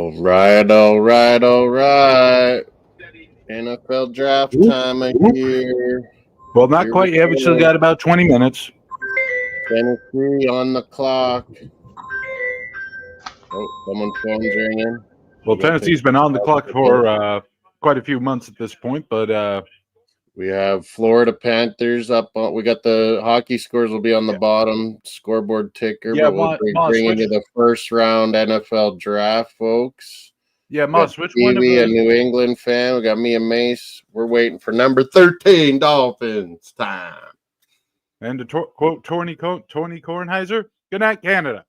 All right, all right, all right. NFL draft time of year. Well, not Here quite yet. We still go. got about 20 minutes. Tennessee on the clock. Oh, someone's phone's ringing. Well, We gotta take Tennessee's been on the a clock bit. for quite a few months at this point, but We have Florida Panthers up. We got the hockey scores will be on the bottom scoreboard ticker, yeah, but we'll be Moss, bringing you the first round NFL draft, folks. yeah, We got Moss, which one of Stevie, a the New England fan. We got me and Mace. We're waiting for number 13, Dolphins time. and the quote Tony Kornheiser? Good night, Canada.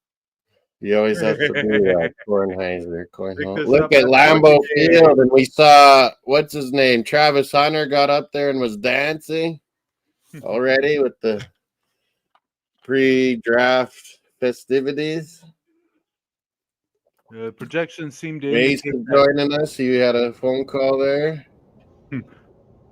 You always have to do that. Kornheiser. Because Look at Lambeau Field, and we saw, what's his name? Travis Hunter got up there and was dancing already with the pre-draft festivities. Projections seem to Mace indicate joining us. You had a phone call there.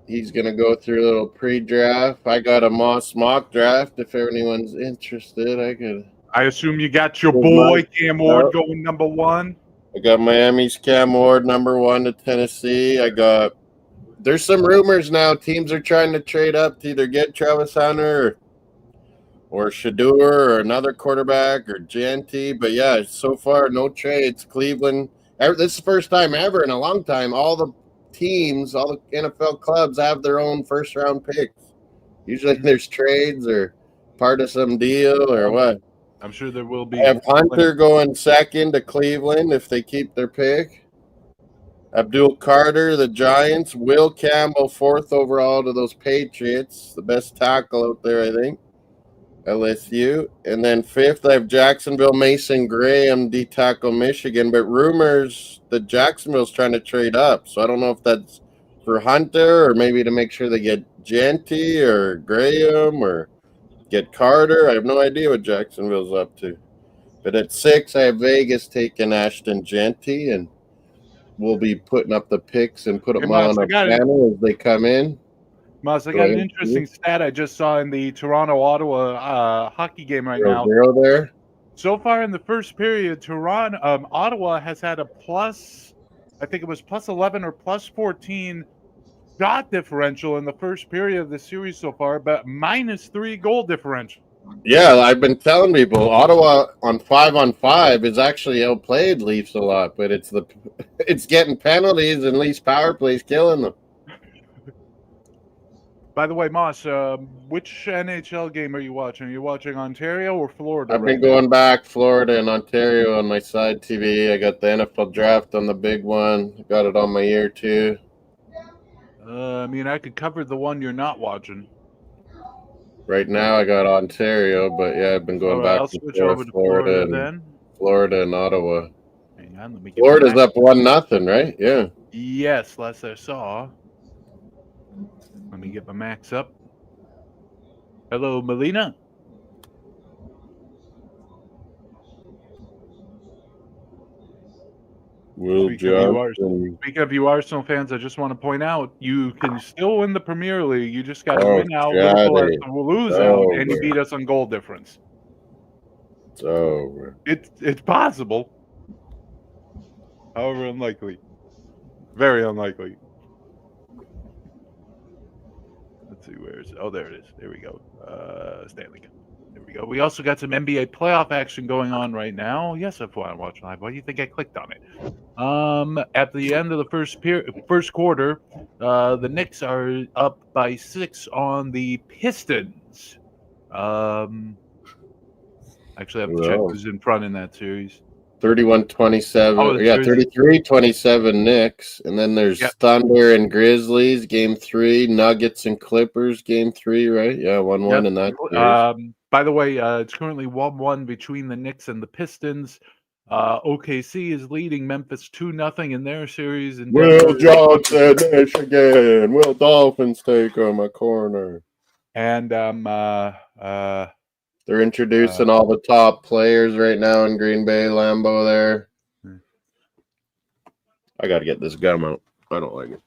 He's going to go through a little pre-draft. I got a Moss mock draft. If anyone's interested, I could. I assume you got your boy Cam Ward going number one. I got Miami's Cam Ward number 1 to Tennessee. There's some rumors now. Teams are trying to trade up to either get Travis Hunter or Shador or another quarterback or Janty. But yeah, so far no trades. Cleveland. This is the first time ever in a long time. All the teams, all the NFL clubs have their own first round picks. Usually there's trades or part of some deal or what. I'm sure there will be. I have Hunter going second to Cleveland if they keep their pick. Abdul Carter, the Giants. Will Campbell, 4th overall to those Patriots. The best tackle out there, I think. LSU. And then 5th, I have Jacksonville, Mason Graham, D-tackle, Michigan. But rumors that Jacksonville's trying to trade up. So I don't know if that's for Hunter or maybe to make sure they get Genty or Graham or get Carter. I have no idea what Jacksonville's up to. But at 6, I have Vegas taking Ashton Genty, and we'll be putting up the picks and put them on a panel as they come in. Moss, I got an interesting stat I just saw in the Toronto-Ottawa hockey game right now. 0-0 there. So far in the first period, Ottawa has had a plus, I think it was plus 11 or plus 14 shot differential in the first period of the series so far, but minus 3 goal differential. Yeah, I've been telling people Ottawa on 5-on-5 is actually outplayed Leafs a lot, but it's getting penalties and Leafs power plays killing them. By the way, Moss, which NHL game are you watching? Are you watching Ontario or Florida? I've been going back Florida and Ontario on my side TV. I got the NFL draft on the big one. I got it on my ear too. I mean, I could cover the one you're not watching. Right now, I got Ontario, but yeah, I've been going back and forth over to Florida and Ottawa. Hang on, let me get Florida's up 1-0, right? Yeah. Yes, last I saw. Let me get my max up. Hello, Melina. Speaking of you Arsenal fans, I just want to point out you can still win the Premier League. You just got to win out. Liverpool has to lose out, and you beat us on goal difference. It's over. It's possible. However, unlikely. Very unlikely. Let's see, where is it? Oh, there it is. There we go. Stanley Cup. There we go. We also got some NBA playoff action going on right now. Yes, I've watched live. Why do you think I clicked on it? At the end of the first quarter, the Knicks are up by 6 on the Pistons. Actually, I have to check who's in front in that series. 31-27. Yeah, 33-27 Knicks. And then there's Thunder and Grizzlies, game 3. Nuggets and Clippers, game 3, right? Yeah, 1-1 in that series. By the way, it's currently 1-1 between the Knicks and the Pistons. OKC is leading Memphis 2-0 in their series. And Will Johnson, Michigan. Will Dolphins take on my corner. And they're introducing all the top players right now in Green Bay, Lambeau there. I got to get this gum out. I don't like it.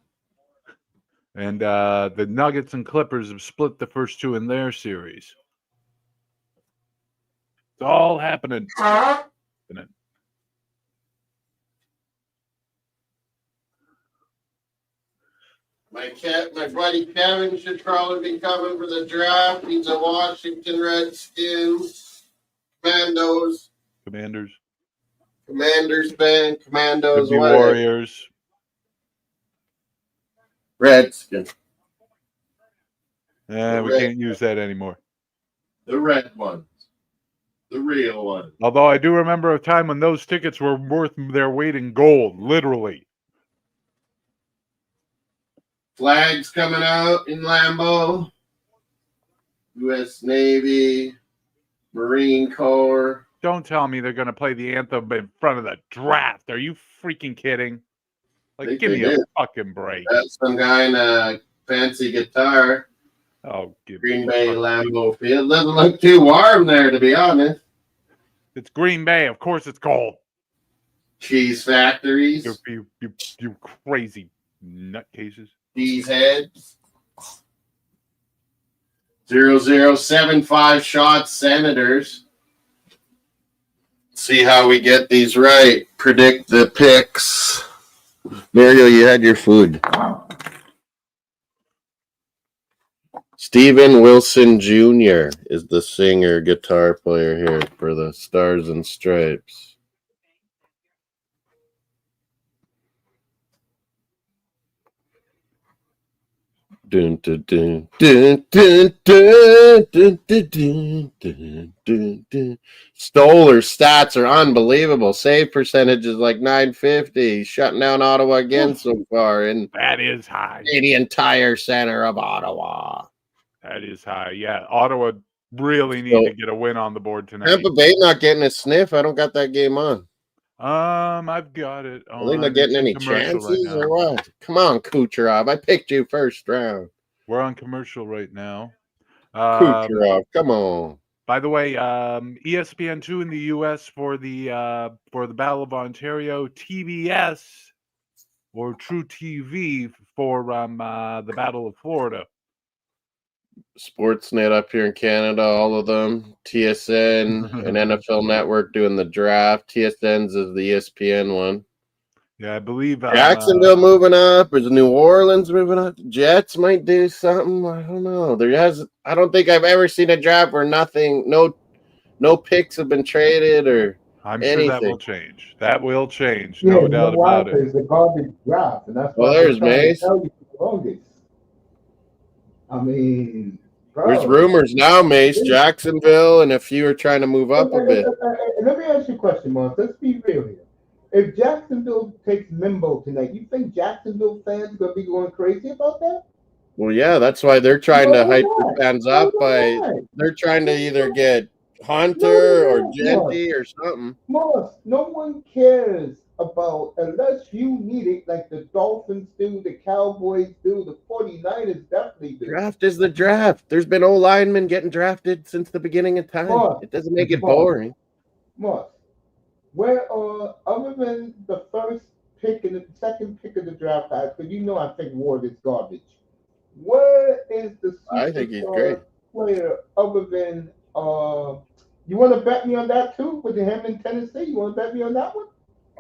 And the Nuggets and Clippers have split the first 2 in their series. It's all happening. My buddy Kevin should probably be coming for the draft. He's a Washington Redskins, Commanders fan, Could Commandos, be whatever. Warriors. Redskins. We can't use that anymore. The red ones. The real ones. Although I do remember a time when those tickets were worth their weight in gold, literally. Flags coming out in Lambeau. U.S. Navy, Marine Corps. Don't tell me they're going to play the anthem in front of the draft. Are you freaking kidding? Like, give me a fucking break. That's some guy in a fancy guitar. Oh, Green Bay Lambeau Field. Doesn't look too warm there, to be honest. It's Green Bay. Of course it's cold. Cheese factories. You crazy nutcases. Cheese heads. 0075 shots Senators. See how we get these right. Predict the picks. Mario, you had your food. Steven Wilson Jr. is the singer, guitar player here for the Stars and Stripes. Dun, dun, dun, dun, dun, dun, dun, dun, dun, dun, dun. Stoller stats are unbelievable. Save percentage is like 950. Shutting down Ottawa again so far. And that is high. Canadian Tire Center of Ottawa. That is high. Yeah, Ottawa really need to get a win on the board tonight. Tampa Bay not getting a sniff. I don't got that game on. I've got it on. Are they not getting any chances or what? Come on, Kucherov. I picked you first round. We're on commercial right now. Kucherov, come on. By the way, ESPN2 in the U.S. for the Battle of Ontario, TBS or True TV for the Battle of Florida. Sportsnet up here in Canada, all of them. TSN and NFL Network doing the draft. TSN's is the ESPN one. Yeah, I believe Jacksonville moving up. Is New Orleans moving up? Jets might do something. I don't know. I don't think I've ever seen a draft where no picks have been traded or I'm anything. sure that will change. That will change, no doubt about it. It's a garbage draft, and that's well, there's Mace. Tell you for the longest. I mean, there's rumors now, Mace, Jacksonville, and a few are trying to move up a bit. Let me ask you a question, Mark. Let's be real here. If Jacksonville takes Limbo tonight, you think Jacksonville fans are going to be going crazy about that? Well, yeah, that's why they're trying to hype the fans up they're trying to either get Hunter or Genty or something. Moss, no one cares about, unless you need it, like the Dolphins do, the Cowboys do, the 49ers definitely do. Draft is the draft. There's been linemen getting drafted since the beginning of time. It doesn't make it boring. Moss, where other than the first pick and the second pick of the draft, because I think Ward is garbage. Where is the I think he's great player other than you want to bet me on that too with him in Tennessee? You want to bet me on that one?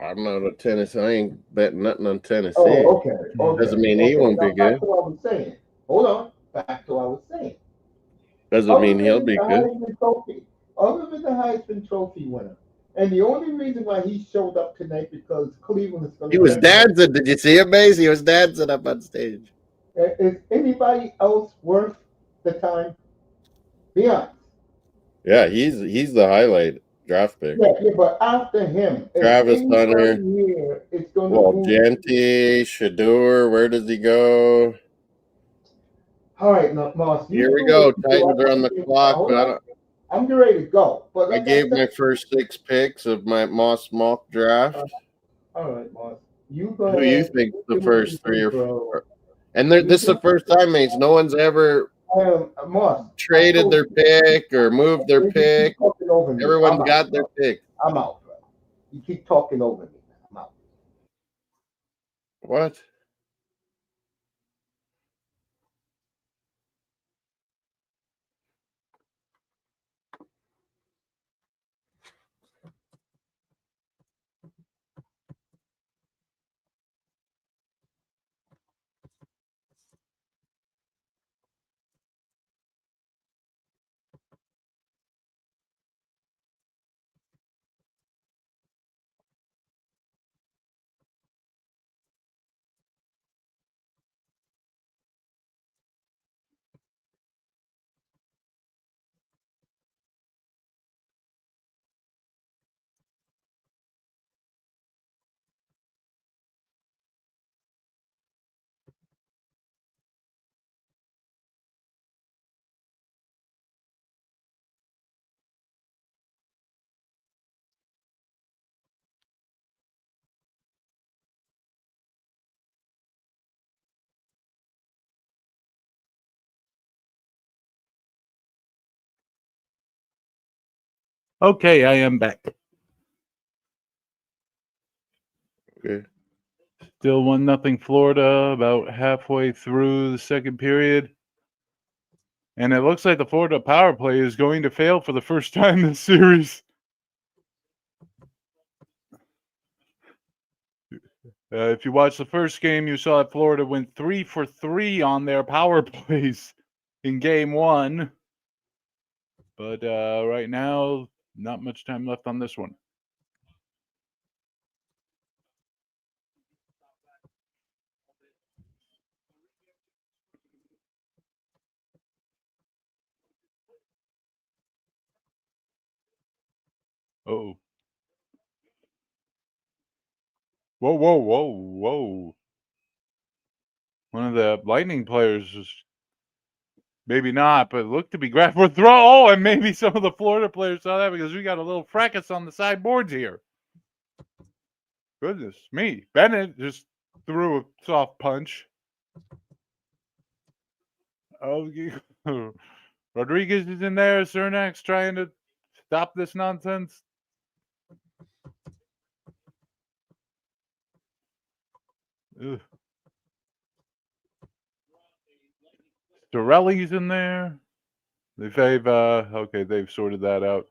I'm not a Tennessee. I ain't betting nothing on Tennessee. Oh, okay. Doesn't mean he won't be good. Back to what I was saying. Hold on. Back to what I was saying. Doesn't mean he'll be good. Other than the Heisman Trophy winner. And the only reason why he showed up tonight because Cleveland is going to. He was dancing. Did you see him, Mace? He was dancing up on stage. Is anybody else worth the time? Be honest. Yeah, he's the highlight draft pick. Yeah, but after him, Travis Hunter. It's going to Genty, Shador, where does he go? All right, now, Moss. Here we go. Titans are on the clock, but I'm getting ready to go. But I gave my first 6 picks of my Moss mock draft. All right, Moss. Who do you think the first 3 or 4? And this is the first time, mates. No one's ever traded their pick or moved their pick. Everyone's got their pick. I'm out, bro. You keep talking over me. I'm out. What? Okay, I am back. Okay. Still 1-0 Florida, about halfway through the second period. And it looks like the Florida power play is going to fail for the first time this series. If you watched the first game, you saw that Florida went 3 for 3 on their power plays in game one. But right now, not much time left on this one. Oh. Whoa, whoa, whoa, whoa. One of the Lightning players is maybe not, but looked to be grabbed for throw. Oh, and maybe some of the Florida players saw that because we got a little fracas on the sideboards here. Goodness me. Bennett just threw a soft punch. Oh, Rodriguez is in there. Cernak's trying to stop this nonsense. Ugh. Dorelli's in there. They've sorted that out.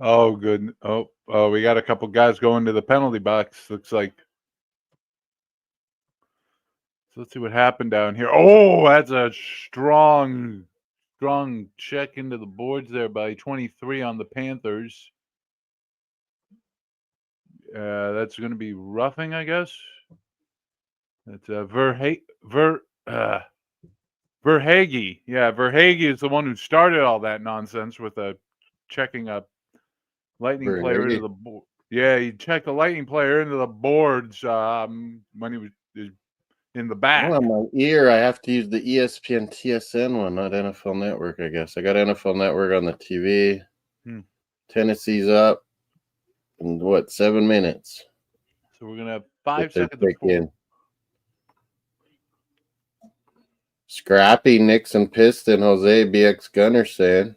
Oh, good. Oh, we got a couple guys going to the penalty box. Looks like. So let's see what happened down here. Oh, that's a strong check into the boards there by 23 on the Panthers. That's going to be roughing, I guess. That's Verhage. Yeah, Verhage is the one who started all that nonsense with checking a Lightning player into the board. Yeah, he checked the Lightning player into the boards when he was in the back. Well, on my ear, I have to use the ESPN TSN one, not NFL Network, I guess. I got NFL Network on the TV. Tennessee's up in 7 minutes? So we're going to have 5 seconds before. Scrappy, Nixon Piston, Jose BX Gunnarsson.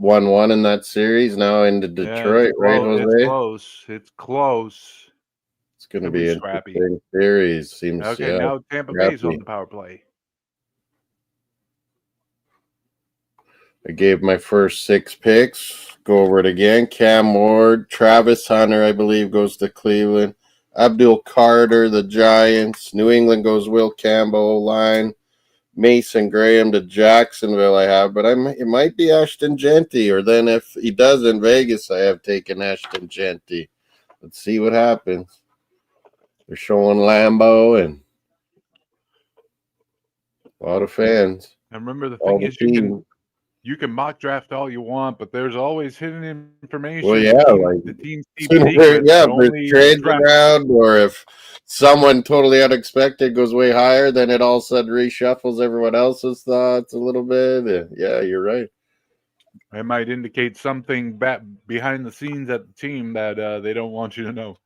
1-1 in that series. Now into Detroit, right, Jose? It's close. It's going to be an interesting series. Seems, okay, now Tampa Bay's on the power play. I gave my first 6 picks. Go over it again. Cam Ward, Travis Hunter, I believe, goes to Cleveland. Abdul Carter, the Giants. New England goes Will Campbell, line. Mason Graham to Jacksonville I have, but it might be Ashton Genty, or then if he does in Vegas, I have taken Ashton Genty. Let's see what happens. They're showing Lambeau and a lot of fans. And remember, the thing is, you can mock draft all you want, but there's always hidden information. Well, yeah, the teams keep secrets. Yeah, if there's trades around, or if someone totally unexpected goes way higher, then it all of a sudden reshuffles everyone else's thoughts a little bit. Yeah, you're right. It might indicate something behind the scenes at the team that they don't want you to know.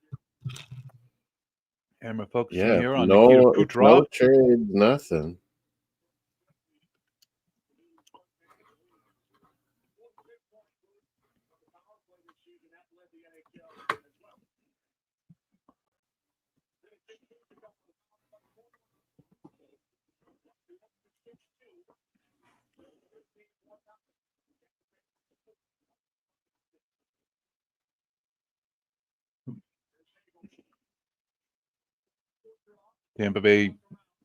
And we're focusing here on Nikita Kucherov. No trades, nothing. Tampa Bay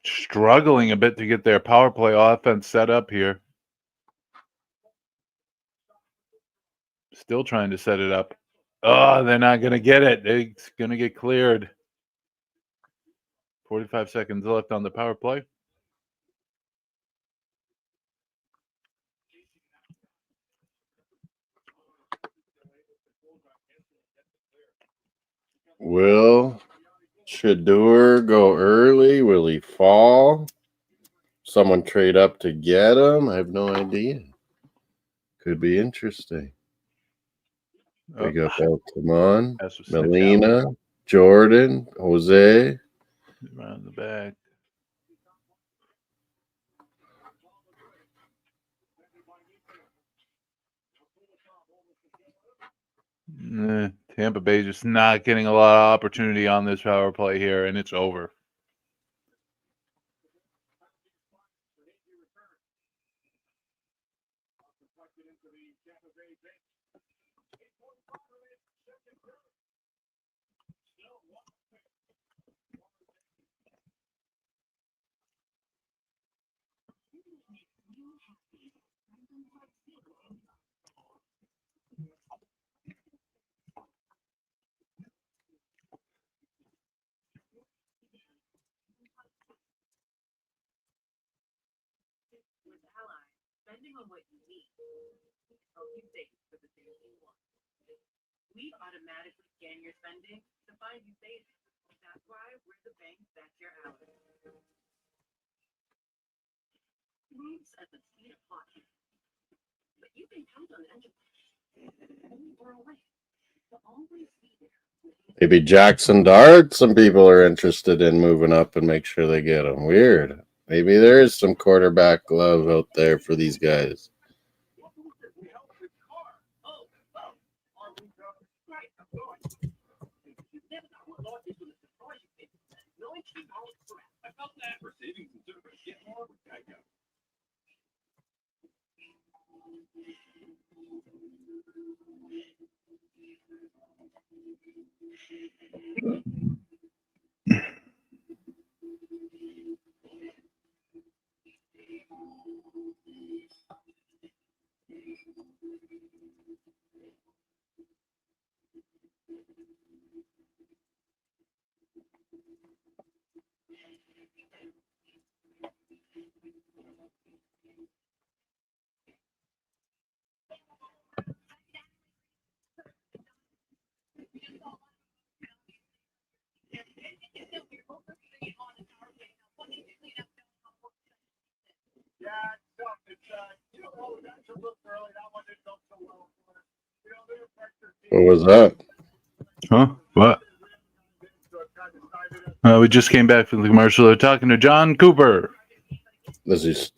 struggling a bit to get their power play offense set up here. Still trying to set it up. Oh, they're not going to get it. It's going to get cleared. 45 seconds left on the power play. Will Shedeur go early? Will he fall? someone trade up to get him. I have no idea. Could be interesting. Big up Altamont, Pass was sniffed out. Melina, Jordan, Jose. Around the back. Tampa Bay just not getting a lot of opportunity on this power play here, and it's over. Spending on what you need help you save for the things you want. We automatically scan your spending to find you savings. That's why we're the bank that's your ally. Moves at the speed of hockey. But you can count on Enterprise. Only far away. To always be there. Maybe Jackson Dart. Some people are interested in moving up and make sure they get him. Weird. Maybe there is some quarterback love out there for these guys. What was that? Huh? What? We just came back from the commercial. They're talking to John Cooper. This is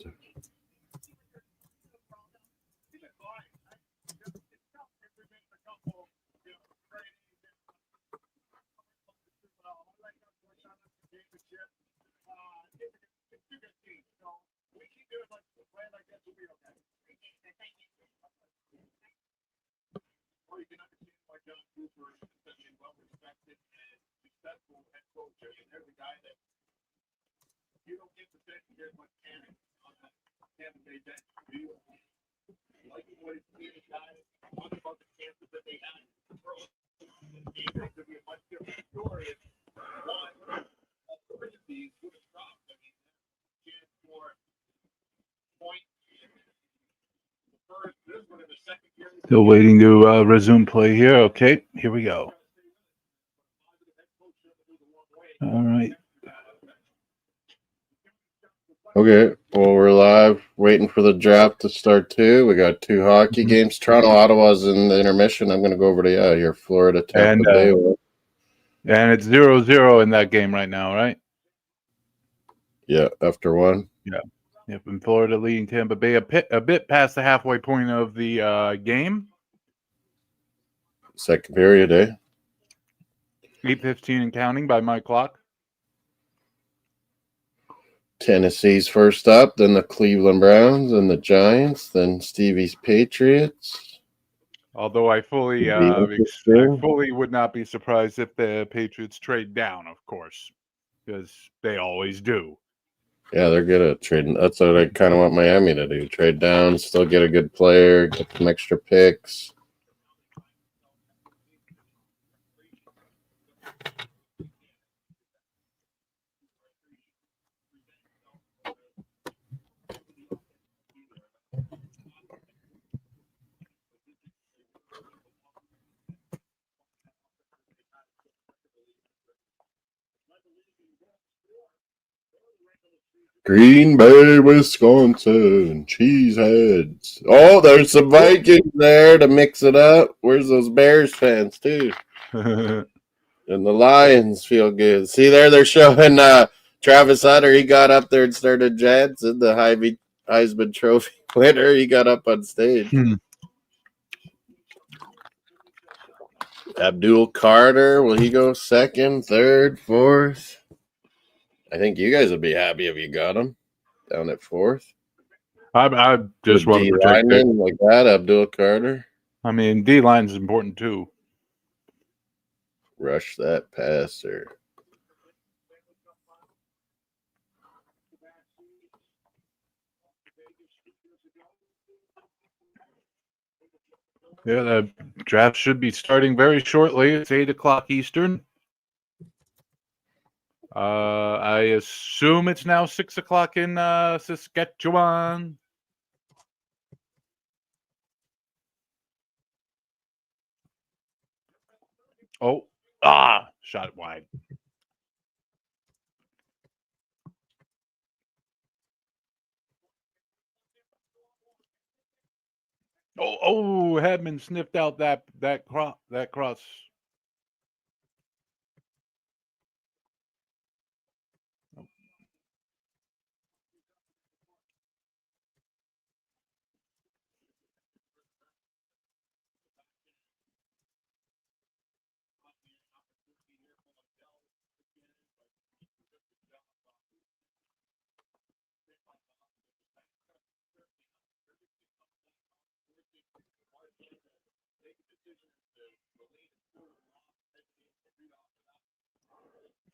Still waiting to resume play here. Okay, here we go. All right. okay. Well, we're live, waiting for the draft to start too. We got 2 hockey games. Toronto, Ottawa's in the intermission. I'm going to go over to here, Florida, Tampa Bay. And it's 0-0 in that game right now, right? Yeah, after 1. Yeah. Yep. And Florida leading Tampa Bay a bit past the halfway point of the game. Second period, 8:15 and counting by my clock. Tennessee's first up, then the Cleveland Browns, and the Giants, then Stevie's Patriots. Although I fully would not be surprised if the Patriots trade down, of course, because they always do. Yeah, they're good at trading. That's what I kind of want Miami to do. Trade down, still get a good player, get some extra picks. Green Bay, Wisconsin, Cheeseheads. Oh, there's some Vikings there to mix it up. Where's those Bears fans, too? And the Lions feel good. See there, they're showing Travis Hunter. He got up there and started Jansen, the Heisman Trophy winner. He got up on stage. Abdul Carter, will he go second, third, fourth? I think you guys would be happy if you got him down at fourth. I just want to protect it. D-lineman like that, Abdul Carter. I mean, D-line is important too. Rush that passer. Yeah, the draft should be starting very shortly. It's 8 o'clock Eastern. I assume it's now 6 o'clock in Saskatchewan. Oh, shot wide. Oh, Hedman sniffed out that cross.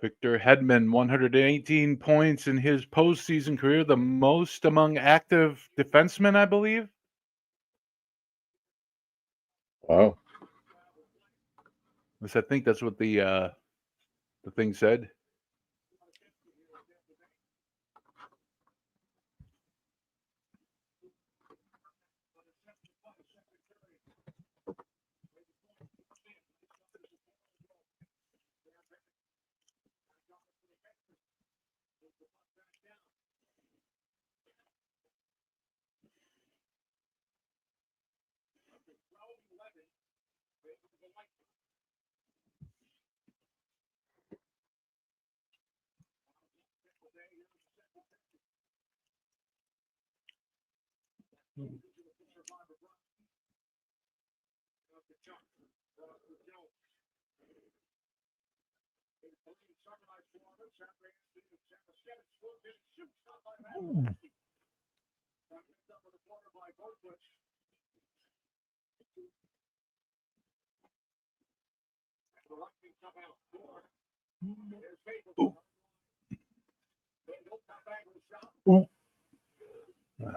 Victor Hedman, 118 points in his postseason career, the most among active defensemen, I believe. Wow. I think that's what the thing said.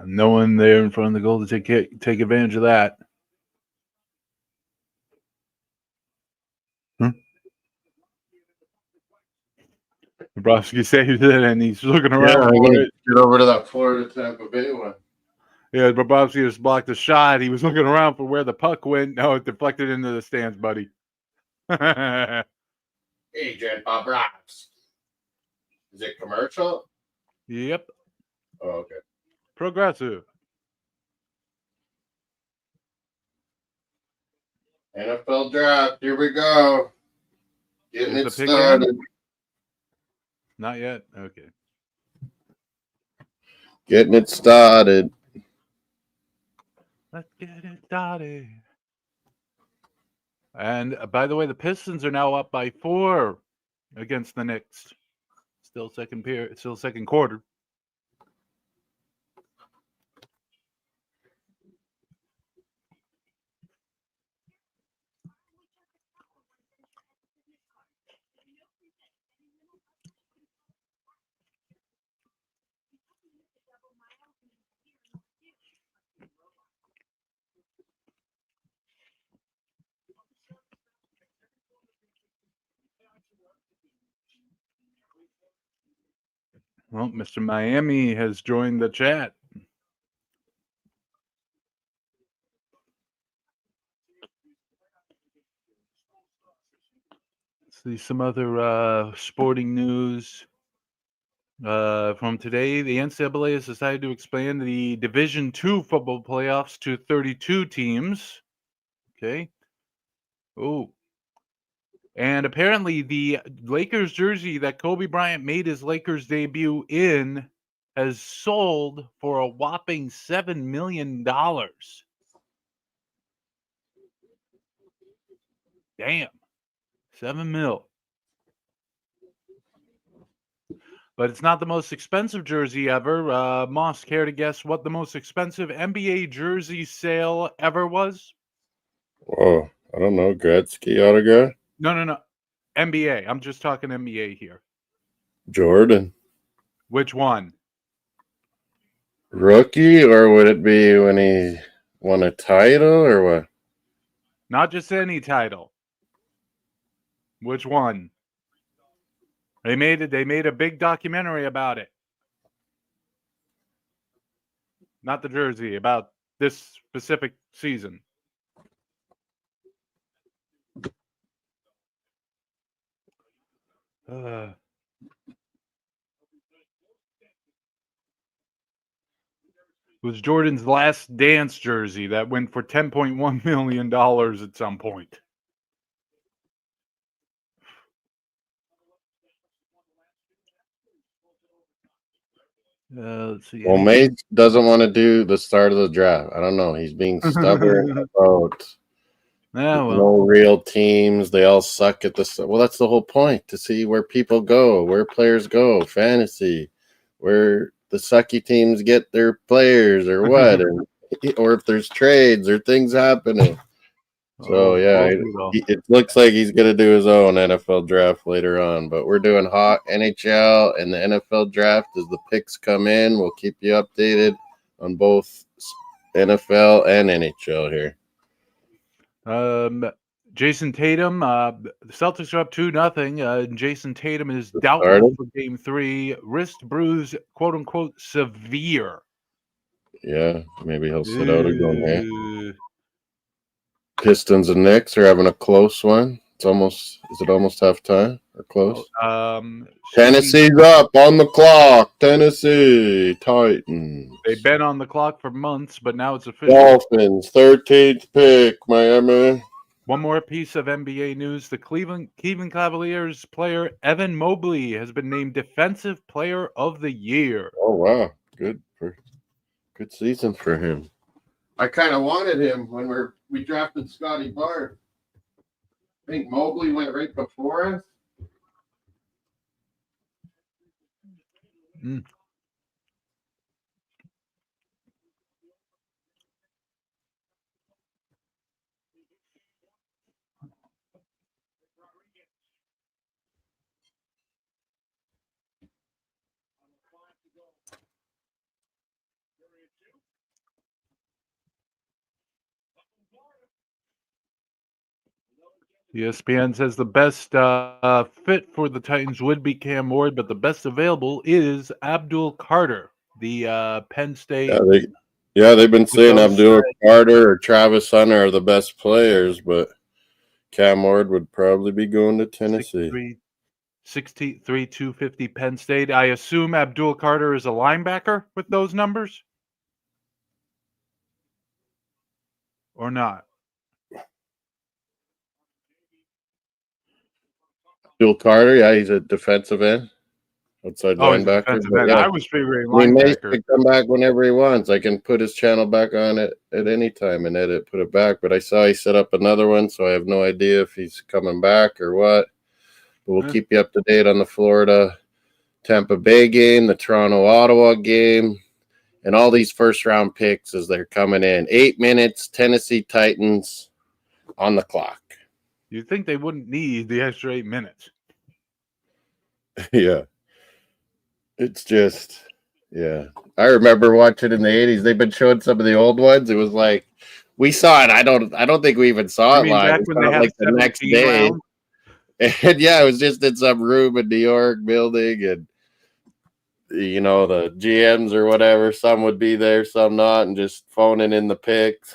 No one there in front of the goal to take advantage of that. Bobrovsky saved it, and he's looking around for it. Get over to that Florida Tampa Bay one. Yeah, Bobrovsky just blocked the shot. He was looking around for where the puck went. No, it deflected into the stands, buddy. Adrian Bobrovsky. Is it commercial? Yep. Oh, okay. Progressive. NFL draft. Here we go. Getting Is it the pick started. in? Not yet. Okay. Getting it started. Let's get it started. And by the way, the Pistons are now up by 4 against the Knicks. Still second quarter. Well, Mr. Miami has joined the chat. See some other sporting news. From today, the NCAA has decided to expand the Division II football playoffs to 32 teams. Okay. Oh. And apparently the Lakers jersey that Kobe Bryant made his Lakers debut in has sold for a whopping $7 million. Damn. 7 mil. But it's not the most expensive jersey ever. Moss, care to guess what the most expensive NBA jersey sale ever was? Whoa, I don't know. Gretzky autograph? No. NBA. I'm just talking NBA here. Jordan. Which one? Rookie, or would it be when he won a title, or what? Not just any title. Which one? They made a big documentary about it. Not the jersey, about this specific season. It was Jordan's Last Dance jersey that went for $10.1 million at some point. Let's see. Well, Mace doesn't want to do the start of the draft. I don't know. He's being stubborn about no real teams. They all suck at the. Well, that's the whole point, to see where people go, where players go, fantasy, where the sucky teams get their players or what, or if there's trades or things happening. So, it looks like he's going to do his own NFL draft later on. But we're doing hot NHL and the NFL draft as the picks come in. We'll keep you updated on both NFL and NHL here. Jason Tatum, the Celtics are up 2-0. Jason Tatum is doubtful for Game 3. Wrist bruise, quote unquote, severe. Yeah, maybe he'll sit out again. Pistons and Knicks are having a close one. Is it almost halftime or close? Tennessee's up on the clock. Tennessee Titans. They've been on the clock for months, but now it's official. Dolphins, 13th pick, Miami. One more piece of NBA news. The Cleveland Cavaliers player Evan Mobley has been named Defensive Player of the Year. Oh, wow. Good season for him. I kind of wanted him when we drafted Scotty Bart. I think Mobley went right before us. ESPN says the best fit for the Titans would be Cam Ward, but the best available is Abdul Carter, the Penn State. They've been saying Abdul Carter or Travis Hunter are the best players, but Cam Ward would probably be going to Tennessee. 6'3", 250 Penn State. I assume Abdul Carter is a linebacker with those numbers? Or not? Abdul Carter, he's a defensive end. Outside linebacker. I was figuring linebacker. He can come back whenever he wants. I can put his channel back on it at any time and put it back. But I saw he set up another one, so I have no idea if he's coming back or what. But we'll keep you up to date on the Florida Tampa Bay game, the Toronto Ottawa game, and all these first round picks as they're coming in. 8 minutes, Tennessee Titans on the clock. You'd think they wouldn't need the extra 8 minutes. Yeah. It's just, I remember watching in the 80s. They've been showing some of the old ones. It was like, we saw it. I don't think we even saw it live. Back when they had the next day. Round? And it was just in some room in New York building, and the GMs or whatever, some would be there, some not, and just phoning in the picks.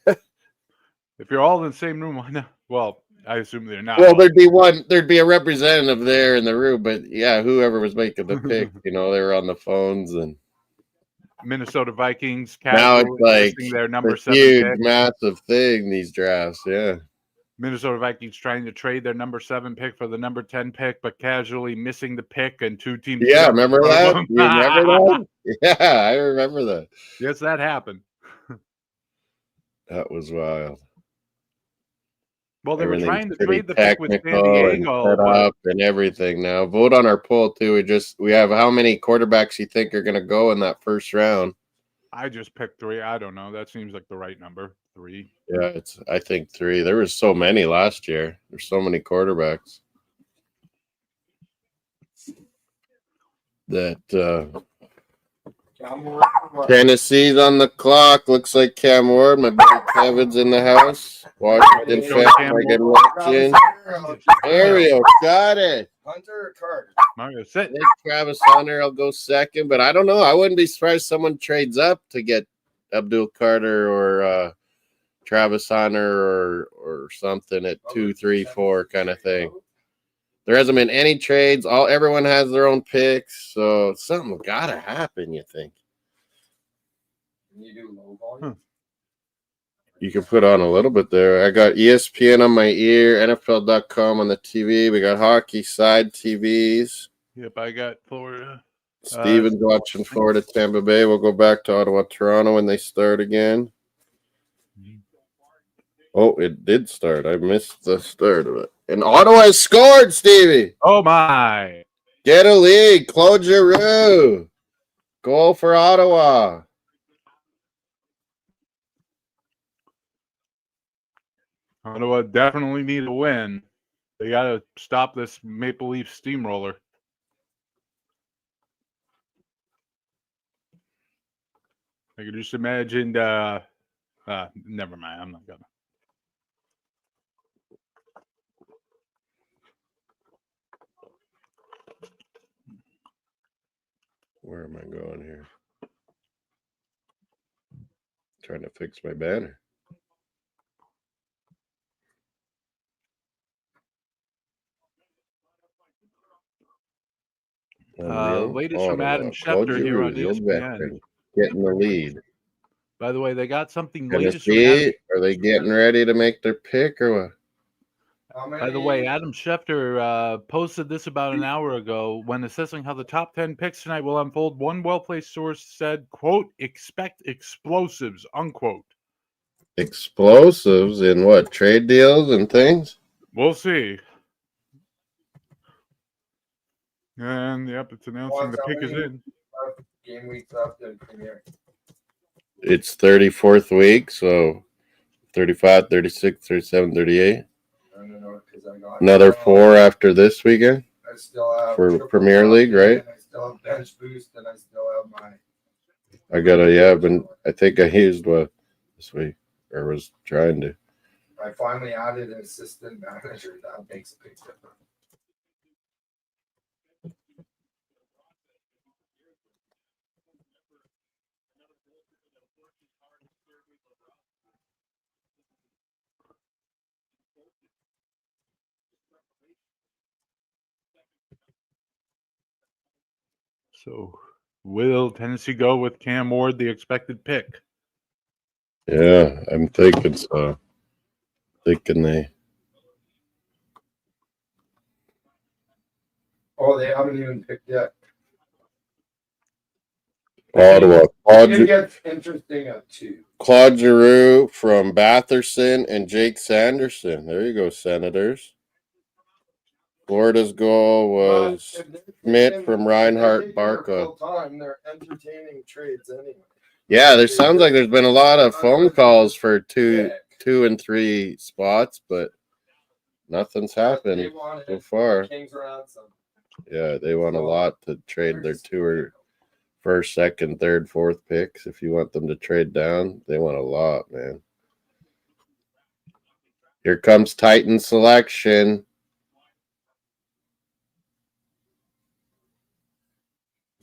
If you're all in the same room, why not? Well, I assume they're not. Well, all- there'd be a representative there in the room, but yeah, whoever was making the pick, they were on the phones, and Minnesota Vikings now casually it's like missing their a number 7 huge, pick. massive thing, these drafts, yeah. Minnesota Vikings trying to trade their number 7 pick for the number 10 pick, but casually missing the pick, and 2 teams. Yeah, remember that? Them. You remember that? Yeah, I remember that. Yes, that happened. That was wild. Well, they were trying to pretty trade the pick with San technical and Diego, set but up and everything. Now, vote on our poll too. We have how many quarterbacks you think are going to go in that first round? I just picked 3. I don't know. That seems like the right number. 3. Yeah, I think 3. There was so many last year. There's so many quarterbacks that Tennessee's on the clock. Looks like Cam Ward. My buddy Kevin's in the house. Washington fan, I can watching. Ariel got it. Hunter or Carter? Mario, sit. I think Travis Hunter will go second, but I don't know. I wouldn't be surprised if someone trades up to get Abdul Carter or Travis Hunter or something at 2, 3, 4 kind of thing. There hasn't been any trades. Everyone has their own picks, so something gotta happen. You think? Can you do low volume? You can put on a little bit there. I got ESPN on my ear, NFL.com on the TV. We got hockey side TVs. Yep, I got Florida. Steven's watching Florida, Tampa Bay. We'll go back to Ottawa, Toronto when they start again. Oh, it did start. I missed the start of it. And Ottawa has scored, Stevie. Oh, my. Get a lead. Claude Giroux. Goal for Ottawa. Ottawa definitely need a win. They got to stop this Maple Leaf steamroller. I could just imagine. Never mind. I'm not gonna. Where am I going here? Trying to fix my banner. Latest from Adam Schefter here on ESPN. Getting the lead. By the way, they got something latest from Tennessee, are they getting ready to make their pick or what? By the way, Adam Schefter posted this about an hour ago when assessing how the top 10 picks tonight will unfold. One well-placed source said, quote, expect explosives, unquote. Explosives in what? Trade deals and things? We'll see. And, yep, it's announcing the pick is in. Game weeks up in Premier. It's 34th week, so 35, 36, 37, 38. No, because I got Another 4 after this weekend I still have for Premier League, right? I still have bench boost, and I still have my. I think I used one this week, or was trying to. I finally added an assistant manager. That makes a big difference. So, will Tennessee go with Cam Ward, the expected pick? Yeah, I'm thinking so. Thinking they. Oh, they haven't even picked yet. Ottawa. It gets interesting at 2. Claude Giroux from Batherson and Jake Sanderson. There you go, Senators. Florida's goal was Schmidt from Reinhardt Barca. They're entertaining trades anyway. Yeah, there sounds like there's been a lot of phone calls for two and 3 spots, but nothing's happened so far. King's ransom. Yeah, they want a lot to trade their 2 or first, second, third, fourth picks. If you want them to trade down, they want a lot, man. Here comes Titan selection.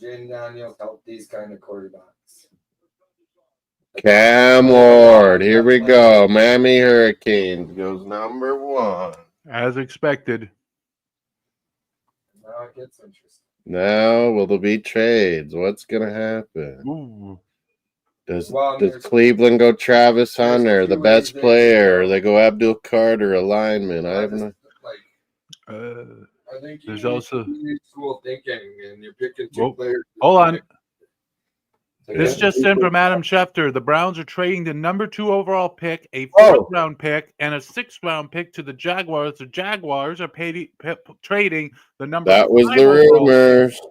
Jaden Daniels helped these kind of quarterbacks. Cam Ward. Here we go. Miami Hurricanes goes number 1. As expected. Now it gets interesting. Now, will there be trades? What's going to happen? Ooh. Does Well, does there's- Cleveland go Travis there's a Hunter, the few best ways they player, or can go. they go Abdul Carter, a lineman? I I have just, no. like, Uh, I think you There's need also- new school thinking, and you're picking two Whoa. players. Hold on. So This yeah. just in from Adam Schefter. The Browns are trading the number 2 overall pick, a Oh. 4th-round pick, and a 6th-round pick to the Jaguars. The Jaguars are trading the number That was 5 the overall pick, rumors.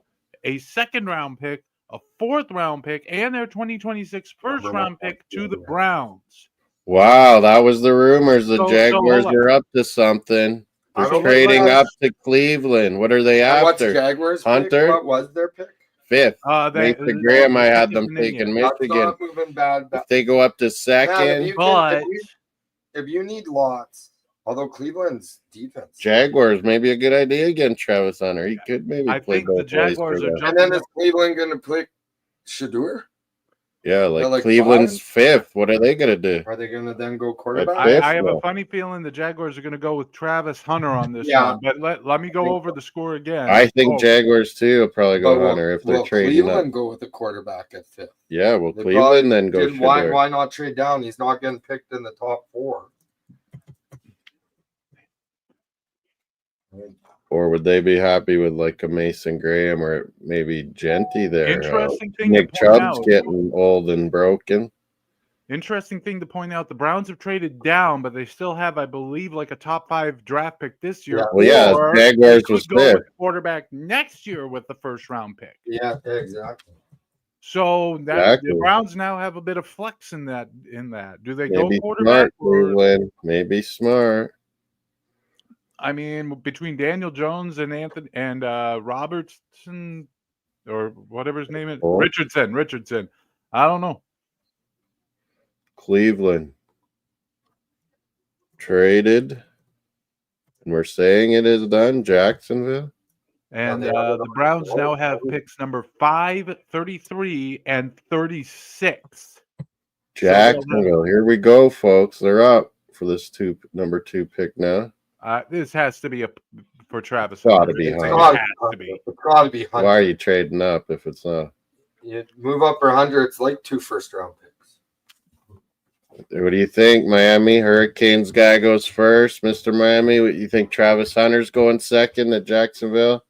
a 2nd-round pick, a 4th-round pick, and their 2026 1st-round pick to the Browns. Wow, that was the rumors. The So Jaguars hold on. were up to something. They're I'm a trading little- up to Cleveland. What are they And what's after? Jaguars Hunter? pick? What was their pick? 5th. They Mason Graham, I had pick them isn't in taking yet. That's Michigan. not moving bad. If they go up to Man, 2nd, But if you need lots, although Cleveland's defense, Jaguars may be a good idea against Travis Hunter. He could maybe I play think the both ways for Jaguars are them. and jumping then is up. Cleveland going to pick Shadur? Yeah, like, like Cleveland's 5? 5th. What are they going to do? Are they going to then go quarterback? fifth? I have no. a funny feeling the Jaguars are going to go with Travis Hunter on this Yeah. one. But let me go over the score again. I think Oh, Jaguars too will probably go But Hunter if they're will trading Cleveland up. go with the quarterback at 5th? Yeah, well, They Cleveland probably then go didn't- why Shadur. not trade down? He's not getting picked in the top 4. Or would they be happy with like a Mason Graham or maybe Genty there? Interesting thing Nick to point Chubb's out. getting old and broken. Interesting thing to point out: the Browns have traded down, but they still have, I believe, like a top 5 draft pick this year. Yeah. Well, yeah, or Jaguars they was could go 5th. with quarterback next year with the 1st-round pick. Yeah, exactly. So that Exactly. the Browns now have a bit of flex in that. Do they Maybe go quarterback? smart, Cleveland. Maybe smart. I mean, between Daniel Jones and Anthony and Robertson or whatever his name is, Oh. Richardson. I don't know. Cleveland traded, and we're saying it is done. Jacksonville. And they have the Browns now have picks number 5, 33, and 36. Jacksonville. Here we go, folks. They're up for this number 2 pick now. This has to be for Travis. Gotta Hunter. be It Hunter. has to be. It's got to be Hunter. Why are you trading up if it's not? You move up for 100, it's like 2 first-round picks. What do you think, Miami? Hurricanes guy goes first. Mr. Miami, what you think Travis Hunter's going second at Jacksonville?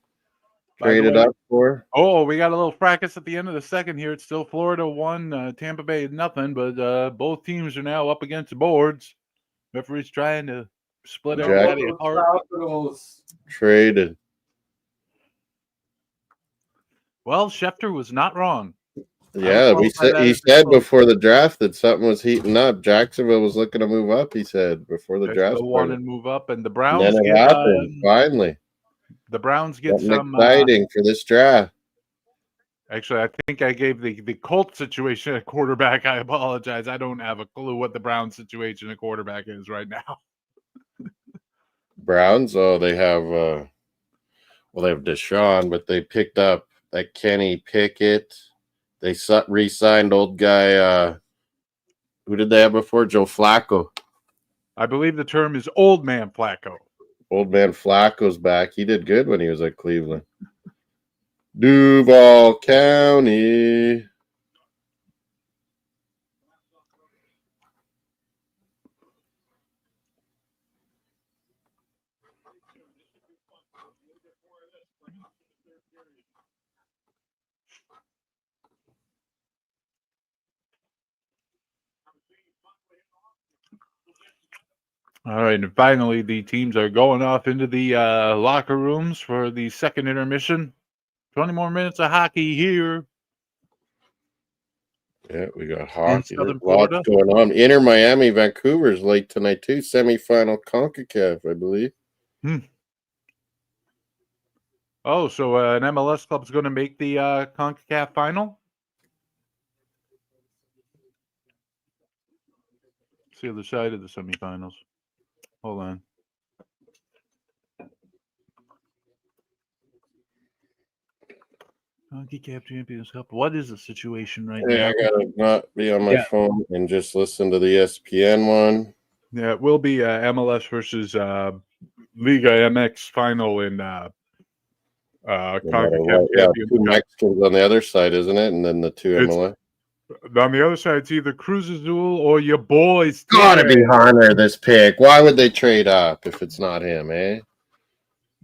By the Traded way- up for? Oh, we got a little fracas at the end of the second here. It's still Florida 1, Tampa Bay nothing, but both teams are now up against the boards. Referee's trying to split everybody apart. Capitals. Traded. Well, Schefter was not wrong. Yeah, qualify that he as a said close. before the draft that something was heating up. Jacksonville was looking to move up, he said, before the They draft still want to started. move up, and the And Browns then it get happened, finally. the Browns get Something some. exciting for this draft. Actually, I think I gave the Colts situation at quarterback. I apologize. I don't have a clue what the Browns situation at quarterback is right now. Browns, they have they have Deshaun, but they picked up that Kenny Pickett. They re-signed old guy. Who did they have before? Joe Flacco. I believe the term is old man Flacco. Old man Flacco's back. He did good when he was at Cleveland. Duval County. All right, and finally, the teams are going off into the locker rooms for the second intermission. 20 more minutes of hockey here. Yeah, we got hockey. Southern There's lots Florida. going on. Inter Miami, Vancouver's late tonight too. Semifinal CONCACAF, I believe. Oh, so an MLS club's going to make the CONCACAF final? It's the other side of the semifinals. Hold on. CONCACAF Champions Cup. What is the situation right Yeah, now? I gotta not be on my Yeah. phone and just listen to the ESPN one. Yeah, it will be MLS versus Liga MX final in CONCACAF Yeah, Champions two Cup. Mexicans on the other side, isn't it? And then the two It's- MLS. On the other side, it's either Cruz Azul or your boys. Gotta be Tigres. Hunter this pick. Why would they trade up if it's not him, eh?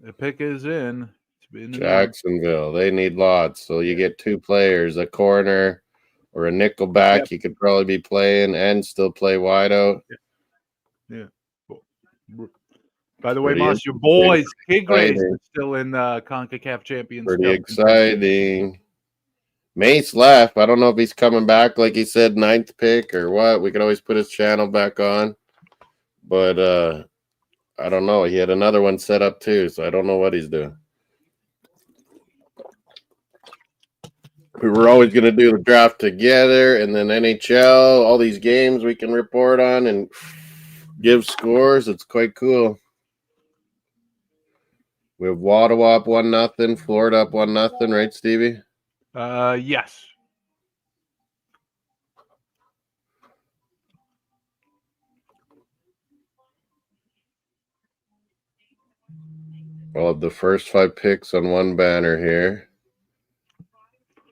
The pick is in. It's been announced. Jacksonville. They need lots. So you get two players, a corner or a nickel back. Yep. You could probably be playing and still play wide out. Yeah. By the way, Pretty Moss, your boys, Tigres, exciting. are still in CONCACAF Champions Pretty Cup. exciting. Mace left. I don't know if he's coming back like he said, 9th pick or what. We could always put his channel back on. But I don't know. He had another one set up too, so I don't know what he's doing. We were always going to do the draft together, and then NHL, all these games we can report on and give scores. It's quite cool. We have Wattawa up 1-0, Florida up 1-0, right, Stevie? Yes. I'll have the first 5 picks on one banner here.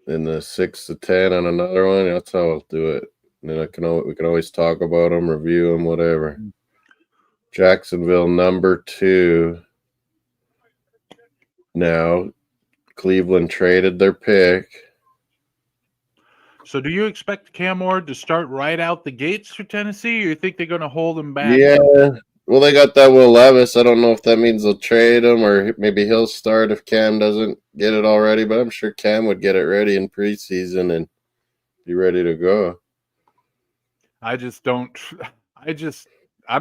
Then the 6 to 10 on another one. That's how I'll do it. And then we can always talk about them, review them, whatever. Jacksonville number 2. Now, Cleveland traded their pick. So do you expect Cam Ward to start right out the gates for Tennessee, or you think they're going to hold him back? Yeah. Well, they got that Will Levis. I don't know if that means they'll trade him or maybe he'll start if Cam doesn't get it already, but I'm sure Cam would get it ready in preseason and be ready to go. I'm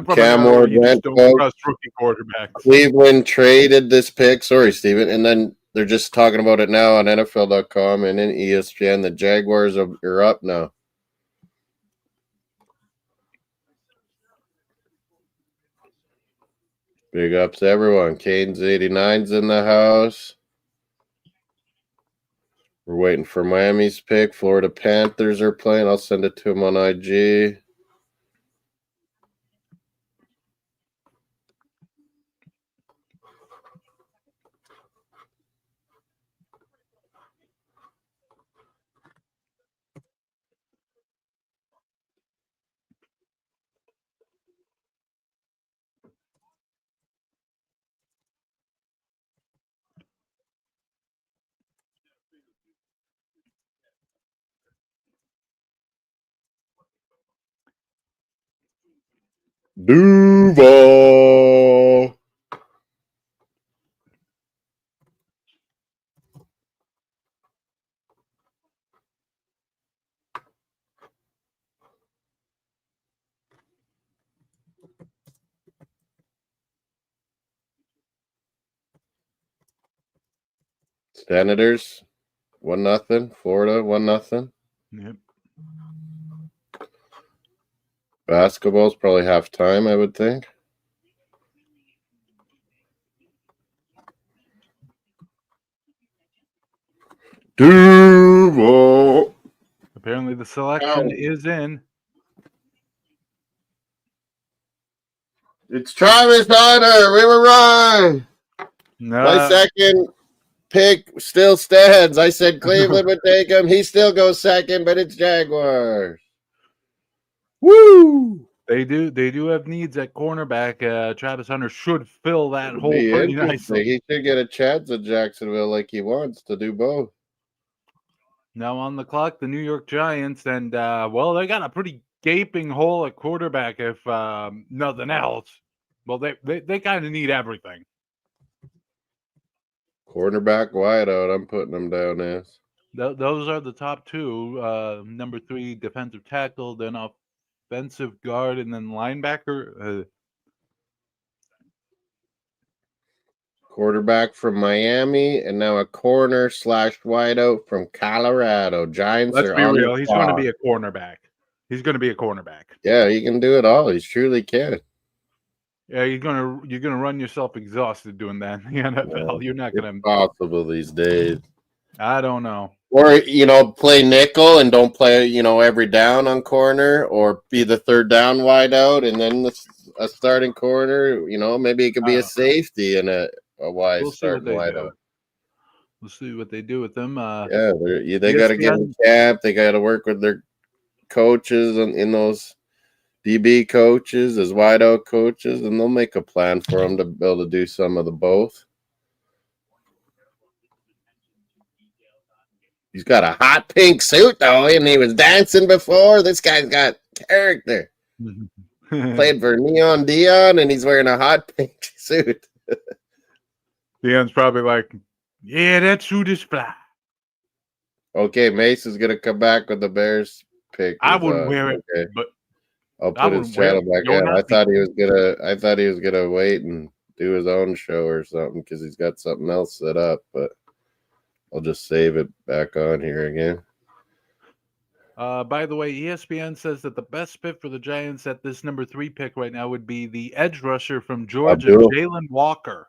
from Cam an era where Ward you just went, don't folks. trust rookie quarterbacks. Cleveland traded this pick. Sorry, Steven. And then they're just talking about it now on NFL.com and in ESPN. The Jaguars are up now. Big ups to everyone. Canes 89's in the house. We're waiting for Miami's pick. Florida Panthers are playing. I'll send it to him on IG. Duval. Senators 1-0. Florida 1-0. Yep. Basketball's probably halftime, I would think. Duval. Apparently the selection is in. It's Travis Hunter. We were right. My second pick still stands. I said Cleveland would take him. He still goes second, but it's Jaguars. Woo! They do have needs at cornerback. Travis Hunter should fill that hole Be pretty interesting. nicely. He should get a chance at Jacksonville like he wants to do both. Now on the clock, the New York Giants, and they got a pretty gaping hole at quarterback. If nothing else, well, they kind of need everything. Cornerback wideout, I'm putting him down as. Those are the top two. Number 3, defensive tackle, then offensive guard, and then linebacker. Quarterback from Miami, and now a corner / wideout from Colorado. Giants Let's are be on real. the He's going to clock. be a cornerback. He's going to be a cornerback. Yeah, he can do it all. He truly can. Yeah, you're gonna run yourself exhausted doing that in the NFL. Yeah, You're not it's gonna. possible these days. I don't know. Or, play nickel and don't play, every down on corner, or be the third down wide out, and then a starting corner. You know, maybe it could be a safety and a wide We'll see what starting they wide do. out. We'll see what they do with them. Yeah, they got to get in ESPN camp. They got to work with their coaches in those DB coaches as wideout coaches, and they'll make a plan for them to be able to do some of the both. He's got a hot pink suit though, and he was dancing before. This guy's got character. Played for Neon Dion, and he's wearing a hot pink suit. Dion's probably like, yeah, that suit is fly. Okay, Mace is gonna come back with the Bears pick. I wouldn't wear it, okay. but I'll put his channel back in. I thought he was gonna wait and do his own show or something because he's got something else set up. But I'll just save it back on here again. By the way, ESPN says that the best fit for the Giants at this number 3 pick right now would be the edge rusher from Georgia, Jalen Walker.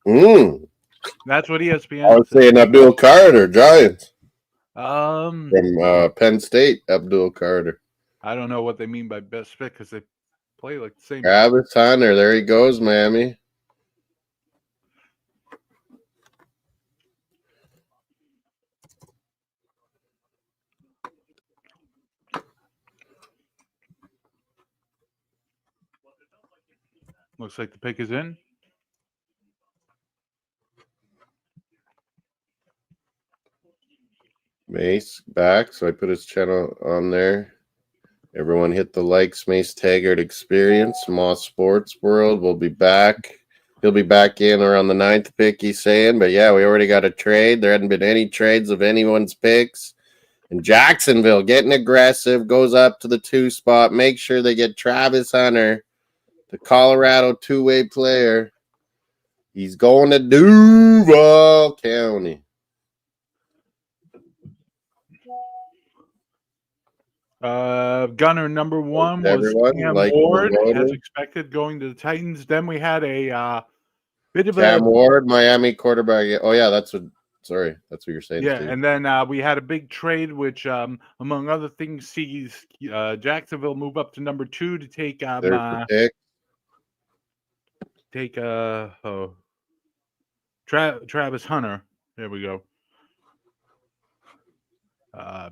That's what ESPN I was saying Abdul Carter, Giants. From Penn State, Abdul Carter. I don't know what they mean by best fit because they play like the same. Travis Hunter, there he goes, Miami. Looks like the pick is in. Mace back, so I put his channel on there. Everyone hit the likes, Mace Taggart Experience, Moss Sports World. We'll be back. He'll be back in around the 9th pick, he's saying. But yeah, we already got a trade. There hadn't been any trades of anyone's picks. And Jacksonville getting aggressive, goes up to the 2 spot. Make sure they get Travis Hunter, the Colorado 2-way player. He's going to Duval County. Gunner number 1 was Cam Ward, as expected, going to the Titans. Then we had a bit of Cam Ward, Miami quarterback. Oh yeah, that's what you're saying. Yeah, Steve. and then we had a big trade, which, among other things, sees Jacksonville move up to number 2 to take Travis Hunter. There we go.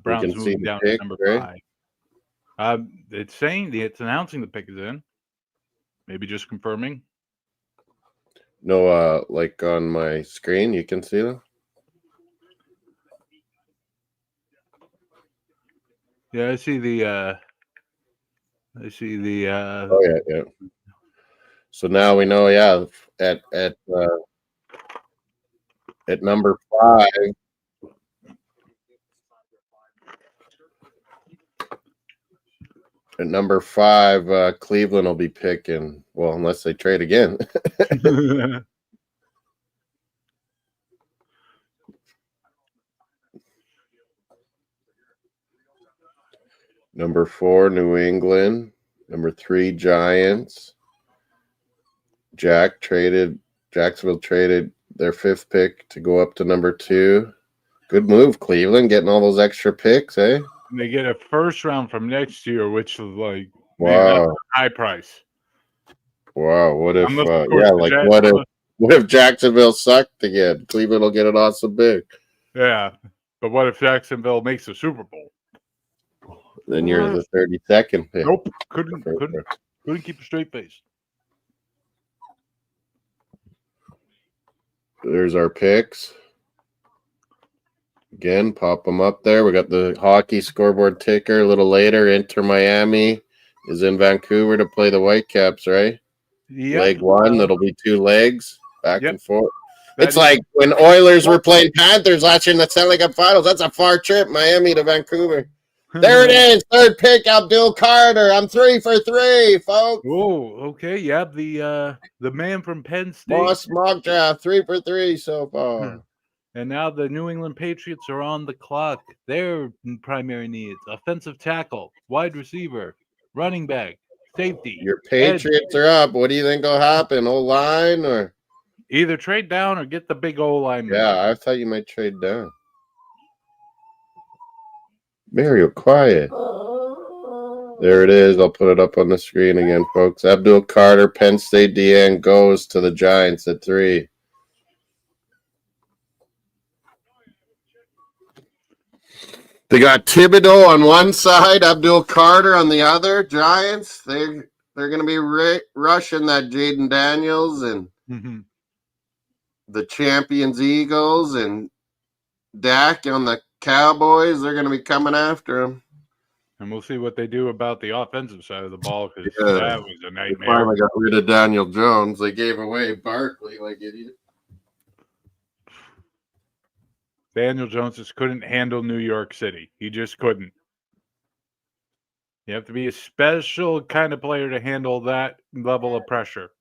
Browns moving down to number 5. It's announcing the pick is in. Maybe just confirming. No, like on my screen, you can see them. Yeah, I see the. Oh yeah. So now we know. Yeah, at number 5. At number 5, Cleveland will be picking. Well, unless they trade again. Number 4, New England. Number 3, Giants. Jacksonville traded their 5th pick to go up to number 2. Good move, Cleveland, getting all those extra picks, eh? And they get a first round from next year, which is like, wow, man, that's a high price. Wow, what if what if Jacksonville sucked again? Cleveland will get an awesome pick. Yeah, but what if Jacksonville makes the Super Bowl? Then you're the 32nd pick. Nope, couldn't keep a straight face. There's our picks. Again, pop them up there. We got the hockey scoreboard ticker a little later. Inter Miami is in Vancouver to play the Whitecaps, right? Yep. Leg 1, that'll be 2 legs back and forth. That it's like when Oilers were playing Panthers last year in the Stanley Cup Finals. That's a far trip, Miami to Vancouver. There it is, 3rd pick, Abdul Carter. I'm 3 for 3, folks. Oh, okay. Yeah, the man from Penn State. Moss mock draft, 3 for 3 so far. And now the New England Patriots are on the clock. Their primary needs: offensive tackle, wide receiver, running back, safety. Your Patriots are up. What do you think will happen? O-line or? Either trade down or get the big O-line. Yeah, I thought you might trade down. Mario, quiet. There it is. I'll put it up on the screen again, folks. Abdul Carter, Penn State DN goes to the Giants at 3. They got Thibodeau on one side, Abdul Carter on the other. Giants, they're going to be rushing that Jaden Daniels and the champions Eagles and Dak on the Cowboys. They're going to be coming after him. And we'll see what they do about the offensive side of the ball, because Yeah. that was a They nightmare. finally got rid of Daniel Jones. They gave away Barkley like idiot. Daniel Jones just couldn't handle New York City. He just couldn't. You have to be a special kind of player to handle that level of pressure.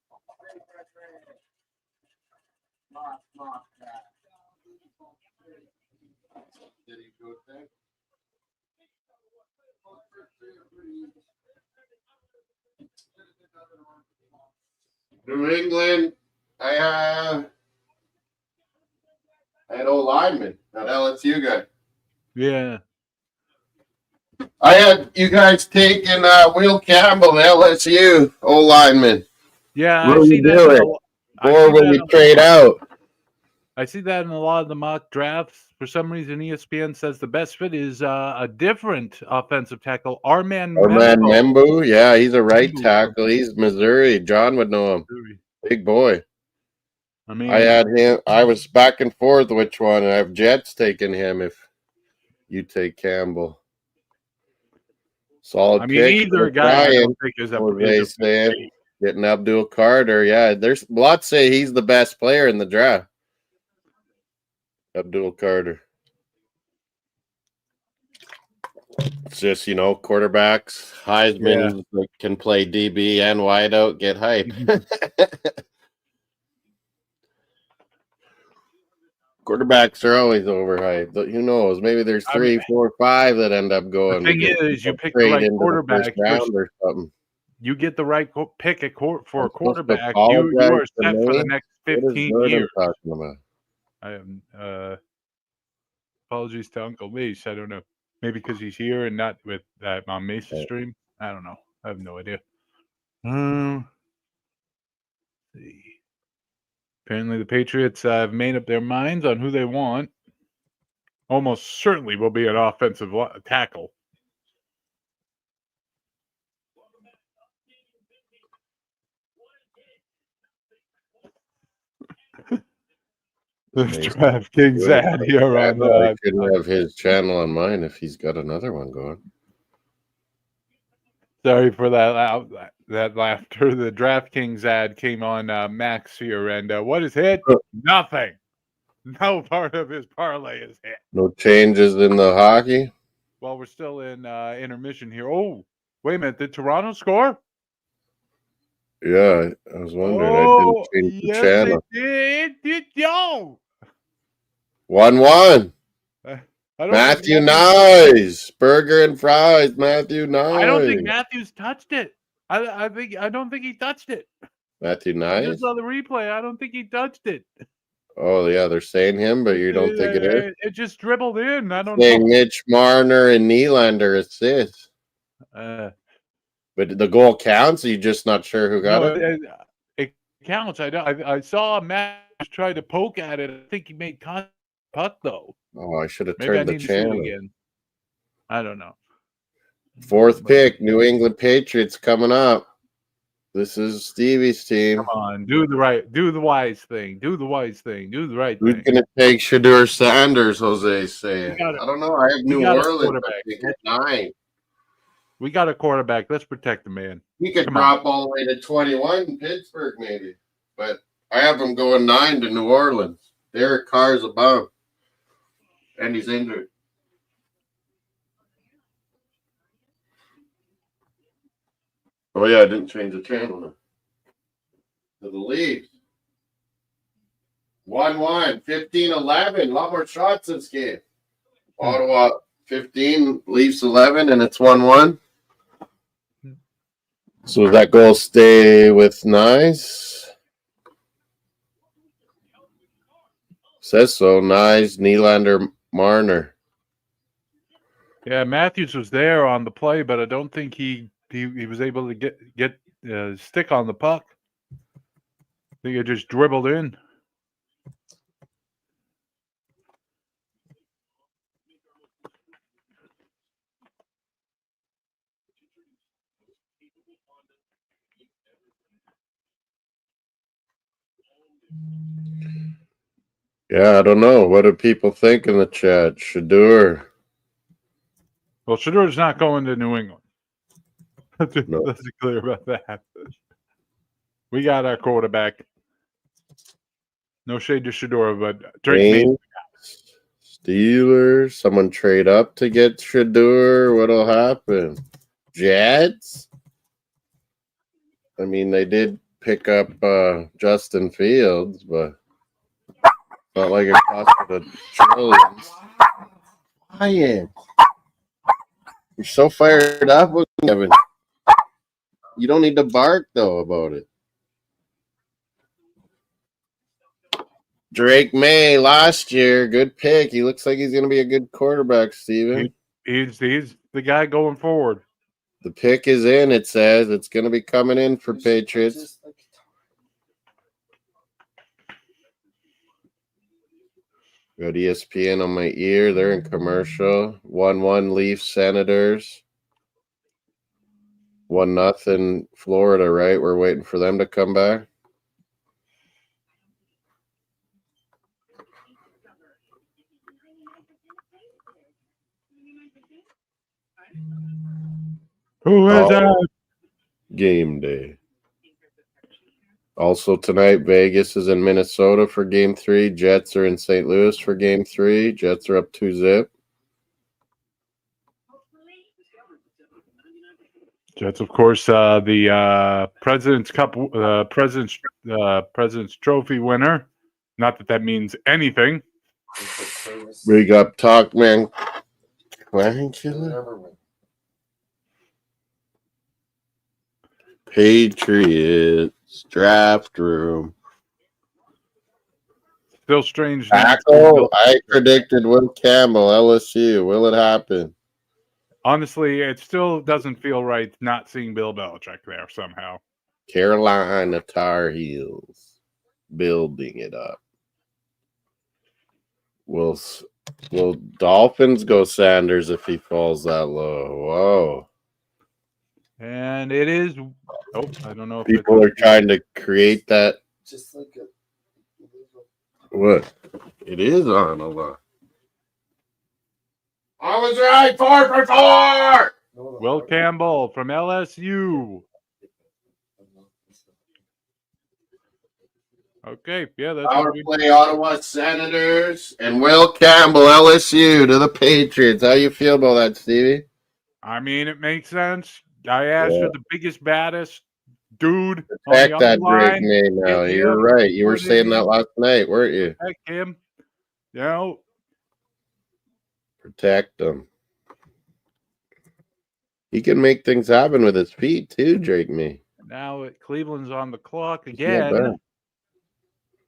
New England, I had old lineman, that LSU guy. Yeah. I had you guys taking Will Campbell, LSU, old lineman. Yeah, What I will see you that. do or will you trade out? I see that in a lot of the mock drafts. For some reason, ESPN says the best fit is a different offensive tackle, Arman Membu. Yeah, he's a right tackle. He's Missouri. John would know him. Big boy. I mean, I had him. I was back and forth which one, and I have Jets taking him if you take Campbell. Solid pick. Either guy I don't think is a getting Abdul Carter. Yeah, there's lots say he's the best player in the draft. Abdul Carter. It's just, quarterbacks, Heisman can play DB and wideout, get hype. Quarterbacks are always overhyped. Who knows? Maybe there's 3, 4, 5 that end up going. The thing is, you pick the right quarterback round or something. You get the right pick for a quarterback, you are set for the next 15 years. Talking about? I am apologies to Uncle Mace. I don't know. Maybe because he's here and not with that on Mace's stream. I don't know. I have no idea. See. Apparently, the Patriots have made up their minds on who they want. Almost certainly will be an offensive tackle. There's DraftKings ad here on. I couldn't have his channel on mine if he's got another one going. Sorry for that laughter. The DraftKings ad came on Max here, and what is hit? Nothing. No part of his parlay is hit. No changes in the hockey? Well, we're still in intermission here. Oh, wait a minute. Did Toronto score? Yeah, I was wondering. I didn't change the channel. They did. Yo. 1-1. Matthew Nyes. Burger and fries. Matthew Nyes. I don't think Matthews touched it. I don't think he touched it. Matthew Nyes? I just saw the replay. I don't think he touched it. Oh, yeah, they're saying him, but you don't think it is? It just dribbled in. I don't know. Mitch Marner and Nylander assist. But the goal counts? Are you just not sure who got it? It counts. I saw Matt try to poke at it. I think he made contact puck, though. Oh, I should have turned the channel. Again. I don't know. 4th pick, New England Patriots coming up. This is Stevie's team. Come on, do the wise thing. Do the wise thing. Do the right thing. Who's going to take Shedeur Sanders, Jose saying? I don't know. I have New Orleans at 9. We got a quarterback. Let's protect the man. He could drop all the way to 21 in Pittsburgh, maybe. But I have him going 9 to New Orleans. Derek Carr's above. And he's injured. Oh, yeah, I didn't change the channel. To the Leafs. 1-1, 15-11. A lot more shots this game. Ottawa 15, Leafs 11, and it's 1-1. So that goal stay with Nyes? Says so. Nyes, Nylander, Marner. Yeah, Matthews was there on the play, but I don't think he was able to get stick on the puck. I think it just dribbled in. Yeah, I don't know. What do people think in the chat? Shadur. Well, Shadur's not going to New England. No. Let's be clear about that. We got our quarterback. No shade to Shador, but Drake May. Steelers. Someone trade up to get Shadur. What'll happen? Jets? I mean, they did pick up Justin Fields, but not like it costed a trillions. Ryan, you're so fired up with Kevin. You don't need to bark, though, about it. Drake May last year, good pick. He looks like he's going to be a good quarterback, Steven. He's the guy going forward. The pick is in, it says. It's going to be coming in for Patriots. Got ESPN on my ear. They're in commercial. 1-1 Leafs Senators. 1-0 Florida, right? We're waiting for them to come back. Who is that? Game day. Also tonight, Vegas is in Minnesota for Game 3. Jets are in St. Louis for Game 3. Jets are up 2-0. Jets, of course, the President's Cup, President's Trophy winner. Not that means anything. Big up talk, man. Patriots draft room. Still strange. Tackle. I predicted Will Campbell, LSU. Will it happen? Honestly, it still doesn't feel right not seeing Bill Belichick there somehow. Carolina Tar Heels building it up. Will Dolphins go Sanders if he falls that low? Whoa. And it is. Oh, I don't know if people are trying to create that. Just like a. What? It is on a lot. I was right. 4 for 4. Will Campbell from LSU. Okay, yeah, that's Power play Ottawa Senators and Will Campbell LSU to the Patriots. How you feel about that, Stevie? I mean, it makes sense. I asked for the biggest, baddest dude Protect on the that line. Drake May now. You're right. You were saying that last night, weren't you? Protect him. You know. Protect him. He can make things happen with his feet too, Drake May. Now Cleveland's on the clock again.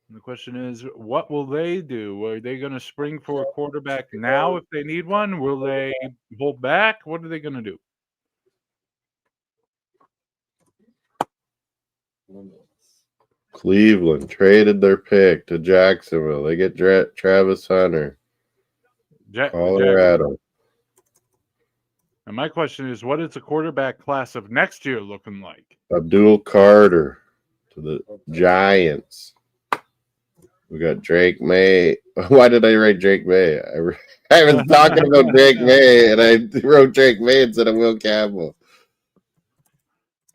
The question is, what will they do? Are they going to spring for a quarterback now if they need one? Will they hold back? What are they going to do? Cleveland traded their pick to Jacksonville. They get Travis Hunter. Colorado. And my question is, what is the quarterback class of next year looking like? Abdul Carter to the Giants. We got Drake May. Why did I write Drake May? I was talking about Drake May, and I wrote Drake May instead of Will Campbell.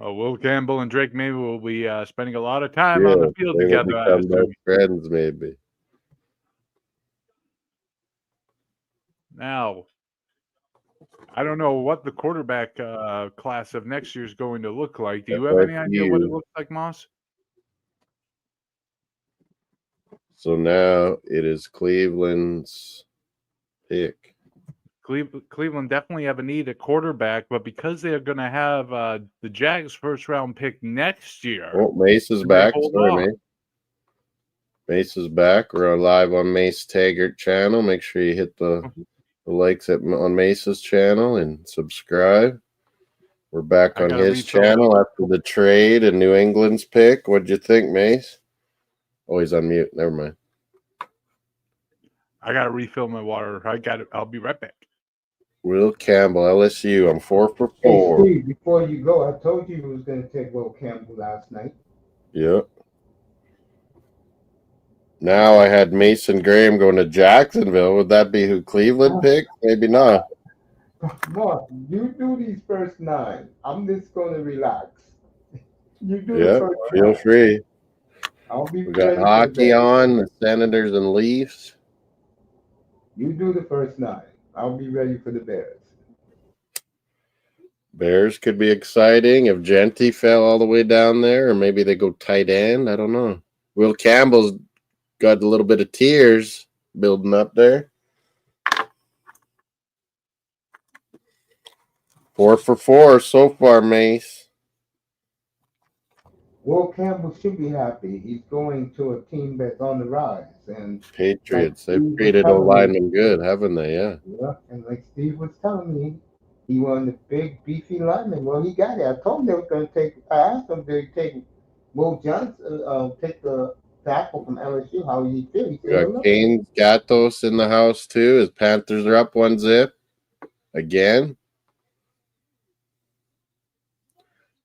Oh, Will Campbell and Drake May will be spending a lot of time on the field together. Will become best friends, maybe. Now, I don't know what the quarterback class of next year is going to look like. Do you have any idea what it looks like, Moss? So now it is Cleveland's pick. Cleveland definitely have a need at quarterback, but because they're going to have the Jags first round pick next year. Oh, Mace is back. Sorry, Mace. Mace is back. We're live on Mace Taggart channel. Make sure you hit the the likes on Mesa's channel and subscribe. We're back on his channel after the trade and New England's pick. What'd you think, Mace? Oh, he's on mute. Never mind. I gotta refill my water. I'll be right back. Will Campbell, LSU. I'm 4 for 4. Hey, Steve, before you go, I told you he was going to take Will Campbell last night. Yep. Now I had Mason Graham going to Jacksonville. Would that be who Cleveland picked? Maybe not. Mark, you do these first 9. I'm just going to relax. You do the first 9. Feel free. I'll be We got ready hockey on, the Senators and Leafs. You do the first 9. I'll be ready for the Bears. Bears could be exciting if Genty fell all the way down there, or maybe they go tight end. I don't know. Will Campbell's got a little bit of tears building up there. 4 for 4 so far, Mace. Will Campbell should be happy. He's going to a team that's on the rise. And Patriots, they've treated O-linemen good, haven't they? Yeah. Yeah, and like Steve was telling me, he wanted a big, beefy lineman. Well, he got it. I told him they were going to take. I asked him to take Will Johnson, take the tackle from LSU. How did he feel? He said, We got Canes Gatos in the house too. His Panthers are up 1-0 again.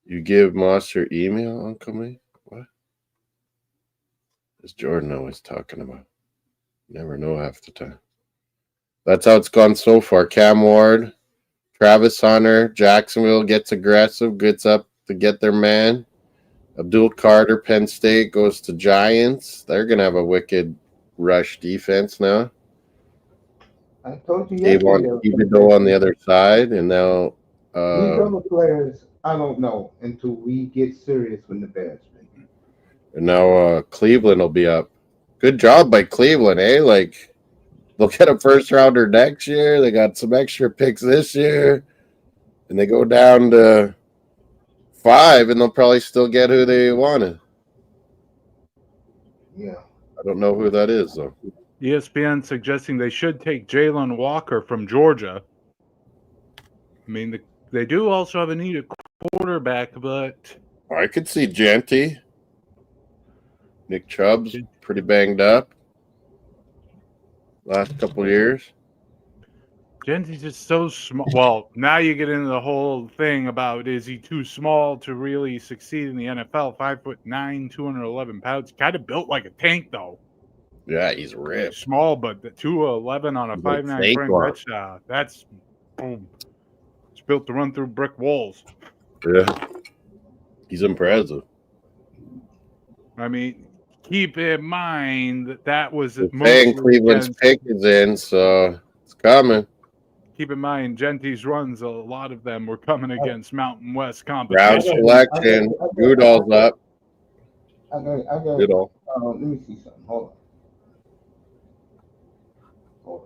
You give Moss your email, Uncle May? What? Is Jordan always talking about? Never know half the time. That's how it's gone so far. Cam Ward, Travis Hunter, Jacksonville gets aggressive, gets up to get their man. Abdul Carter, Penn State goes to Giants. They're going to have a wicked rush defense now. I told you Avon Thibodeau on the other side, and now these other players, I don't know until we get serious with the Bears. And now Cleveland will be up. Good job by Cleveland, eh? Like, they'll get a first rounder next year. They got some extra picks this year, and they go down to 5, and they'll probably still get who they wanted. Yeah. I don't know who that is, though. ESPN suggesting they should take Jalen Walker from Georgia. I mean, they do also have a need at quarterback, but I could see Genty. Nick Chubb's pretty banged up last couple of years. Genty's just so small. Well, now you get into the whole thing about, is he too small to really succeed in the NFL? 5'9", 211 pounds. Kind of built like a tank, though. Yeah, he's ripped. Small, but the 211 on a 5'9" frame, that's boom. It's built to run through brick walls. Yeah. He's impressive. I mean, keep in mind that was mostly Cleveland's pick is in, so it's coming. Keep in mind, Genty's runs, a lot of them were coming against Mountain West competition. Route selection. Goodall's up. I got Goodall. Let me see something. Hold on.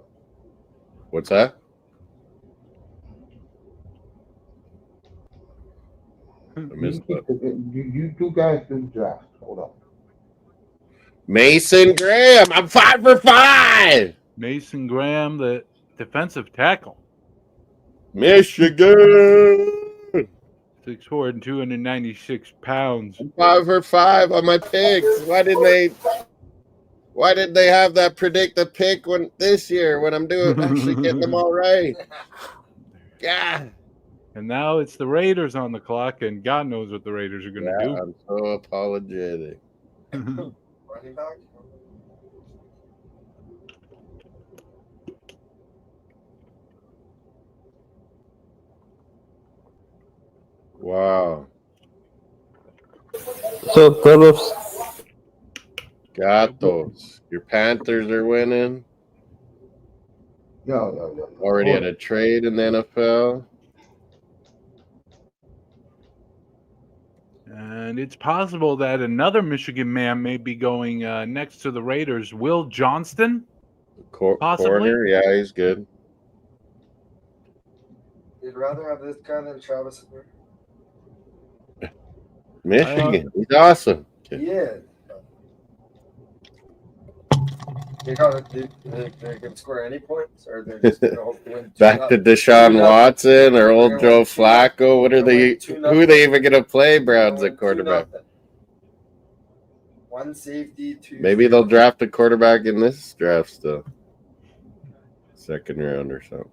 What's that? I missed that. You two guys do the draft. Hold on. Mason Graham. I'm 5 for 5. Mason Graham, the defensive tackle. Michigan. 6'4" and 296 pounds. I'm 5 for 5 on my picks. Why didn't they have that predict the pick this year when I'm actually getting them all right? Yeah. And now it's the Raiders on the clock, and God knows what the Raiders are going to do. I'm so apologetic. Running back? Wow. So, Phillips. Gatos. Your Panthers are winning. No. Already had a trade in the NFL. And it's possible that another Michigan man may be going next to the Raiders. Will Johnston? Possibly. Corner, yeah, he's good. You'd rather have this guy than Travis Hunter? Michigan, he's awesome. Yeah. They can score any points, or they're just gonna hope to win. Back to Deshaun Watson or old Joe Flacco. What are they? Who are they even gonna play? Browns at quarterback. One safety, two. Maybe they'll draft a quarterback in this draft still. Second round or something.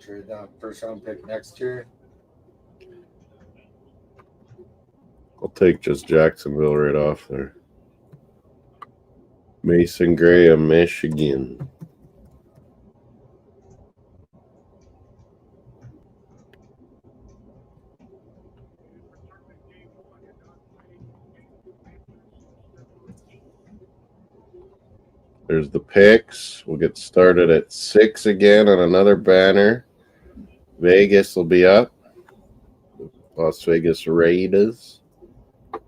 Trade that first round pick next year. I'll take just Jacksonville right off there. Mason Graham, Michigan. There's the picks. We'll get started at 6 again on another banner. Vegas will be up. Las Vegas Raiders.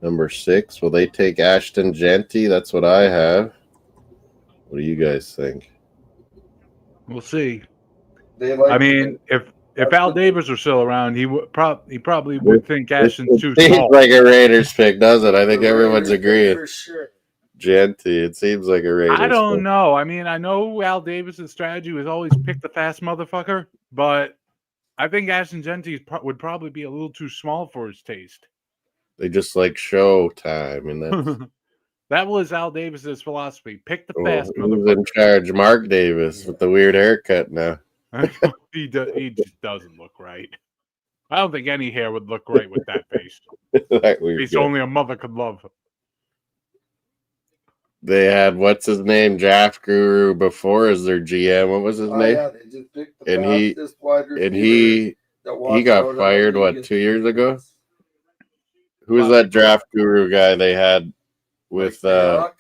Number 6. Will they take Ashton Genty? That's what I have. What do you guys think? We'll see. I mean, if Al Davis was still around, he probably would think Ashton's too Seems small. like a Raiders pick, doesn't it? I think everyone's agreeing. For sure. Genty, it seems like a Raiders I don't pick. know. I mean, I know Al Davis's strategy was always pick the fast motherfucker, but I think Ashton Genty would probably be a little too small for his taste. They just like show time, and that's that was Al Davis's philosophy. Pick the fast who's motherfucker. in charge? Mark Davis with the weird haircut now. He just doesn't look right. I don't think any hair would look right with that face. That weird Face guy. only a mother could love. They had what's his name, Draft Guru before as their GM. What was his name? Yeah, they just picked the And he- fastest wide receiver And he that got walked out fired, of the league what, 2 years ago? in- Who was that Draft Guru guy they had with Mayock.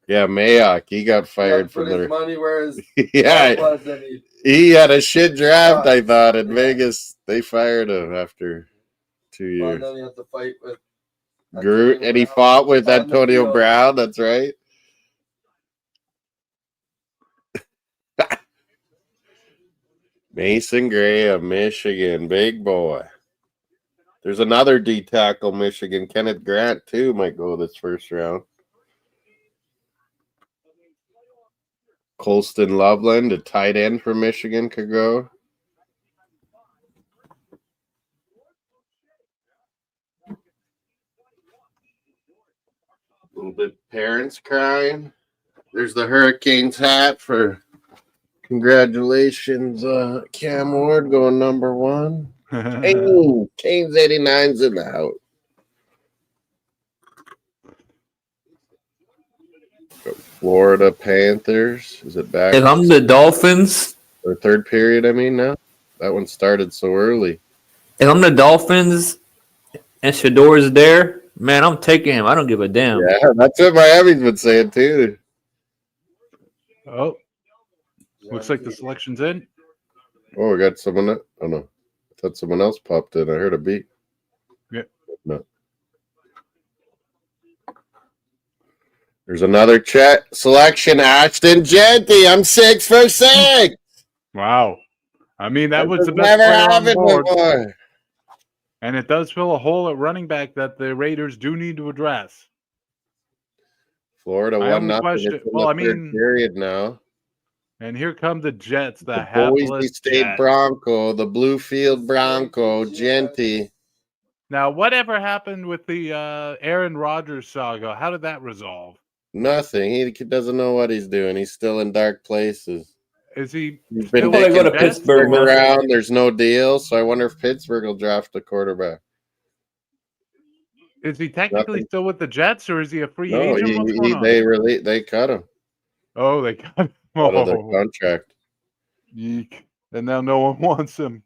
Mayock? He got He fired had to put from his their money where his yeah. mouth was, and He had a shit draft, I thought, in Yeah. Vegas. They fired him after 2 well, years. then he had to fight with Groot, and he Brown fought with on the Antonio field. Brown. That's right. Mason Graham, Michigan, big boy. There's another D tackle, Michigan. Kenneth Grant, too, might go this first round. Colston Loveland, a tight end for Michigan, could go. A little bit parents crying. There's the Hurricanes hat for congratulations, Cam Ward going number 1. Hey, Canes 89's in the house. Florida Panthers. Is it back? If I'm the Dolphins, Or third period, I mean, now? That one started so early. if I'm the Dolphins and Shador's there, man, I'm taking him. I don't give a damn. Yeah, that's what Miami's been saying, too. Oh, looks like the selection's in. Oh, we got someone. Oh, no. I thought someone else popped in. I heard a beat. Yeah. No. There's another chat selection. Ashton Genty. I'm 6 for 6. Wow. I mean, that was the best never player on the happened board. before. And it does fill a hole at running back that the Raiders do need to address. Florida I won only nothing. question- It's in well, the I third mean- period now. And here come the Jets, the Boise hapless State Jets. Bronco, the Bluefield Bronco, Genty. Now, whatever happened with the Aaron Rodgers saga? How did that resolve? Nothing. He doesn't know what he's doing. He's still in dark places. Is he He's still been Well, they go to with the Jets? Pittsburgh, man. around. There's no deal, so I wonder if Pittsburgh will draft a quarterback. Is he technically Nothing. still with the Jets, or is he a free No, agent? What's going on? they cut him Oh, they got him. out of their Oh, contract. yeek. And now no one wants him.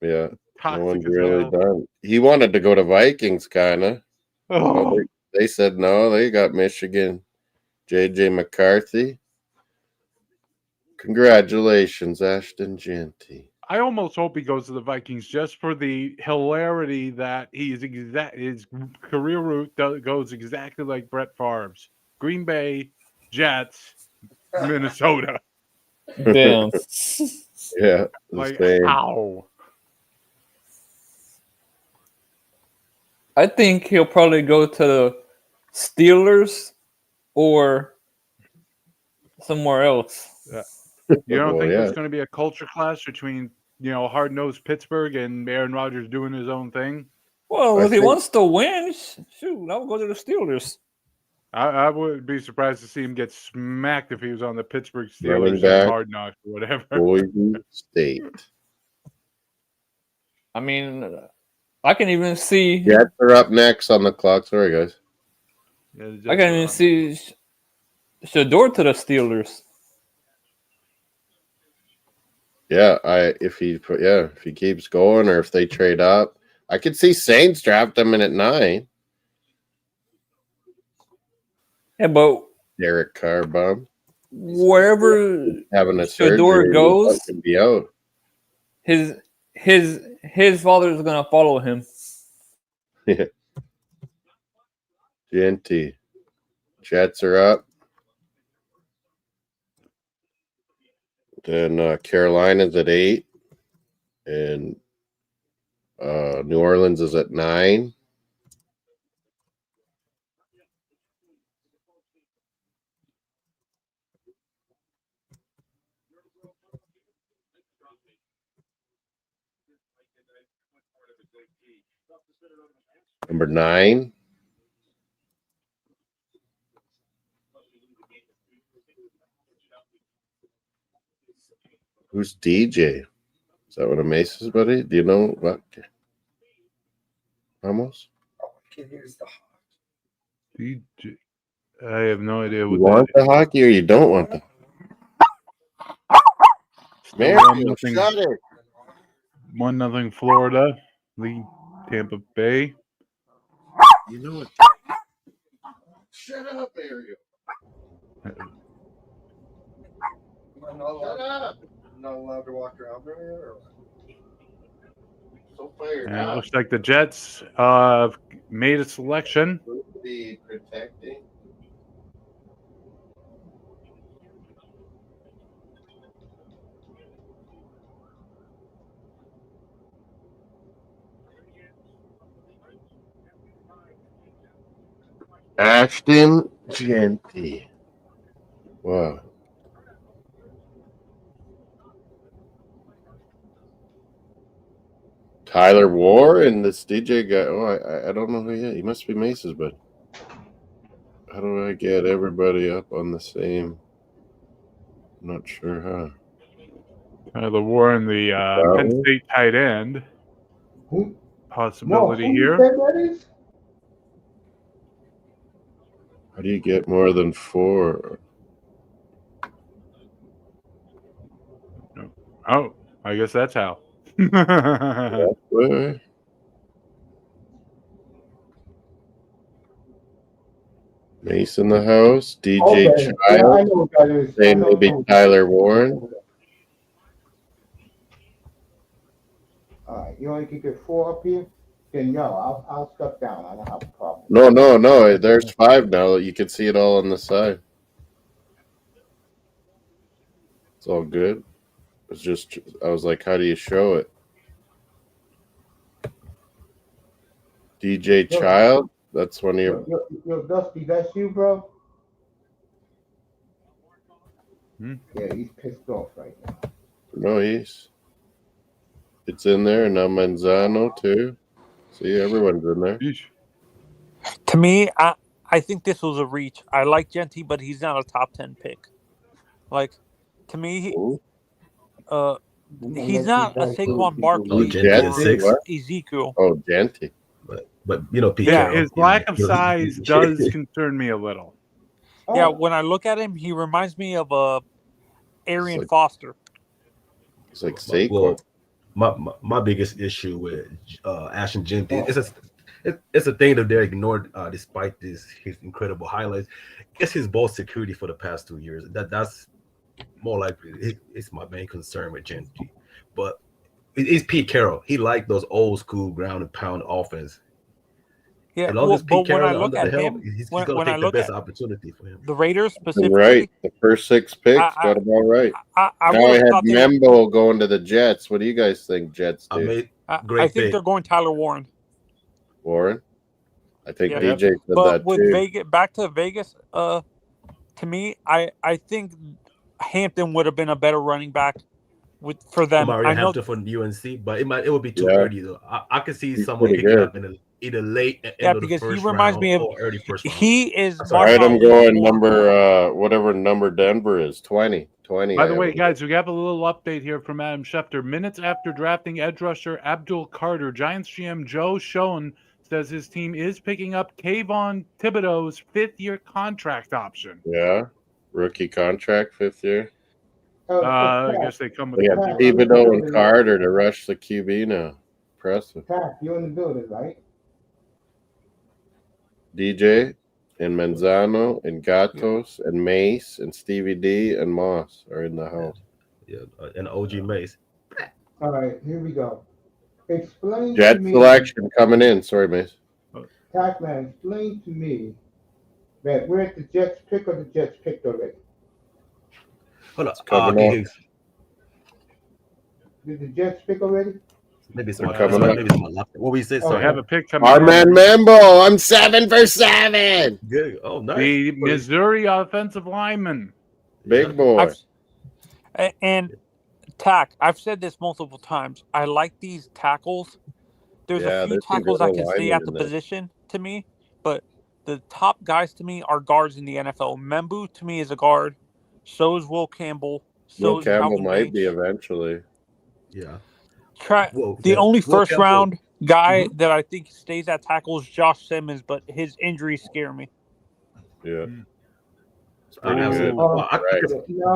Yeah, no Toxic one's as really hell. done. He wanted to go to Vikings, kind of. Oh, They said no. They got Michigan, J.J. McCarthy. Congratulations, Ashton Genty. I almost hope he goes to the Vikings just for the hilarity that his career route goes exactly like Brett Favre's. Green Bay, Jets, Minnesota. Damn. Yeah, the Like, same. how? I think he'll probably go to the Steelers or somewhere else. You don't Well, think yeah. there's going to be a culture clash between hard-nosed Pittsburgh and Aaron Rodgers doing his own thing? Well, I if he think- wants to win, shoot, I would go to the Steelers. I would be surprised to see him get smacked if he was on the Pittsburgh Running Steelers back. Hard Knocks or whatever. Boise State. I mean, I can even see. Jets are up next on the clock. Sorry, guys. Yeah, the Jets I can are even on. see Shador to the Steelers. Yeah, if he keeps going or if they trade up, I could see Saints draft him in at 9. Yeah, but Derek Carr bum wherever having a Shador surgery, goes, can be out. his father is gonna follow him. Genty. Jets are up. Then Carolina's at 8, and New Orleans is at 9. Number 9. Who's DJ? Is that one of Mace's buddy? Do you know what? Ramos? Here's the DJ. I have no idea You what want that the hockey or you don't want the is. Man, Still shut it. 1-0 Florida. Lead Tampa Bay. You know what? Shut up, Ariel. Shut up. Not allowed to walk around there? Or So fired And it up. looks like the Jets made a selection. Be protecting. Ashton Genty. Wow. Tyler War and this DJ guy. Oh, I don't know who he is. He must be Mace's, but how do I get everybody up on the same? I'm not sure how. The Warren, the Penn State tight end. Who? Possibility who you here. said that is? How do you get more than 4? Oh, I guess that's how. Where? Mace in the house. DJ Okay. Yeah, I Child. know what that is. Say I know maybe who- Tyler Warren. All right, you want to get 4 up here? Then I'll step down. I don't have a problem. No. There's 5 now. You can see it all on the side. It's all good. It's just, I was like, how do you show it? DJ Child? That's one of your. Yo, Dusty, that's you, bro? Hmm? Yeah, he's pissed off right now. No, it's in there. And now Manzano, too. See, everyone's in there. Yeesh. To me, I think this was a reach. I like Genty, but he's not a top 10 pick. Like, to me, Ooh. he's not a Saquon Barkley Genty or at 6. Ezekiel. Oh, Genty. But you know, Pete Yeah, Carroll, his lack of size does concern me a little. Yeah, when I look at him, he reminds me of Arian like- Foster. It's like Saquon. Well, my biggest issue with Ashton Genty it's a thing that they're ignored despite his incredible highlights. It's his ball security for the past 2 years. That's more likely it's my main concern with Genty. But it's Pete Carroll. He liked those old school ground and pound offense. Yeah, As long as Pete but when I Carroll look under at the helm, him, he's when going to I take the look best at opportunity for him. the Raiders You're specifically, right. The first 6 picks I- got them all right. I Now I would have had thought Membo going to the Jets. What do you guys think Jets do? I made I great think pick. they're going Tyler Warren. Warren? I think Yeah. DJ said But that with too. Vegas, back to Vegas, to me, I think Hampton would have been a better running back for them. Mario I know. Hampton from UNC, but it would be too Yeah. early though. I could see He's someone pretty picking good. up in either late end Yeah, of the because he first reminds round me of or early first round. he is I'm All sorry. right, I'm Marshall going Lynch. number whatever number Denver is, 20. 20. By I the have way, him. guys, we have a little update here from Adam Schefter. Minutes after drafting edge rusher Abdul Carter, Giants GM Joe Schoen says his team is picking up Kayvon Thibodeau's fifth-year contract option. Yeah, rookie contract, 5th year. I guess they come with They a got rookie run. Thibodeau and Carter to rush the QB now. Impressive. Tack, you in the building, right? DJ and Manzano and Gatos and Mace and Stevie D and Moss are in the house. Yeah, and OG Mace. All right, here we go. Explain Jet to me, selection coming in. Sorry, Mace. Tackman, explain to me that we're at the Jets pick or the Jets picked already. Hold on. coming Okay, up. Did the Jets pick already? maybe it's They're my coming up. maybe it's my laptop. What we say? Oh, They Sorry. have a pick coming Our in. man Mambo, I'm 7 for 7. Good. Oh, nice. The Missouri offensive lineman. Big boy. And Tack, I've said this multiple times. I like these tackles. There's Yeah, a few there's some tackles good I can see alignment at the in there. position to me, but the top guys to me are guards in the NFL. Membu to me is a guard. So is Will Campbell. So Will is Campbell Calvin might be Banks. eventually. Yeah. The only Will first Campbell- round guy Mhm. that I think stays at tackle is Josh Simmons, but his injuries scare me. Yeah. Mm. It's pretty Absolutely. good. Well, Right.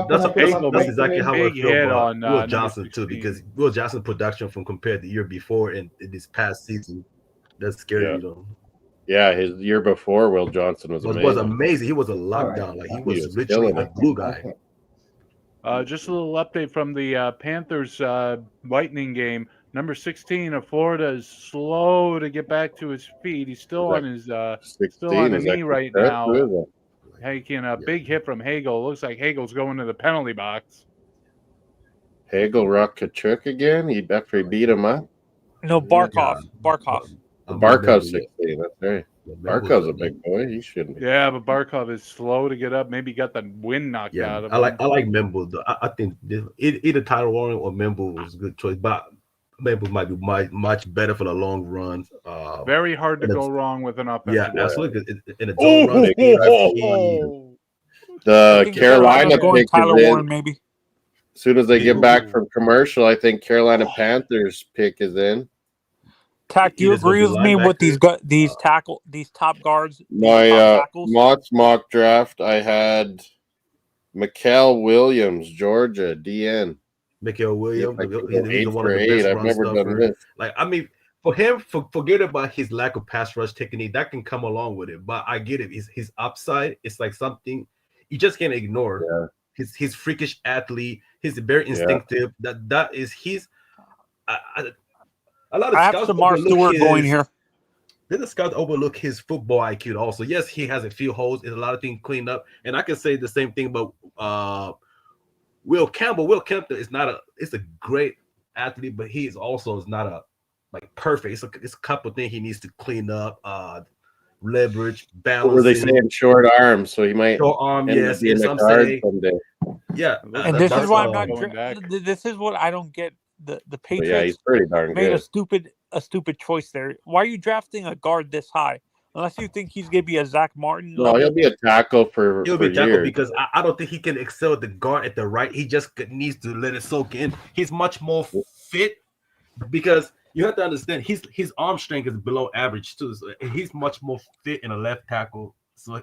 that's exactly how I Big feel hit about on Will number Johnson too, 16. because Will Johnson production from compared the year before and this past season, that's scary. Yeah. You know, Yeah, his year before Will Johnson was amazing. was amazing. He was a lockdown, Right. like he He was was literally killing a it. glue guy. Just a little update from the Panthers Lightning game. Number 16 of Florida is slow to get back to his feet. He's still on his 16 a is knee that right correct? now. Who is it? Taking a big hit from Hagel. Looks like Hagel's going to the penalty box. Hagel Rock Kachuk again? After he beat him up? No, Barkov. Barkov's 16, that's right. Yeah, Barkov's a big boy. He shouldn't be. Yeah, but Barkov is slow to get up. Maybe got the wind knocked out of him. I like Membo. I think either Tyler Warren or Membo was a good choice, but Membo might be much better for the long run. Very hard to and go wrong with an offensive. Yeah, absolutely. In a Oh, zone run, The think Carolina Carolina's going pick Tyler is Warren, in. maybe. As soon as they get back Ooh. from commercial, I think Carolina Panthers pick is in. Tack, do you Either's gonna agree be with me with these top guards? These My top tackles? mock draft, I had Mikael Williams, Georgia, DN. Mikael Williams, I can go he's 8 one for of the 8. best I've run never done stuffers. this. Like, I mean, for him, forget about his lack of pass rush technique. That can come along with it, but I get it. His upside, it's like something you just can't ignore. Yeah. His freakish athlete. He's very instinctive. That is his. A lot of I have scouts Samar overlook Stewart going here. Then the scouts overlook his football IQ also. Yes, he has a few holes and a lot of things cleaned up. And I can say the same thing about Will Campbell. Will Campbell is it's a great athlete, but he is not a perfect. It's a couple of things he needs to clean up. Leverage, balance. What were they saying? Short arm, so he might short arm, end up yes. being And a some guard say, someday. yeah. And this is why I'm not. going back. This is what I don't get. The But Patriots yeah, he's pretty darn made good. a stupid choice there. Why are you drafting a guard this high? Unless you think he's gonna be a Zach Martin. No, level. he'll be a tackle for He'll be tackled years. because I don't think he can excel at the guard at the right. He just needs to let it soak in. He's much more fit because you have to understand his arm strength is below average too. So he's much more fit in a left tackle. So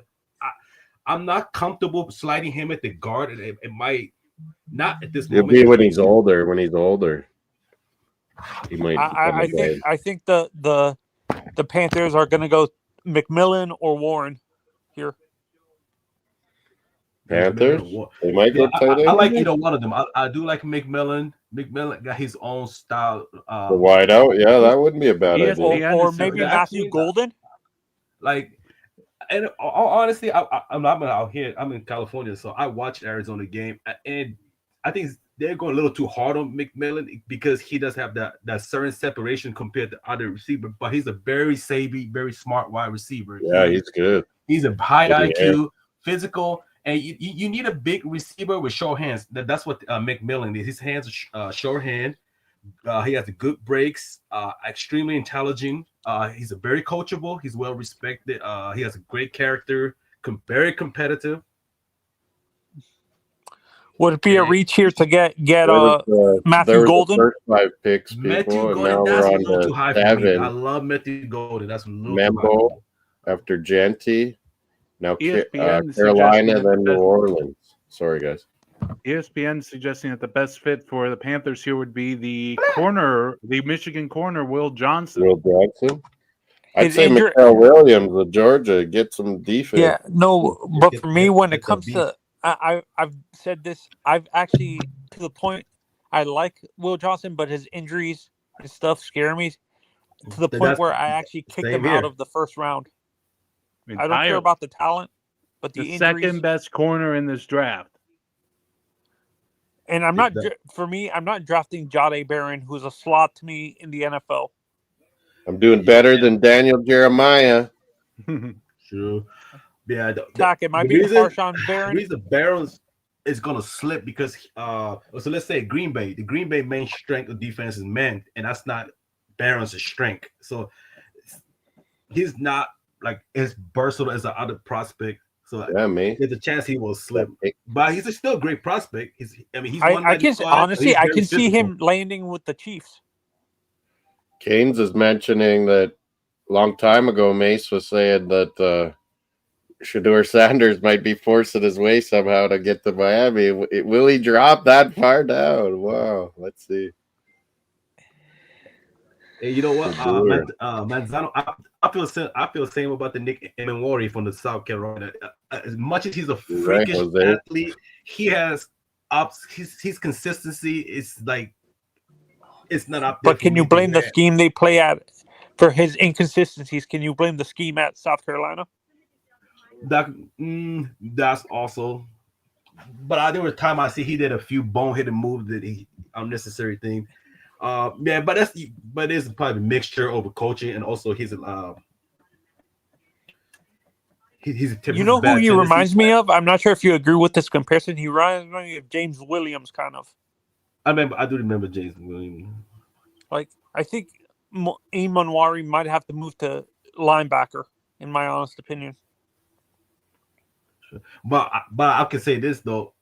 I'm not comfortable sliding him at the guard. And it might not at this It'll moment. be when he's older. When he's older, he might. I think the Panthers are gonna go McMillan or Warren here. Panthers. They might go tight end. I like either one of them. I do like McMillan. McMillan got his own style. The wide out, yeah, that wouldn't be a bad idea. Or maybe Matthew Golden. Like, and honestly, I'm not out here. I'm in California, so I watched Arizona game, and I think they're going a little too hard on McMillan because he does have that certain separation compared to other receivers. But he's a very savvy, very smart wide receiver. Yeah, he's good. He's a high Yeah. IQ, physical, and you need a big receiver with short hands. That's what McMillan is. His hands are short hand. He has good breaks. Extremely intelligent. He's a very coachable. He's well respected. He has a great character. Very competitive. Would it be a reach here to get There was Matthew Golden? The first 5 picks, people, Matthew and Golden, now that's we're a on little too high for me. I 7. love Matthew Golden. That's a little too high. Membo after Genty. Now ESPN Carolina, suggesting then that- New Orleans. Sorry, guys. ESPN suggesting that the best fit for the Panthers here would be the Michigan corner, Will Johnson. Will Johnson. I'd His say injury- Michael Williams of Georgia, get some defense. Yeah, no, but for me, when it Get the comes to, I've said this, I've actually, to the point, I like Will Johnson, but his injuries and stuff scare me to the point That's- where I actually kicked same him here. out of the first round. I don't care about the talent, but the the injuries. second best corner in this draft. And I'm not, Exactly. for me, I'm not drafting Jade Barron, who's a slot to me in the NFL. I'm doing better than Daniel Jeremiah. True. Yeah. Zach, am I the being reason- harsh on The Barron? reason Barron's is gonna slip because so let's say Green Bay. The Green Bay main strength of defense is man, and that's not Barron's strength. So he's not like as versatile as the other prospect. So Yeah, mate. there's a chance he will slip. But he's still a great prospect. He's I can 195, honestly, he's I very can see physical. him landing with the Chiefs. Keynes is mentioning that a long time ago, Mace was saying that Shedeur Sanders might be forcing his way somehow to get to Miami. Will he drop that far down? Wow. Let's see. Hey, you know what, Shedeur. Manzano? I feel the same about the Nick Emenwari from the South Carolina. As much as he's a Right, freakish Jose. athlete, he has ups. His consistency is like it's not up there. But can you blame the scheme they play at for his inconsistencies? Can you blame the scheme at South Carolina? That's also. But there was time I see he did a few boneheaded moves that he unnecessary thing. Yeah, but it's probably a mixture of coaching and also he's a typical You know who bad he tendency. reminds me of? I'm not sure if you agree with this comparison. He reminds me of James Williams, kind of. I do remember James Williams. Like, I think Emanwari might have to move to linebacker, in my honest opinion. But I can say this though,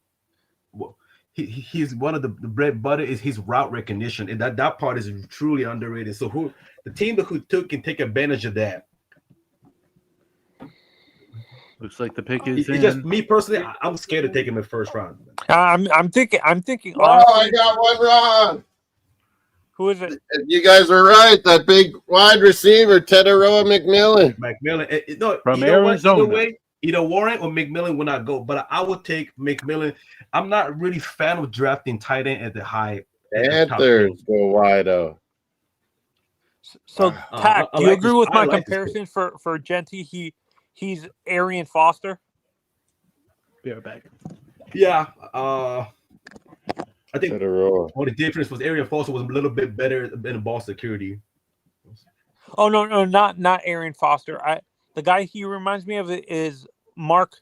he's one of the bread and butter is his route recognition, and that part is truly underrated. So the team who can take advantage of that. Looks like the pick It's is just in. me personally. I'm scared to take him in first round. I'm thinking. Oh, I Honestly, got one wrong. who is it? You guys are right. That big wide receiver, Teteroa McMillan. McMillan, no, From you know what? Arizona. Either way, either Warren or McMillan will not go. But I would take McMillan. I'm not really fan of drafting tight end at the high. Panthers go wide out. So, Tack, I do you like agree this- with I my like this comparison for Genty? He's Arian Foster. Be right back. Yeah, I think Teteroa. the difference was Arian Foster was a little bit better than ball security. Oh no, not Arian Foster. The guy he reminds me of is Mark,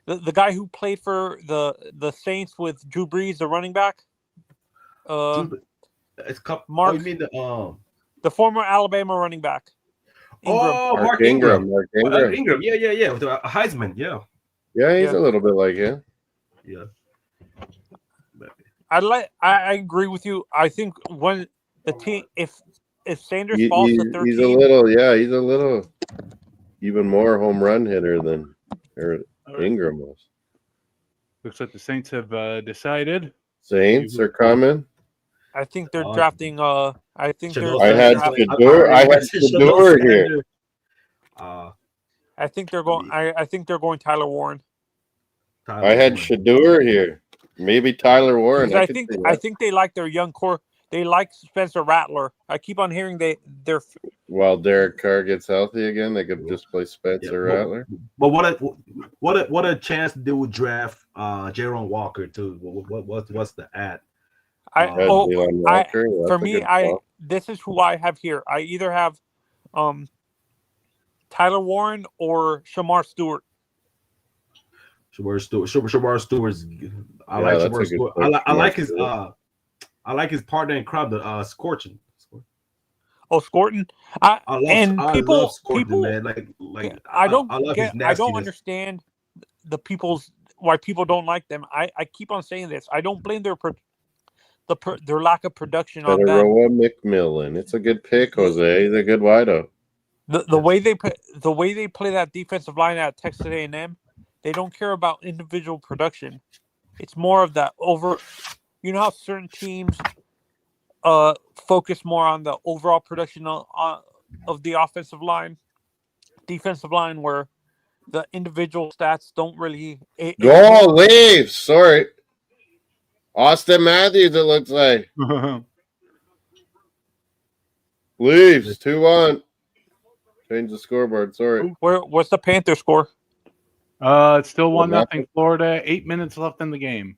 the guy who played for the Saints with Drew Brees, the running back. It's Mark- Oh, you mean The former Alabama running back. Ingram. Oh, Mark Ingram. Ingram. Yeah. With a Heisman. Yeah. Yeah, he's Yeah. a little bit like him. Yeah. I agree with you. I think when the team, if Sanders falls to 13, He's a little even more home run hitter than Ingram was. Looks like the Saints have decided. Saints are coming. I think they're drafting. I think they're. I had Shedeur here. I think they're going. I think they're going Tyler Warren. I had Shedeur here. Maybe Tyler Warren. I think they like their young core. They like Spencer Rattler. I keep on hearing they're While Derek Carr gets healthy again, they could just play Spencer Rattler. But what a chance they would draft Jaron Walker too. What's the ad? Delon Walker. For me, this is who I have here. I either have Tyler Warren or Shamar Stewart. Shamar Stewart's. I like Shamar Stewart. I like his partner in crowd, the Scorching. Oh, Scorton. I love Scorton, man. I don't nastiness. understand why people don't like them. I keep on saying this. I don't blame their lack of production on them. McMillan. It's a good pick, Jose. He's a good wideout. The way they play that defensive line at Texas A&M, they don't care about individual production. It's more of that over. You know how certain teams focus more on the overall production of the defensive line, where the individual stats don't really. Leaves. Sorry, Austin Matthews. It looks like leaves 2-1. Change the scoreboard. Sorry. What's the Panther score? It's still 1-0 Florida. 8 minutes left in the game.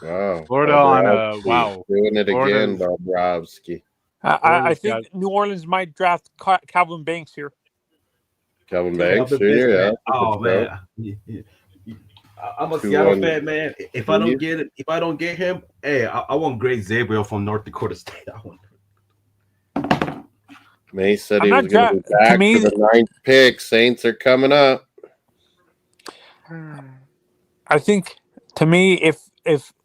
Wow. Florida on wow. Doing it Florida's, again, Bobrovsky. I think New Orleans might draft Calvin Banks here. Calvin Banks, Jr., yeah. Oh man. I'm a Seattle fan, man. If I don't get him, hey, I want Greg Zabriel from North Dakota State. I want May said he was going to be back for the 9th pick. Saints are coming up. I think, to me, if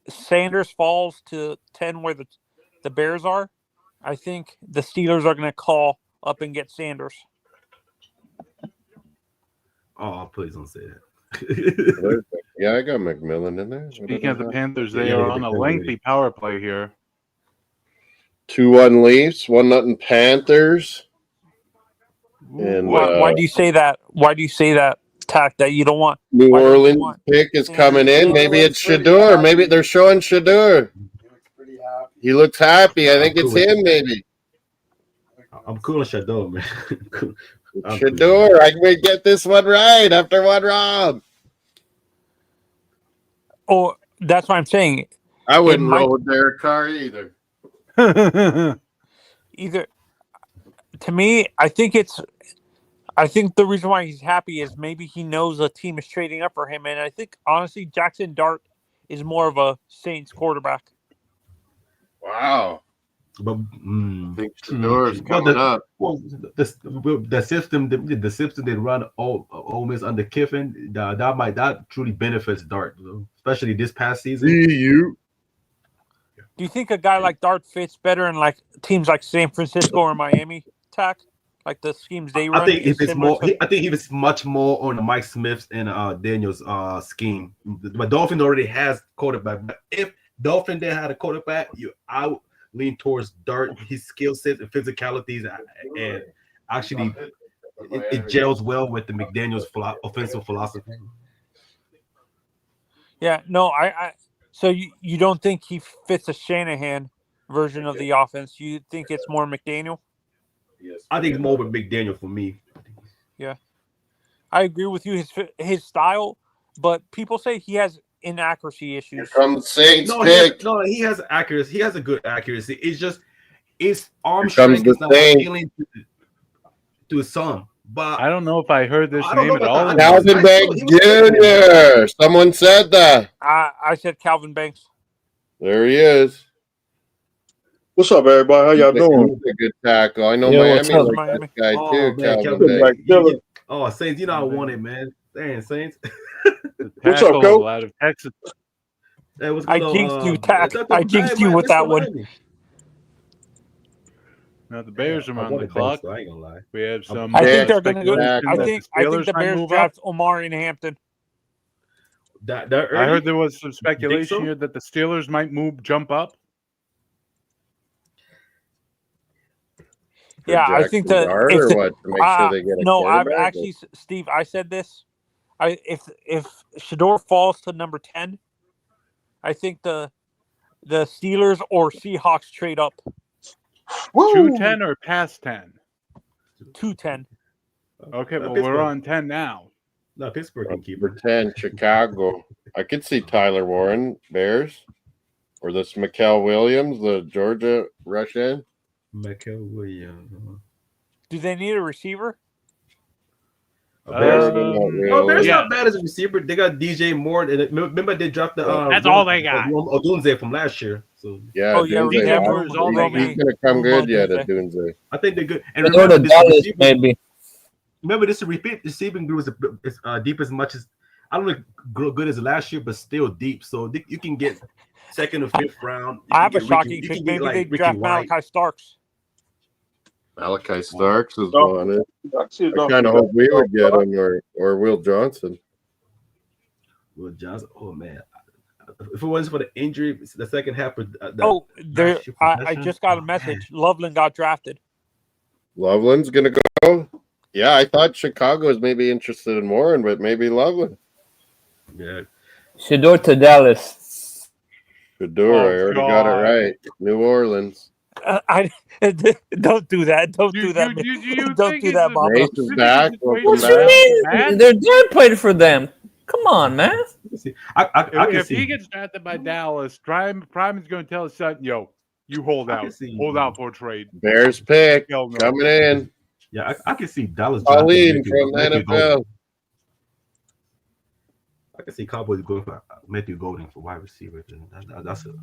Sanders falls to 10 where the Bears are, I think the Steelers are going to call up and get Sanders. Oh, please don't say that. Yeah, I got McMillan in there. Speaking of the Panthers, they are on a lengthy power play here. 2-1 Leafs, 1-0 Panthers. And why do you say that? Why do you say that, Tack, that you don't want? New Orleans pick is coming in. Maybe it's Shador. Maybe they're showing Shador. He looks happy. I think it's him, maybe. I'm cool on Shador, man. Shador, I can get this one right after one round. Oh, that's what I'm saying. I wouldn't roll with Derek Carr either. To me, I think the reason why he's happy is maybe he knows a team is trading up for him, and I think honestly Jackson Dart is more of a Saints quarterback. Wow. But I think Shador's coming up. Well, the system they run Ole Miss under Kiffin, that truly benefits Dart, especially this past season. Do you think a guy like Dart fits better in like teams like San Francisco or Miami, Tack? Like the schemes they run? I think he was much more on the Mike Smith's and Daniel's scheme. But Dolphin already has quarterback. But if Dolphin didn't have a quarterback, I would lean towards Dart, his skill sets and physicalities, and actually it gels well with the McDaniel's offensive philosophy. Yeah, no, so you don't think he fits a Shanahan version of the offense? You think it's more McDaniel? I think it's more with McDaniel for me. Yeah, I agree with you. His style, but people say he has inaccuracy issues. From the Saints pick. He has accuracy. He has a good accuracy. It's just his arm strength is not appealing to some. But I don't know if I heard this name at all. Calvin Banks Jr. Someone said that. I said Calvin Banks. There he is. What's up, everybody? How y'all doing? A good tackle. I know What's Miami up, like that guy too. Man, Calvin Banks. Oh, Saints, you know I want it, man. Dang, Saints. What's up, Coach? Out of Texas. Hey, I jinxed you, Tack. I jinxed you with that one. Now the Bears are on the clock. I ain't gonna lie. We have some. I think they're gonna go. I think the Bears draft Omar in Hampton. I heard there was some speculation here that the Steelers might jump up. Yeah, I think I've actually, Steve, I said this. If Shador falls to number 10, I think the Steelers or Seahawks trade up. Woo! 210 or past 10? 210. Okay, well, Pittsburgh. we're on 10 now. No, Pittsburgh can keep Number her. 10, Chicago. I could see Tyler Warren, Bears. Or this Mikael Williams, the Georgia Russian. Michael Williams. Do they need a receiver? Bears, not No, really. Bears yeah. not bad as a receiver. They got DJ Moore. And remember they dropped the That's all they got. Odunze from last year. So Yeah, Oh, yeah, Dunze, remember is all they he's got. going to come Roma good yet Dunze. at Dunze. I think they're good. And They go remember to this Dallas, receiver, maybe. remember this receiving group is deep as much as I don't know good as last year, but still deep. So you can get second or fifth round. I have a You shocking can pick. get, Maybe they Ricky draft White. Malachi Starks. Malachi Starks is No. on it. I see I Dr. kind of hope we would get Dr. him or Will Johnson. Will Johnson. Oh man, if it wasn't for the injury, the second half. There. ship I possession? just got a Oh, message. Loveland got drafted. Loveland's going to go. Yeah, I thought Chicago was maybe interested in Warren, but maybe Loveland. Yeah. Shador to Dallas. Shador, Oh, I already got God. it right. New Orleans. I don't do that. Don't do that. Do you Don't think do it's that, a- Bob. Mace You is think back. it's Welcome What back. you mean? Bad? They're playing for them. Come on, man. See, I can If see. he gets drafted by Dallas, Prime is going to tell his son, yo, you hold I can out. see- Hold out for a trade. Bears pick Hell no. coming in. Yeah, I can see Dallas Pauline drafting from Matthew NFL. Golden. I can see Cowboys going for Matthew Golden for wide receiver. That's a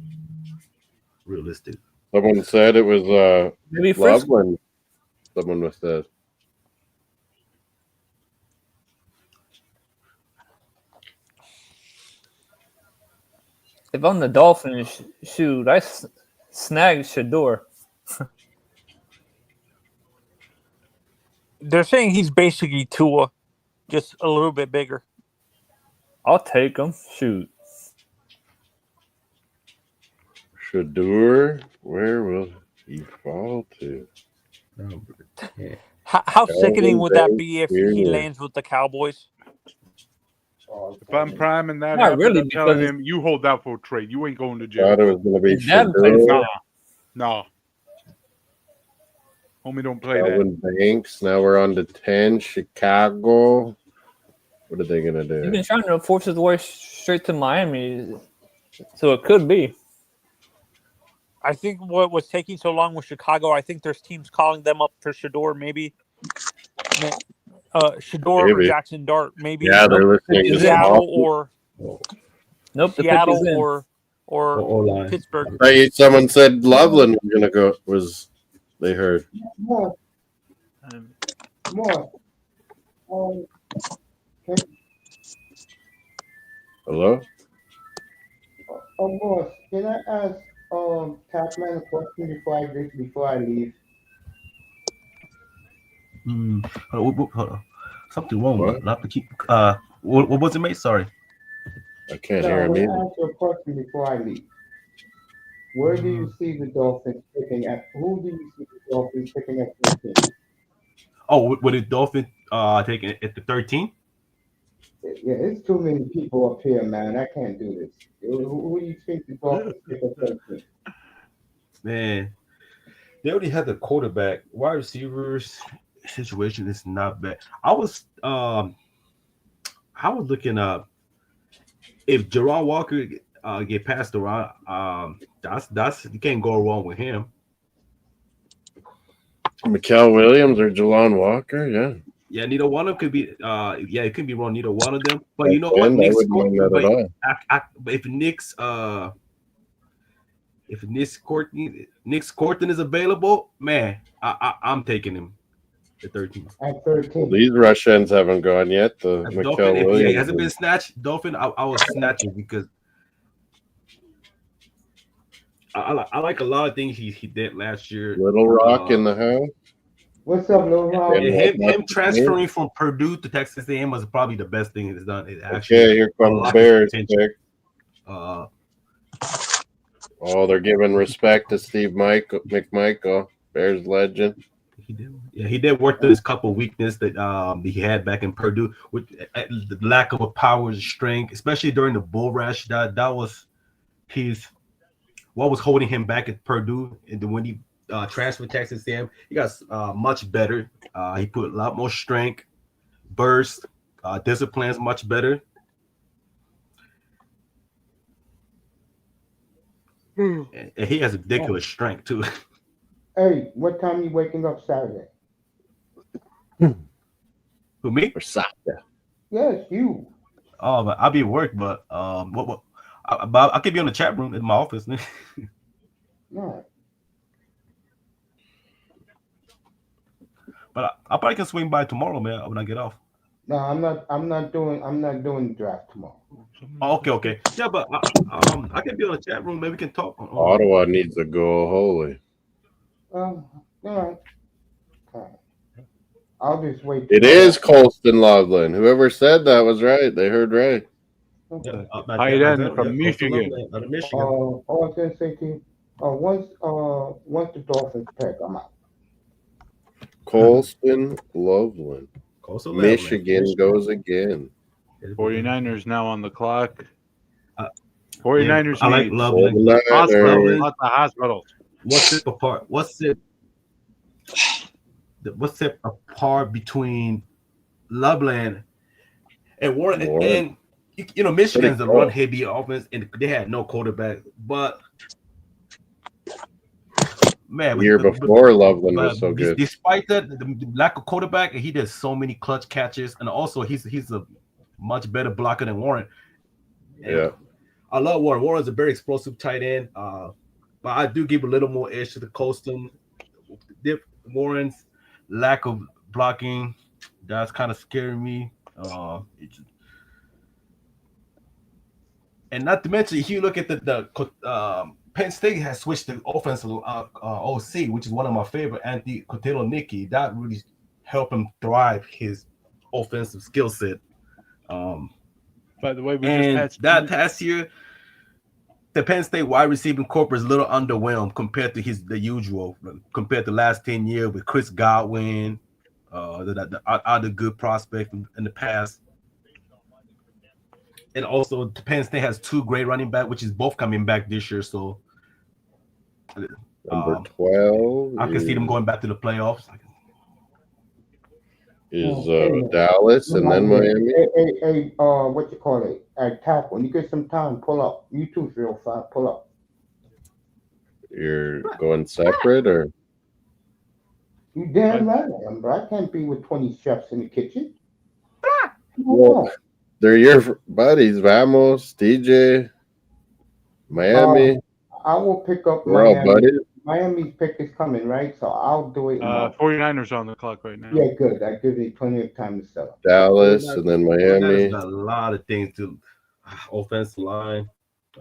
realistic. Someone said it was Maybe first. Loveland. Someone was said. If I'm the Dolphins, shoot, I snag Shador. They're saying he's basically Tua, just a little bit bigger. I'll take him. Shoot. Shador, where will he fall to? Number 10. How sickening would that be if he Jr. lands with the Cowboys? If I'm Prime and that Not happens, really, I'm telling because- him, you hold out for a trade. You ain't going to jail. Thought it was going to be His dad played Shador. for them. Nah. Homie, don't play that. Calvin Banks. Now we're on to 10. Chicago. What are they going to He's do? been trying to force his way straight to Miami, so it could be. I think what was taking so long with Chicago, I think there's teams calling them up for Shador, maybe. Shador or Maybe. Jackson Dart, maybe. Yeah, they're listening to Seattle Seattle. Nope, the Seattle pick is in. or O-line. Pittsburgh. Someone said Loveland was going to go. They heard. More, more. Hello? Boss, can I ask Tapman a question before I leave? Hold on. Something wrong. What? Not to keep. What was it, mate? Sorry. I can't No, hear I him want either. to ask you a question before I leave. Where do you see the Dolphins picking at? Who do you see the Dolphins picking at 13? Oh, with the Dolphins taking it at the 13? Yeah, it's too many people up here, man. I can't do this. Who do you think the Dolphins pick at 13? Man, they already had the quarterback. Wide receivers situation is not bad. I was looking up if Jerron Walker get passed around. That's you can't go wrong with him. Mikael Williams or Jelon Walker? Yeah. Yeah, neither one of them could be. It could be wrong. Neither one of them. But you know what? I Nick's wouldn't mind that at all. If Nick's Corton is available, man, I'm taking him at 13. At 13. These Russians haven't gone yet. The Mikael Dolphin, if Williams. he hasn't been snatched, Dolphin, I will snatch him because I like a lot of things he did last year. Little Rock in the house. What's up, Lil Rob? And him transferring from Purdue to Texas A&M was probably the best thing he's done. It actually, Okay, here comes unlocked Bears his pick. potential. Oh, they're giving respect to Steve McMichael, Bears legend. He did work through his couple weakness that he had back in Purdue with the lack of a power and strength, especially during the bull rush. That was what was holding him back at Purdue. And then when he transfer Texas A&M. He got much better. He put a lot more strength, burst, disciplines much better. And he has ridiculous strength too. Hey, what time you waking up Saturday? For me? Or soccer. Yes, you. Oh, but I'll be at work, but I could be on the chat room in my office. No. But I probably can swing by tomorrow, man, when I get off. No, I'm not doing the draft tomorrow. Oh, okay. Yeah, but I can be on the chat room. Maybe we can talk. Ottawa needs to go holy. All right. I'll just wait. It is Colston Loveland. Whoever said that was right. They heard right. Okay. Tight end from Michigan. Out of Michigan. All I was gonna say to you, once the Dolphins pick, I'm out. Colston Loveland. Coastal Michigan Loveland. goes again. 49ers now on the clock. 49ers I like need Loveland. Loveland. Not the hospitals. What's it apart? What's it apart between Loveland and Warren? And Michigan's a run heavy offense, and they had no quarterback. But man, Year before Loveland was so good. Despite that, the lack of quarterback, he does so many clutch catches, and also he's a much better blocker than Warren. And Yeah. I love Warren. Warren's a very explosive tight end. But I do give a little more edge to the Colston. Warren's lack of blocking, that's kind of scaring me. And not to mention, if you look at the Penn State has switched the offensive OC, which is one of my favorite, Anthony Cotillo-Nicky. That really helped him thrive his offensive skill set. By the way, that past year, the Penn State wide receiving corps is a little underwhelmed compared to the usual, compared to last 10 years with Chris Godwin, the other good prospect in the past. And also, Penn State has two great running back, which is both coming back this year. So, number 12. I can see them going back to the playoffs. Is Dallas and then Miami. Hey, what you call it? At tackle. When you get some time, pull up. You too, 305. Pull up. You're going separate, or you damn right I am, but I can't be with 20 chefs in the kitchen. well, they're your buddies, Vamos, DJ, Miami. I will pick up We're all Miami. buddies. Miami's pick is coming, right? So I'll do it. 49ers on the clock right now. Yeah, good. That gives me plenty of time to set up. Dallas and then Miami. Got a lot of things to offensive line.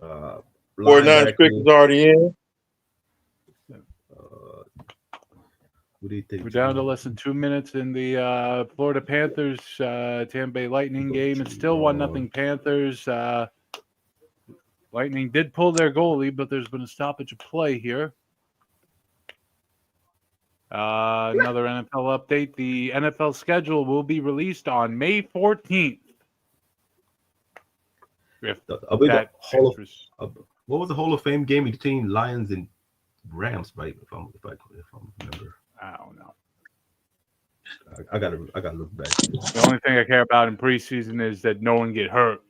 49ers pick is already in. What do you think? We're down to less than 2 minutes in the Florida Panthers Tampa Bay Lightning game. It's still 1-0 Panthers. Lightning did pull their goalie, but there's been a stoppage of play here. Another NFL update. The NFL schedule will be released on May 14th. What was the Hall of Fame game between Lions and Rams, right? If I remember. I don't know. I gotta look back. The only thing I care about in preseason is that no one get hurt.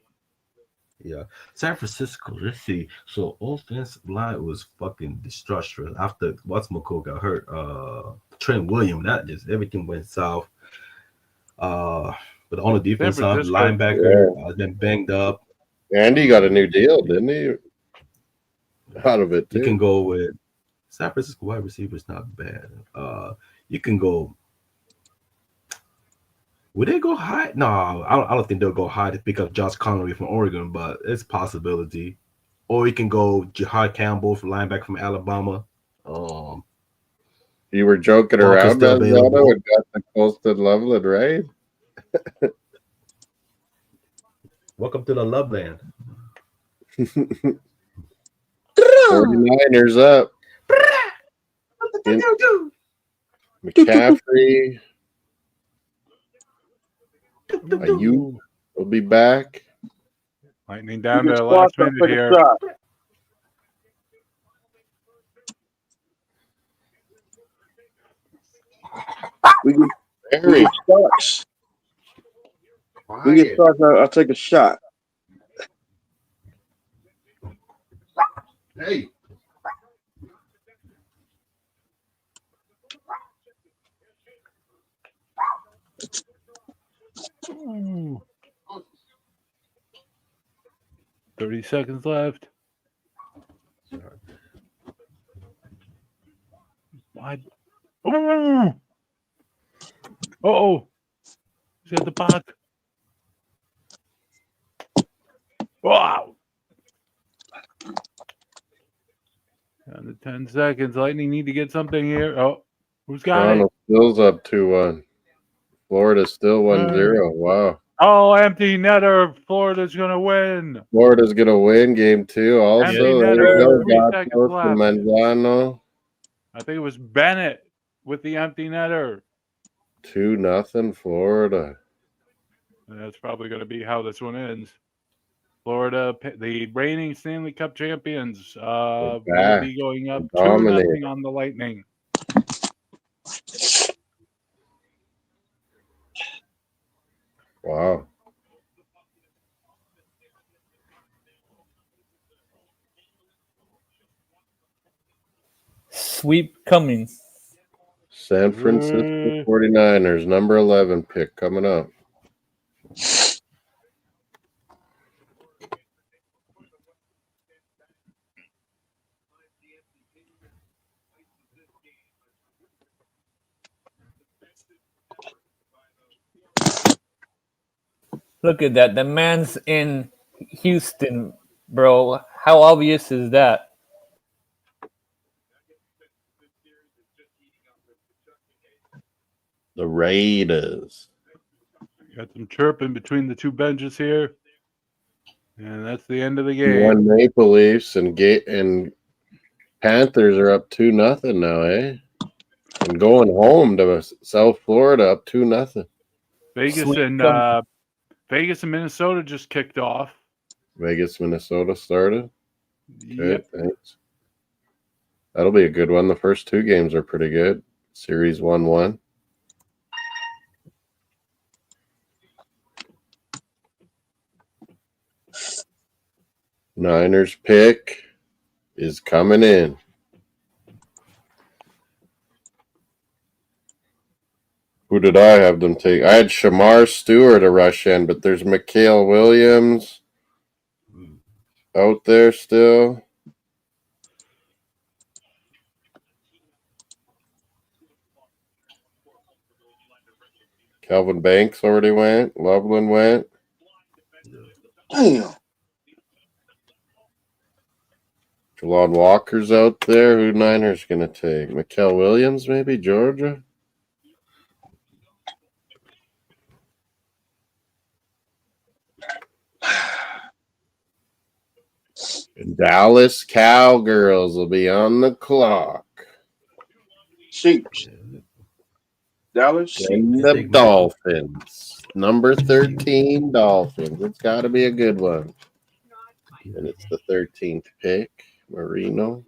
Yeah, San Francisco. Let's see. So offensive line was fucking disastrous after whatchamacallit got hurt. Trent Williams. That just everything went south. But on the defense side, linebacker been banged up. Andy got a new deal, didn't he? Out of it, too. You can go with San Francisco wide receiver is not bad. You can go. Would they go high? No, I don't think they'll go high to pick up Josh Connery from Oregon, but it's a possibility. Or you can go Jihad Campbell from linebacker from Alabama. You were joking around, Manzano, and got the Colston Loveland, right? Welcome to the Loveland. 49ers up. McCaffrey. Ayuk will be back. Lightning down to the last minute here. We Very get starts. We get Quiet. starts. I'll take a shot. Hey. Ooh. 30 seconds left. Why? Oh! Uh-oh. He's at the puck. Wow. Down to 10 seconds. Lightning need to get something here. Oh, who's got it? Toronto still's up 2-1. Florida's still 1-0. Wow. Oh, empty netter. Florida's going to win. Florida's gonna win game 2. Also, Empty there netter you with go. 3 seconds Gatos left. and Manzano. I think it was Bennett with the empty netter. 2-0 Florida. And that's probably going to be how this one ends. Florida, the reigning Stanley Cup champions, will back. be going up They're dominating. 2-0 on the Lightning. Wow. Sweep coming. San Francisco 49ers, number 11 pick coming up. Look at that. The man's in Houston, bro. How obvious is that? The Raiders. Got some chirping between the two benches here. And that's the end of the One game. Maple Leafs and Panthers are up 2-0 now, eh? And going home to South Florida up 2-0. Vegas Sweep and coming. Vegas and Minnesota just kicked off. Vegas, Minnesota started. Yep. Good, thanks. That'll be a good one. The first 2 games are pretty good. Series 1-1. Niners pick is coming in. Who did I have them take? I had Shamar Stewart a rush in, but there's Mikhail Williams out there still. Calvin Banks already went. Loveland went. Damn. Jalon Walker's out there. Who Niners going to take? Mikhail Williams, maybe? Georgia? Dallas Cowgirls will be on the clock. Sheeps. Dallas. And the Dolphins. Number 13 Dolphins. It's got to be a good one. And it's the 13th pick. Marino.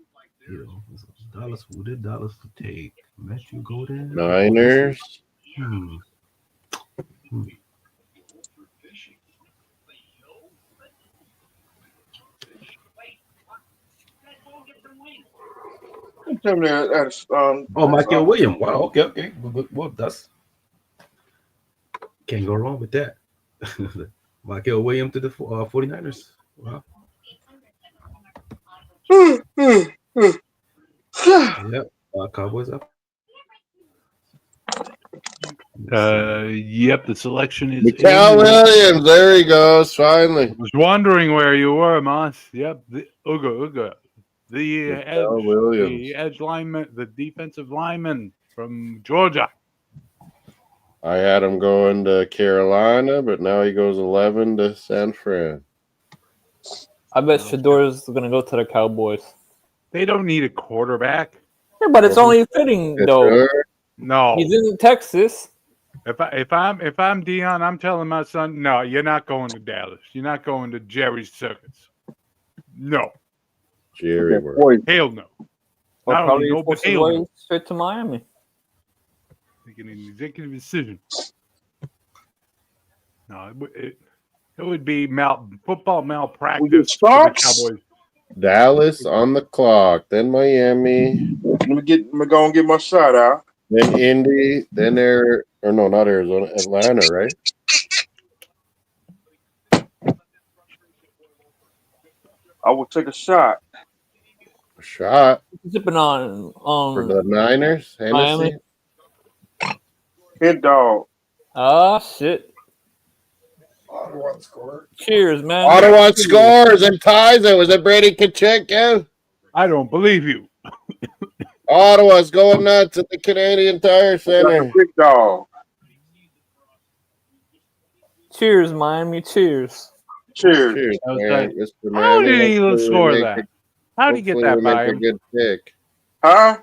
Dallas, who did Dallas take? Matthew Golden? Niners. Tell me that's Michael Williams. Wow, okay. Well, that's can't go wrong with that. Michael Williams to the 49ers. Wow. Yep. Cowboys up. Yep, the selection is Mikhail Williams. There he goes, finally. I was wondering where you were, Moss. Yep, the Uga. The edge lineman, the defensive lineman from Georgia. I had him going to Carolina, but now he goes 11 to San Fran. I bet Shador's going to go to the Cowboys. They don't need a quarterback. Yeah, but it's only fitting, though. Sure. No. He's in Texas. If I'm Dion, I'm telling my son, no, you're not going to Dallas. You're not going to Jerry's Circus. No. Jerry World. Hell no. Or Not probably only no, but supposed to hell go no. straight to Miami. Making an executive decision. No, it would be football We get malpractice for the starts. Cowboys. Dallas on the clock, then Miami, Let me go and get my shot out. then Indy, then not Arizona, Atlanta, right? I will take a shot. A shot Sipping on for the Niners, Miami. Hennessy. Hit dog. Oh shit! Ottawa scored. Cheers, man. Ottawa scores and ties it. Was it Brady Kachuk? I don't believe you. Ottawa's going nuts at the Canadian Tire Like a Center. big dog. Cheers, Miami. Cheers. Cheers. Cheers, How's man. that? Mr. How Miami. did he Hopefully we score make that? it- How did he get hopefully that we by make a him? good pick. Huh?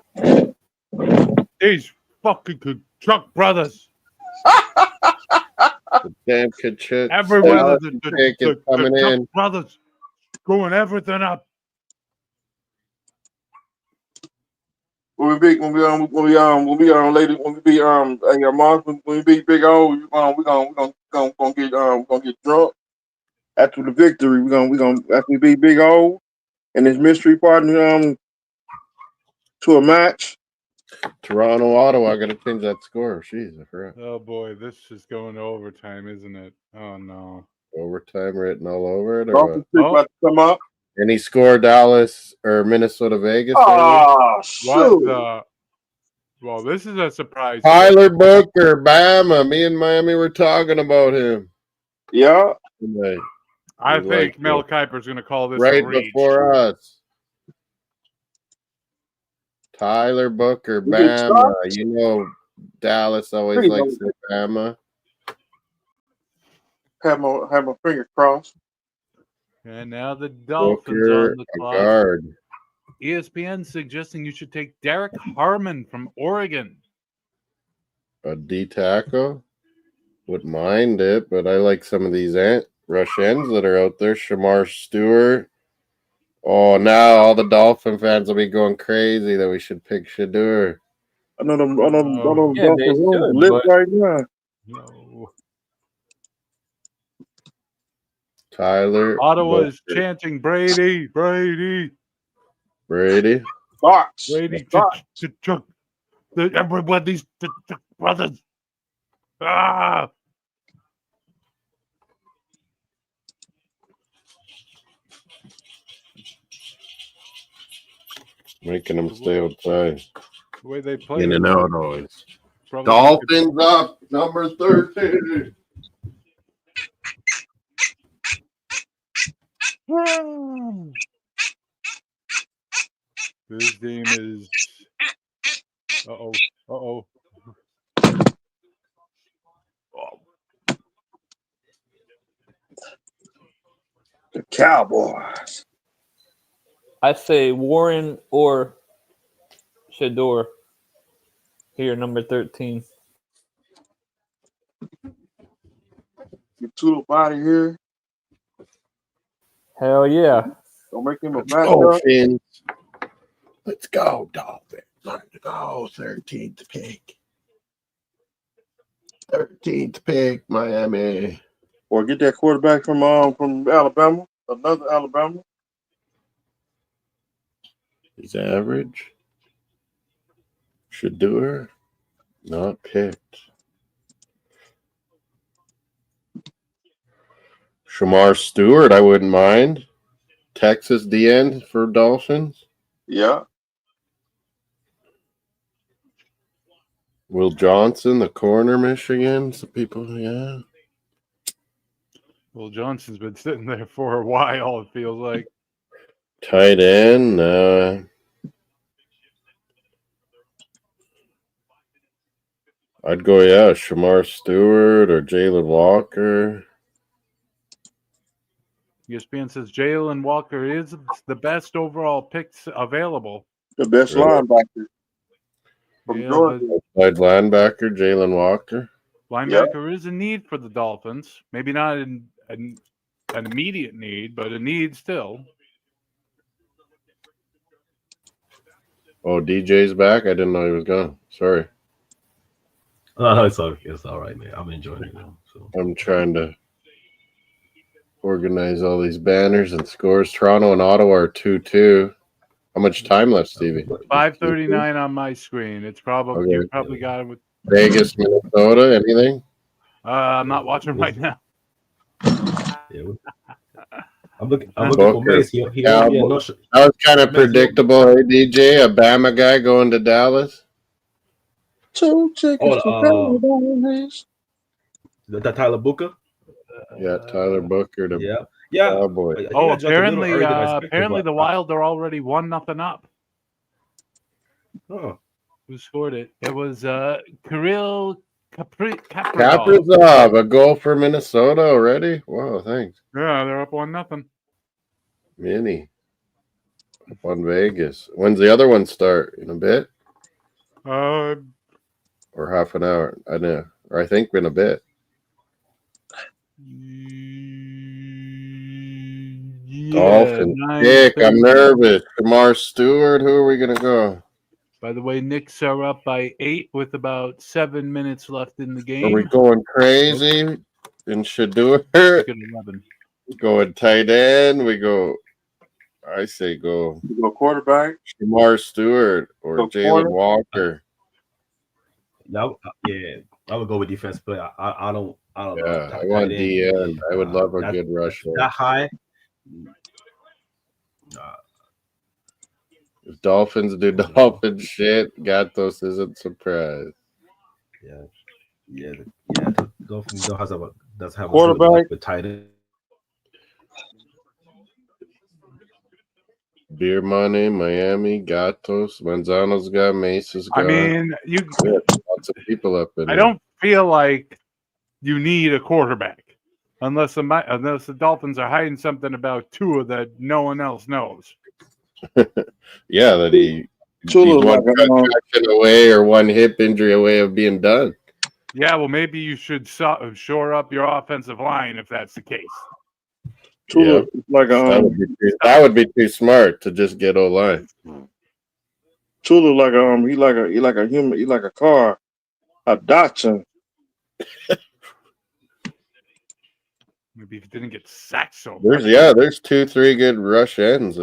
These fucking Chuck brothers. The damn Kachuk. Everywhere Dallas the pick is coming Chuck in. brothers screwing everything up. When we beat Big O, we gonna get drunk. After the victory, after we beat Big O and his mystery partner to a match. Toronto, Ottawa. Got to change that score. Jeez, I forgot. Oh boy, this is going to overtime, isn't it? Oh no. Overtime written all over it, or Dolphins what? about to come up. Any score, Dallas or Minnesota, Vegas? maybe? Oh What shoot! the? Well, this is a surprise. Tyler Booker, Bama. Me and Miami were talking about him Yeah. tonight. I We think like Mel it. Kiper's going to call this Right a reach. before us. Tyler Booker, We get Bama. started. You know, Dallas always Pretty likes low. the Bama. Have my finger crossed. And now the Dolphins Booker, on the a clock. guard. ESPN suggesting you should take Derek Harmon from Oregon. A D tackle. Wouldn't mind it, but I like some of these rush ends that are out there. Shamar Stewart. Oh, now all the Dolphin fans will be going crazy that we should pick Shadur. I know them Yeah, Dolphins they should, lit but- right now. No. Tyler. Ottawa is Booker. chanting Brady, Brady, Brady. Starts. Brady. Starts. Everybody's brothers. Ah! Making them stay outside. The way they play. In and out always. Probably Dolphins up, number 13. This game is. Uh-oh. Uh-oh. Oh. The Cowboys. I say Warren or Shador. Here, number 13. Get Tulip out of here. Hell yeah. Don't make him a Oh, matchup. Fins. Let's go, Dolphins. Let's go, 13th pick. 13th pick, Miami. Or get that quarterback from Alabama. Another Alabama. He's average. Shadur, not picked. Shamar Stewart, I wouldn't mind. Texas D end for Dolphins. Yeah. Will Johnson, the corner, Michigan. Some people, yeah. Well, Johnson's been sitting there for a while, it feels like. Tight end. I'd go, Shamar Stewart or Jalen Walker. ESPN says Jalen Walker is the best overall picks available. The best Really? linebacker from Yeah, Georgia. Outside linebacker, Jalen Walker. Linebacker is a need for the Dolphins. Maybe not an immediate need, but a need still. Oh, DJ's back? I didn't know he was gone. Sorry. It's all right, man. I'm enjoying it now. So I'm trying to organize all these banners and scores. Toronto and Ottawa are 2-2. How much time left, Stevie? 5:39 on my screen. It's probably you Okay. probably got it with. Vegas, Minnesota, anything? I'm not watching right now. yeah, I'm looking for Booker. Mace. He owes me a no. That was kind of Mace, predictable, hey, DJ? A Bama guy going to Dallas? 2 tickets to Oh, paradise. the Tyler Booker. Yeah, Tyler Booker to Yeah. Cowboys. I think Oh, I jumped a little earlier than I expected. apparently But the Wild are already 1-0 up. oh, Who scored it? It was Kirill Kaprizov. Kaprizov, a goal for Minnesota already? Wow, thanks. Yeah, they're up 1-0. Mini. Up on Vegas. When's the other one start? In a bit? Uh, Or half an hour? I know. Or I think in a bit. yeah, Dolphins. Dick, I'm 9:30. nervous. Kamar Stewart, who are we going to go? By the way, Knicks are up by 8 with about 7 minutes left in the game. Are we going crazy in Shador? Make it 11. Going tight end. We go, I say go You go quarterback. Kamar Stewart or Go Jalen corner. Walker. yeah, I would go with defense play. I don't know. Yeah, I Tight want end. DN. I would love a That- good rush. That high. If Dolphins do Dolphin shit, Gatos isn't surprised. Yeah. Dolphins does have a good Quarterback. luck with tight end. Beer Money, Miami, Gatos, Manzano's got, Mesa's got. I mean, lots of people up in I there. don't feel like you need a quarterback unless the Dolphins are hiding something about Tua that no one else knows. Yeah, that he's Tula's one like concussion away or one hip injury away of being done. Yeah, well, maybe you should shore up your offensive line if that's the case. Tula Yeah. is like That would be too smart to just get O-line. Tula like he like a human, he like a car, a Datsun. Maybe if he didn't get sacked so much. There's 2-3 good rush ends.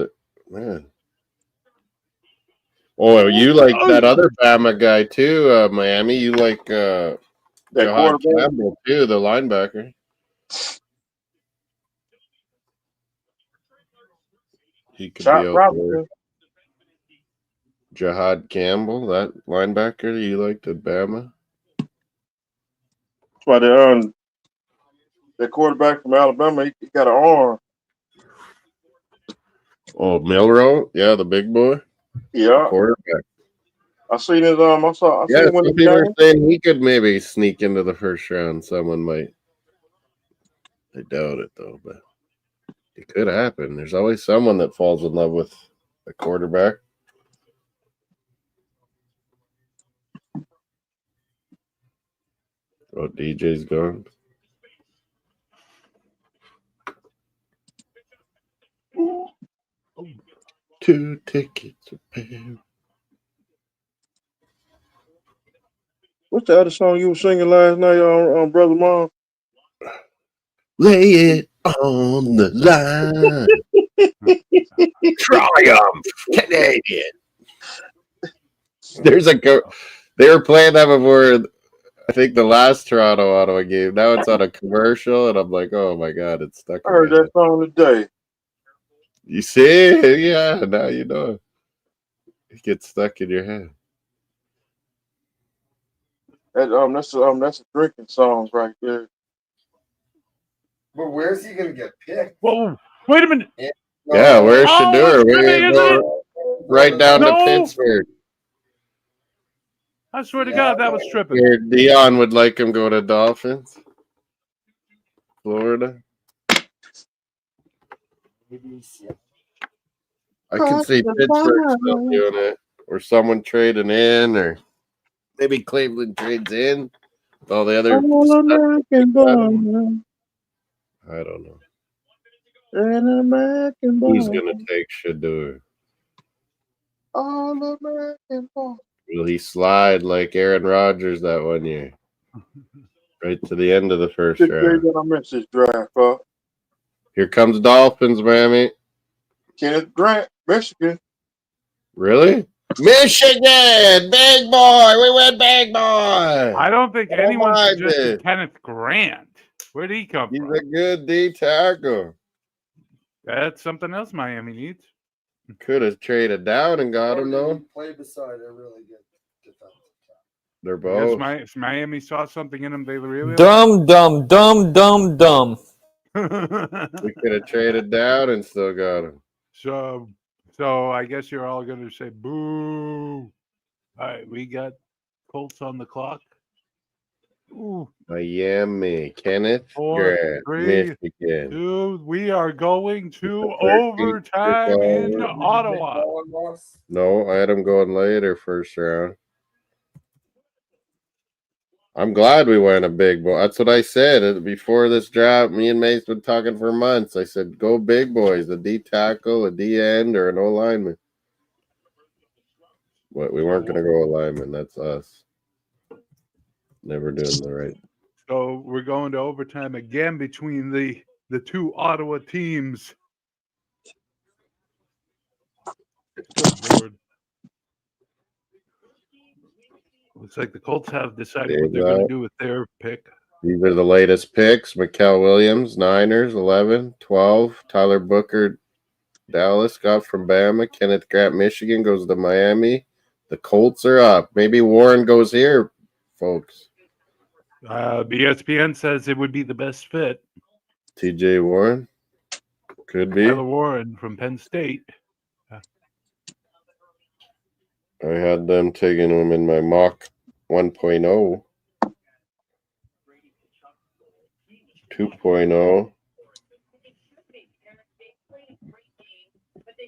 Man. Oh, you like that other Bama guy too, Miami. You like That Jahad quarterback. Campbell too, the linebacker. He could Chop be out there. Robinson. Jahad Campbell, that linebacker you liked at Bama. That's why that quarterback from Alabama, he got an arm. Oh, Milrow, yeah, the big boy, Yeah, quarterback. I seen his I Yeah, seen when some he people are game. saying he could maybe sneak into the first round. Someone might. I doubt it though, but it could happen. There's always someone that falls in love with a quarterback. Oh, DJ's gone. Two tickets a pair. What's the other song you were singing last night on Brother Mom? Lay it on the line. Triumph, Canadian. They were playing that before. I think the last Toronto Ottawa game. Now it's on a commercial, and I'm like, oh my god, it's stuck. I heard that song today. You see, yeah. Now you know. It gets stuck in your head. That's a drinking songs right there. But where's he gonna get picked? Whoa! Wait a minute. Yeah, where's Shador? it's We're Jimmy, gonna go right down to No. Pittsburgh. I swear to God, that was tripping. Here, Dion would like him go to Dolphins, Florida. I can see Pittsburgh still doing it, or someone trading in, or maybe Cleveland trades in. With all the other All-American boy. I don't know. An American boy. He's gonna take Shador. All-American boy. Will he slide like Aaron Rodgers that one year? Right to the end of the first This day round. that I missed this draft, Here comes Dolphins, Mammy. Kenneth Grant, Michigan. Really? Michigan! Big boy! We went big boy! I don't think I don't anyone mind suggested it. Kenneth Grant. Where'd he come He's from? a good D tackle. That's something else Miami needs. Could have traded down and got him, though. Play beside a really good defensive They're Because both. Miami saw something in him they really Dumb, dumb, dumb, dumb, dumb. We could have traded down and still got him. So I guess you're all going to say boo. All right, we got Colts on the clock. Ooh, Miami. Kenneth 4, Grant, 3, Michigan. 2. We are going to 13th overtime in pick Ottawa. No, I had him going later, first round. I'm glad we went a big boy. That's what I said before this draft. Me and Mace been talking for months. I said, go big boys, a D tackle, a D end, or an O lineman. But we weren't going to go O lineman. That's us. Never doing the right. So we're going to overtime again between the two Ottawa teams. Good Lord. Looks like the Colts have decided what they're going to do with their pick. These are the latest picks. Mikael Williams, Niners, 11, 12. Tyler Booker, Dallas, got from Bama. Kenneth Grant, Michigan, goes to Miami. The Colts are up. Maybe Warren goes here, folks. ESPN says it would be the best fit. TJ Warren? Could be. Tyler Warren from Penn State. I had them taking him in my mock 1.0. 2.0.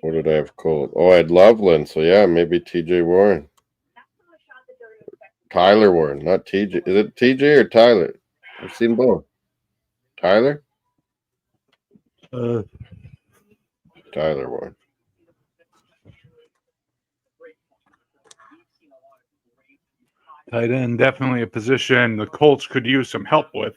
What did I have called? Oh, I had Loveland. So, yeah, maybe TJ Warren. Tyler Warren, not TJ. Is it TJ or Tyler? I've seen both. Tyler? Tyler Warren. Tight end, definitely a position the Colts could use some help with.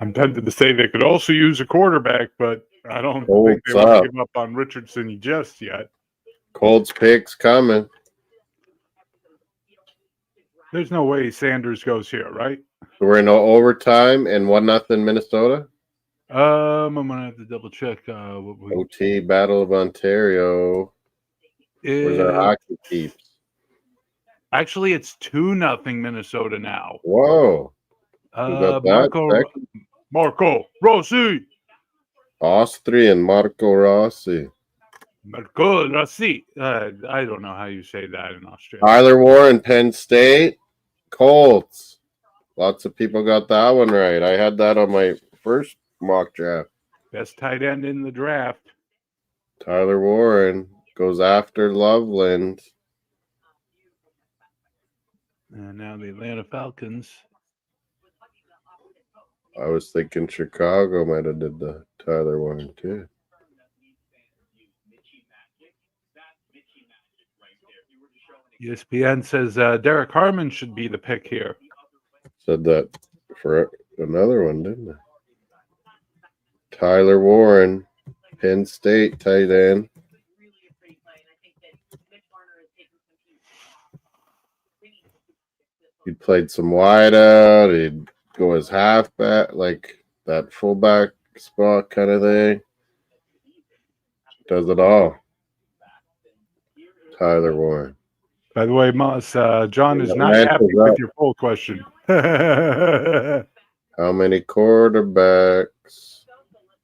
I'm tempted to say they could also use a quarterback, but I don't think they want to give up on Richardson just yet. Colts picks coming. There's no way Sanders goes here, right? So we're in overtime and 1-0 Minnesota. I'm gonna have to double check. OT Battle of Ontario. Where's our hockey keeps? Actually, it's 2-0 Minnesota now. Whoa! Marco Rossi. Austrian Marco Rossi. Marco Rossi. I don't know how you say that in Australia. Tyler Warren, Penn State, Colts. Lots of people got that one right. I had that on my first mock draft. Best tight end in the draft. Tyler Warren goes after Loveland. And now the Atlanta Falcons. I was thinking Chicago might have did the Tyler Warren too. ESPN says Derek Harmon should be the pick here. Said that for another one, didn't I? Tyler Warren, Penn State tight end. He played some wide out. He'd go as halfback, like that fullback spot kind of thing. Does it all. Tyler Warren. By the way, Moss, John is not happy with your poll question. How many quarterbacks?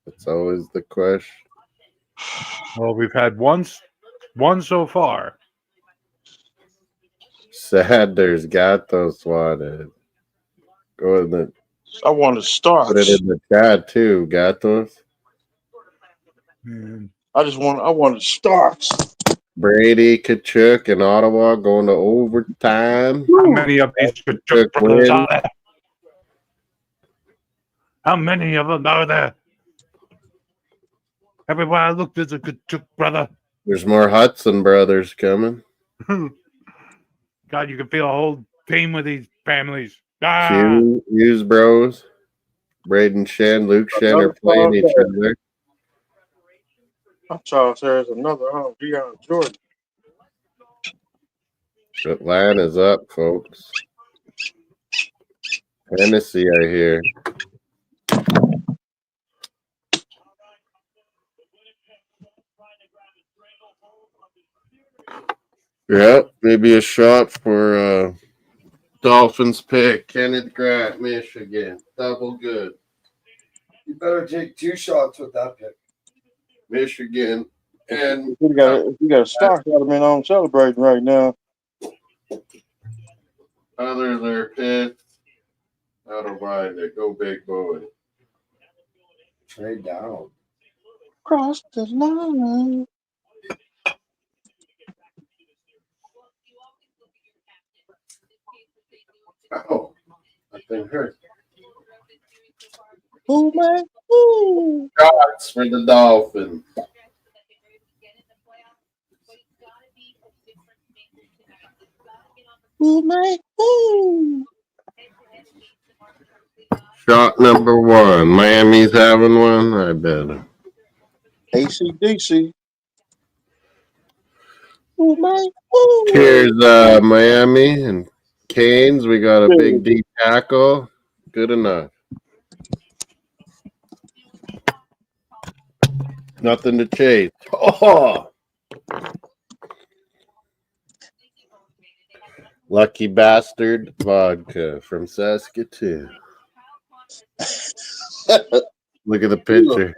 That's always the question. Well, we've had one so far. Sanders got those swatted. Go in the. I want to start. Put it in the chat too. Got those. I want to start. Brady, Kachuk, and Ottawa going to overtime. How many of these Kachuk brothers are there? How many of them are there? Everywhere I look, there's a Kachuk brother. There's more Hudson brothers coming. God, you can feel a whole team with these families. Ah, Hughes bros. Braden Shen, Luke Shen are Another playing Charles each Harris. other. Charles Harris, another Deion Jordan. Atlanta's up, folks. Hennessy, I hear. Yep, maybe a shot for Dolphins pick. Kenneth Grant, Michigan. Double good. You better take 2 shots with that pick. Michigan. And If you got a stock element on celebrating right now. others are pissed. I don't mind it. Go big boy. Trade down. Cross the line. Oh, that thing hurt. Ooh, man. Ooh. Shots for the Dolphins. Ooh, man. Ooh. Shot number 1. Miami's having one. I bet. ACDC. Ooh, man. Ooh. Cheers, Miami and Canes. We got a big deep tackle. Good enough. Nothing to chase. Oh! Lucky Bastard vodka from Saskatoon. Look at the picture.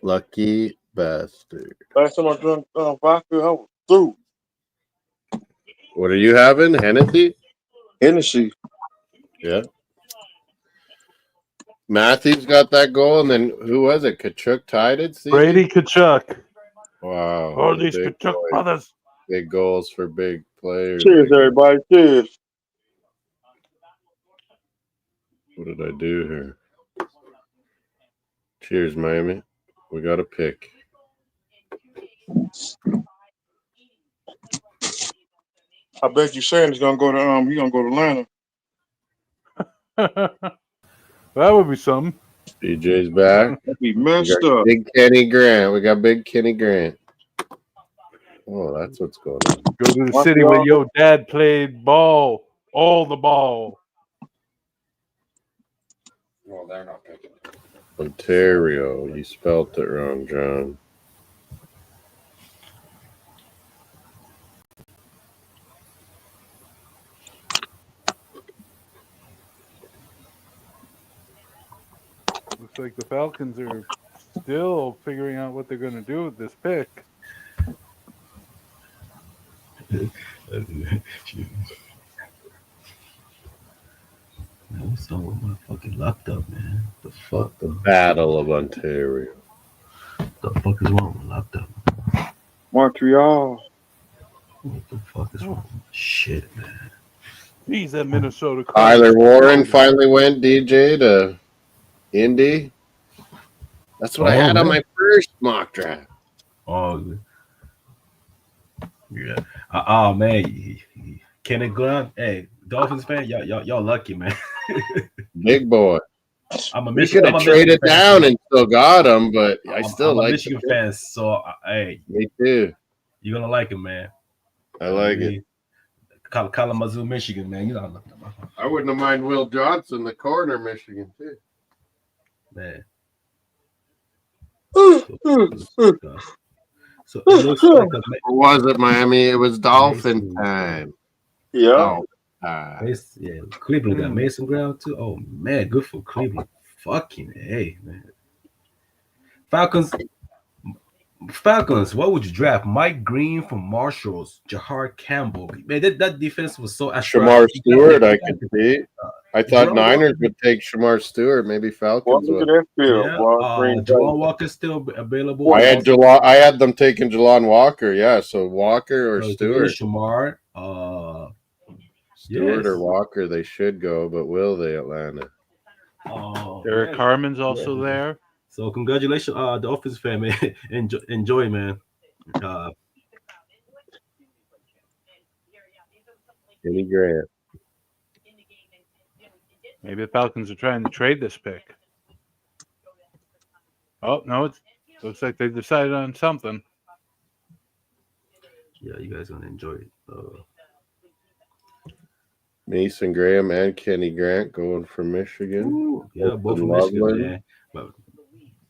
Lucky Bastard. Last time I drank vodka, I was through. What are you having? Hennessy? Hennessy. Yeah. Matthews got that goal, and then who was it? Kachuk tied it? CJ? Brady Kachuk. Wow. Oh, these Big Kachuk boy. brothers. Big goals for big players. Cheers, everybody. Cheers. What did I do here? Cheers, Miami. We got a pick. I bet you Sanders gonna go to he gonna go to Atlanta. That would be something. DJ's back. That'd be We messed got up. Big Kenny Grant. We got Big Kenny Grant. Oh, that's what's going on. Go to the city where your dad played ball. All the ball. Well, they're not picking. Ontario. You spelt it wrong, John. Looks like the Falcons are still figuring out what they're going to do with this pick. What's wrong with my fucking laptop, man? The fuck? The Battle of Ontario. fuck is wrong with my laptop? Montreal. What the fuck is wrong with my shit, man? He's at Minnesota. Tyler Warren finally went, DJ, to Indy. That's what I had on my first mock draft. Oh, yeah. Oh, man. Kenneth Grant. Hey, Dolphins fan, y'all lucky, man. Big boy. I'm a We Michigan. could have traded down and still got him, but I still I'm a like Michigan fan, so hey, me too. you're gonna like him, man. I like it. Kalamazoo, Michigan, man. You know I love them, I wouldn't have mind Will Johnson, the corner, Michigan too. man. So it looks like or was it Miami? It was Dolphin time. Yeah. Yeah, Cleveland got Mason Brown too. Oh man, good for Cleveland. Fucking hey, man. Falcons. What would you draft? Mike Green from Marshalls, Jahar Campbell. Man, that defense was so. Shamar Stewart, I could see. I thought Niners would take Shamar Stewart. Maybe Falcons would. Jawan Walker still available. I had them taking Jelon Walker. Yeah, so Walker or Stewart. Shamar. Stewart or Walker, they should go, but will they, Atlanta? Derek Harmon's also there. So congratulations, the Office fan, man. Enjoy, man. Kenny Grant. Maybe the Falcons are trying to trade this pick. Oh no, it looks like they decided on something. Yeah, you guys gonna enjoy it. Mason Graham and Kenny Grant going from Michigan. Ooh, yeah, both from Michigan, man. But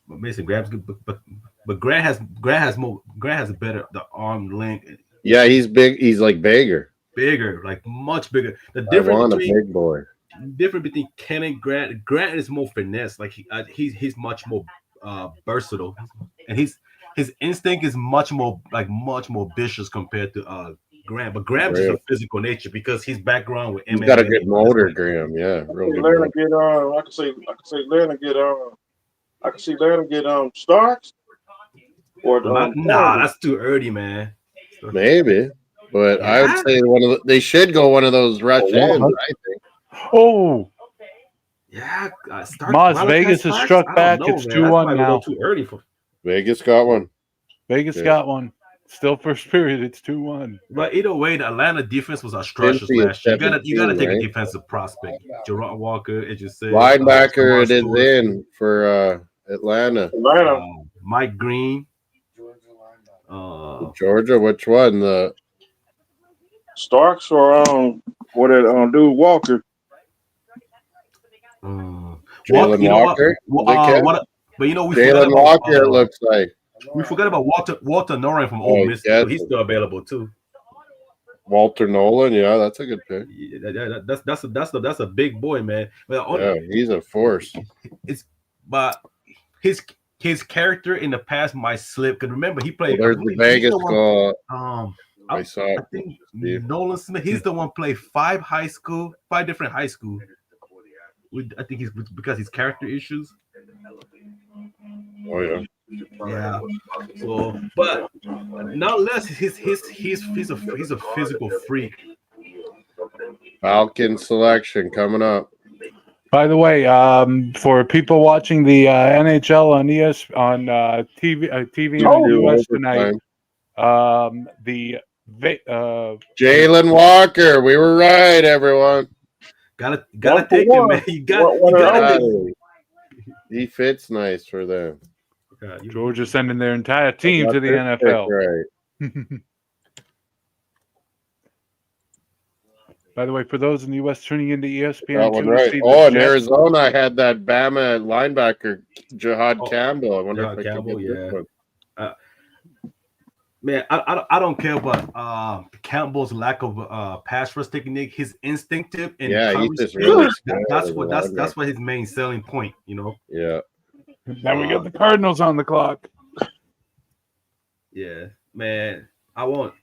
Mason Graham's good, but Grant has a better the arm length. Yeah, he's big. He's like bigger, like much bigger. The I difference want between a big boy. difference between Ken and Grant. Grant is more finesse. Like he's much more versatile, and his instinct is much more vicious compared to Grant. But Graham's just a physical nature because his background with MMA. He's got a good motor, Graham. Yeah, real good. Learn to get I can say learn to get I can see learn to get Starks or nah, that's too early, man. Maybe, but Yeah. I would say they should go one of those rush ends. I think. Oh, yeah. Las Vegas has struck back. It's 2-1 now. Too early for Vegas got one. Vegas got one. Still first period. It's 2-1. But either way, the Atlanta defense was atrocious last year. You gotta take a defensive prospect. Gerard Walker, as you said, linebacker. It is in for Atlanta. Mike Green. Georgia. Which one? The Starks or what that dude Walker? Jalen Walker. But we Jalen Walker. It looks like we forgot about Walter Noren from Ole Miss. So he's still available too. Walter Nolan. Yeah, that's a good pick. Yeah, that's a big boy, man. Yeah, he's a force. But his character in the past might slip. Because remember, he played. There's the Vegas call. I think Nolan Smith. He's the one played 5 different high school. I think he's because his character issues. Oh yeah. Yeah. So, but not less. He's a physical freak. Falcon selection coming up. By the way, for people watching the NHL on TV in the US tonight, Jalen Walker, we were right, everyone. Gotta take him, man. You gotta. He fits nice for them. Georgia sending their entire team to the NFL. Right. By the way, for those in the U.S. tuning into ESPN, that one right. In Arizona, I had that Bama linebacker, Jihad Campbell. I wonder if I could get this one. Man, I don't care about Campbell's lack of pass rush technique. His instinctive and he's just really that's what his main selling point. Yeah. Now we got the Cardinals on the clock. Yeah, man. I want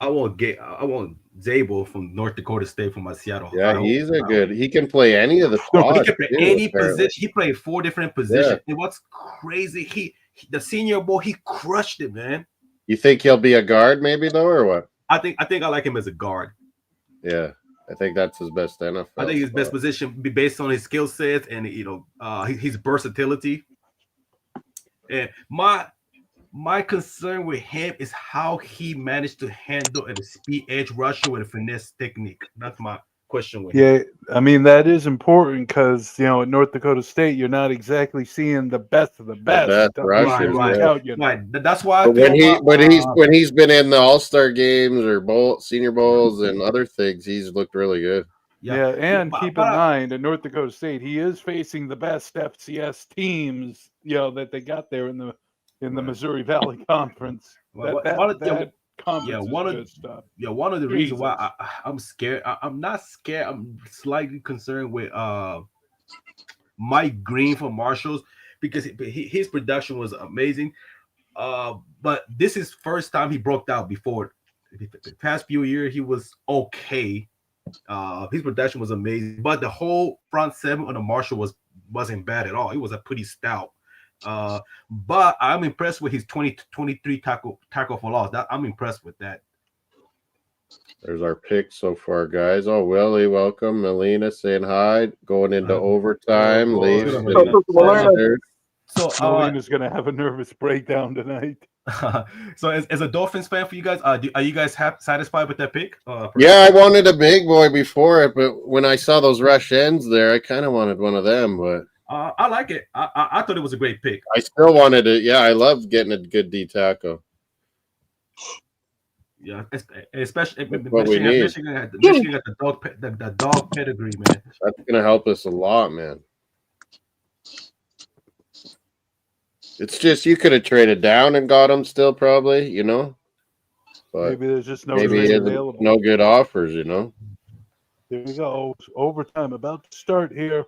Zabel from North Dakota State from my Seattle. Yeah, he's a good. He can play any of the spots. He can play any position. He played 4 different positions. And what's crazy? He the Senior Bowl. He crushed it, man. You think he'll be a guard, maybe though, or what? I think I like him as a guard. Yeah, I think that's his best NFL. I think his best position be based on his skill sets and his versatility. And my concern with him is how he managed to handle a speed edge rusher with a finesse technique. That's my question with him. Yeah, I mean that is important because at North Dakota State you're not exactly seeing the best of the best. Rushers, right. That's why. When he's been in the All-Star games or Senior Bowls and other things, he's looked really good. Yeah, and keep in mind at North Dakota State he is facing the best FCS teams that they got there in the Missouri Valley Conference. One of the reasons why I'm scared. I'm not scared. I'm slightly concerned with Mike Green from Marshalls because his production was amazing. But this is first time he broke out. Before the past few years, he was okay. His production was amazing, but the whole front seven on the Marshall wasn't bad at all. It was a pretty stout. But I'm impressed with his 23 tackle for loss. I'm impressed with that. There's our pick so far, guys. Oh, Willie, welcome. Melina saying hi. Going into overtime. Leafs. So, Molina's going to have a nervous breakdown tonight. so as a Dolphins fan for you guys, are you guys satisfied with that pick? Yeah, I wanted a big boy before it, but when I saw those rush ends there, I kind of wanted one of them. But I like it. I thought it was a great pick. I still wanted it. Yeah, I love getting a good D tackle. Yeah, especially what we need. Michigan got the dog pedigree, man. That's gonna help us a lot, man. It's just you could have traded down and got him still, probably, you know. But maybe there's just no maybe trade available. No good offers, you know. There we go. Overtime about to start here.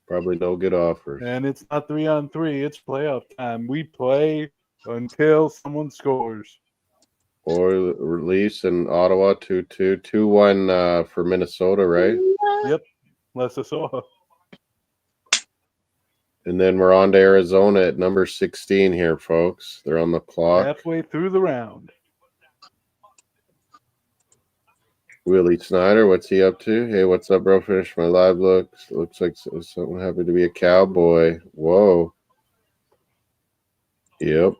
Probably no good offers. And it's not 3-on-3. It's playoff time. We play until someone scores. Or release in Ottawa 2-2, 2-1 for Minnesota, right? Yep. Less I saw. And then we're on to Arizona at number 16 here, folks. They're on the clock. Halfway through the round. Willie Snyder, what's he up to? Hey, what's up, bro? Finish my live looks. Looks like something happened to be a Cowboy. Whoa. Yep.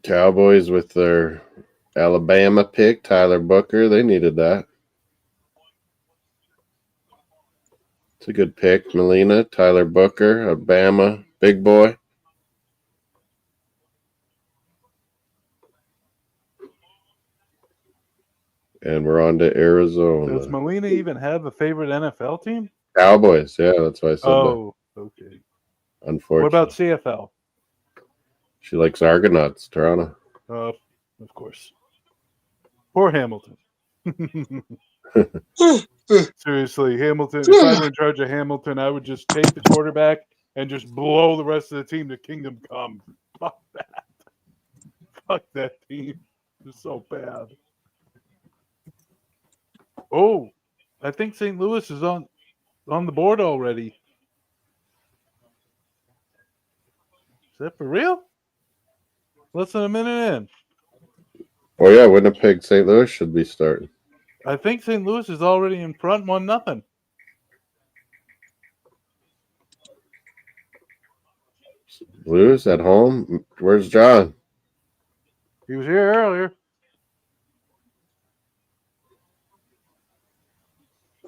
Cowboys with their Alabama pick, Tyler Booker. They needed that. It's a good pick. Molina, Tyler Booker, Alabama, big boy. And we're on to Arizona. Does Molina even have a favorite NFL team? Cowboys, yeah, that's why I said that. Okay. Unfortunately. What about CFL? She likes Argonauts, Toronto. Of course. Poor Hamilton. Seriously, Hamilton. If I were in charge of Hamilton, I would just take the quarterback and just blow the rest of the team to Kingdom Come. Fuck that. Fuck that team. It's so bad. Oh, I think St. Louis is on the board already. Is that for real? Less than a minute in. Oh yeah, Winnipeg, St. Louis should be starting. I think St. Louis is already in front, 1-0. Blues at home. Where's John? He was here earlier.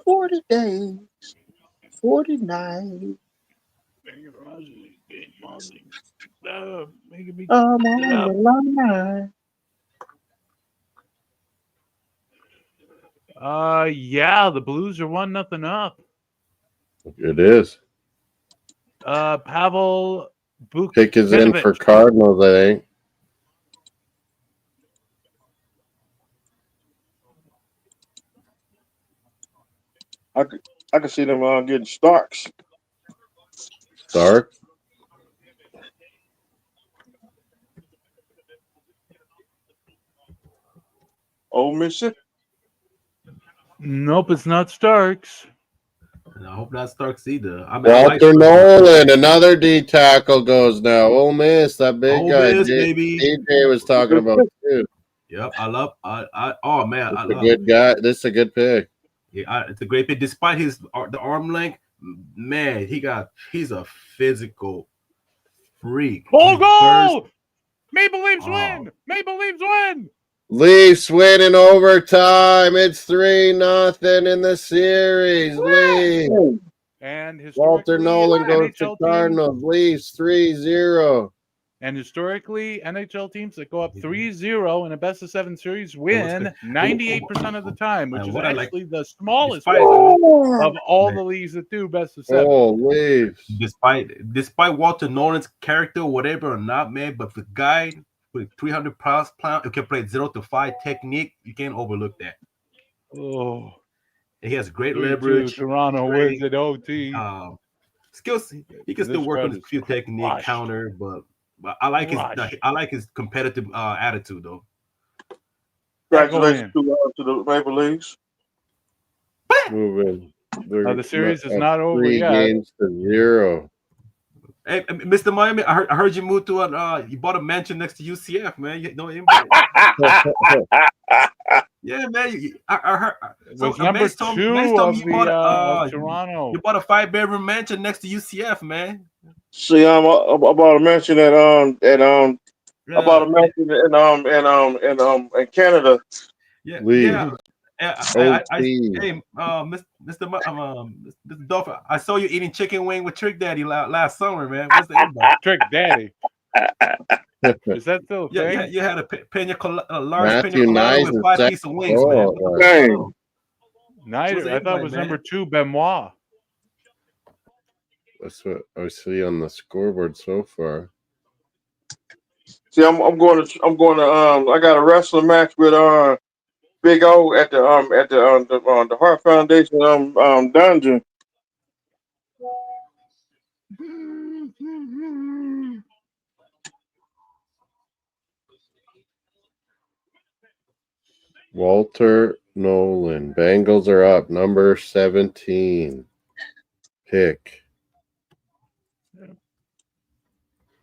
40 days, 40 nights. I'm on the line. Yeah, the Blues are 1-0 up. It is. Pavel Bukinovich. Pick is in for Cardinals, I think. I can see them getting Starks. Stark? Old Mississippi. Nope, it's not Starks. And I hope not Starks either. Walter Nolan, another D tackle goes now. Ole Miss, that big Ole guy. Miss, baby. DJ was talking about too. Yep, I love. Oh man, It's a good guy. This is a good pick. Yeah, it's a great pick. Despite the arm length, man, he's a physical freak. Oh, goal! Maple Leafs win! Maple Leafs win! Leafs win in overtime. It's 3-0 in the series. Leafs. And Walter Nolan goes to Cardinals. Leafs 3-0. And historically, NHL teams that go up 3-0 in a best-of-7 series win 98% of the time, which is actually the smallest of all the leagues that do best-of-7. Oh, Leafs. Despite Walter Nolan's character, whatever or not, man, but the guy with 300 pounds, who can play 0 to 5 technique, you can't overlook that. Oh, he has great leverage. Toronto wins at OT. Skills. He can still work on his few technique counter, but I like his competitive attitude though. Congratulations to the Maple Leafs. Moving. The series is not over 3 yet. 3-0. Hey, Mr. Miami, I heard you moved to you bought a mansion next to UCF, man. You know invite. Yeah, man. I heard. It So was number Mace told me 2 of you the bought of Toronto. you bought a 5-bedroom mansion next to UCF, man. See, I bought a mansion I bought a Yeah, mansion in Canada. yeah, Lee. yeah. OT. Hey, Mr. Dolphin, I saw you eating chicken wing with Trick Daddy last summer, man. What's the invite? Trick Daddy. Is that still a Yeah, thing? you had a large pina Matthew colada Nyes with and 5 Zach pieces of wings, man. What the Cole. fuck going Dang. on? Neither. the I thought it invite, was man? number 2, Benoit. That's what I see on the scoreboard so far. See, I'm going to I got a wrestling match with Big O at the Heart Foundation dungeon. Walter Nolan. Bengals are up. Number 17. Pick.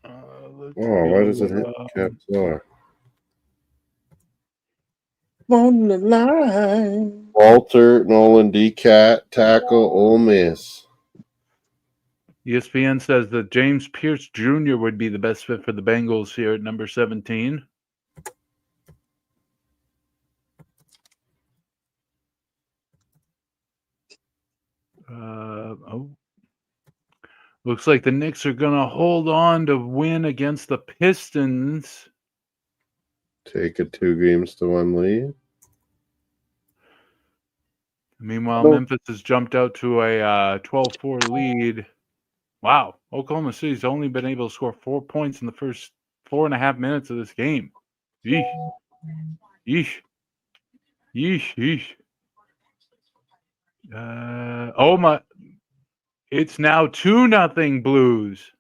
Let's Oh, why does it go, hit caps lock? On the line. Walter Nolan DCAT tackle Ole Miss. ESPN says that James Pierce Jr. would be the best fit for the Bengals here at number 17. Looks like the Knicks are going to hold on to win against the Pistons. Take a 2-1 lead. Meanwhile, Memphis has jumped out to a 12-4 lead. Wow. Oklahoma City's only been able to score 4 points in the first 4.5 minutes of this game. Yeesh. Yeesh. Yeesh. Yeesh. Oh, my. It's now 2-0 Blues.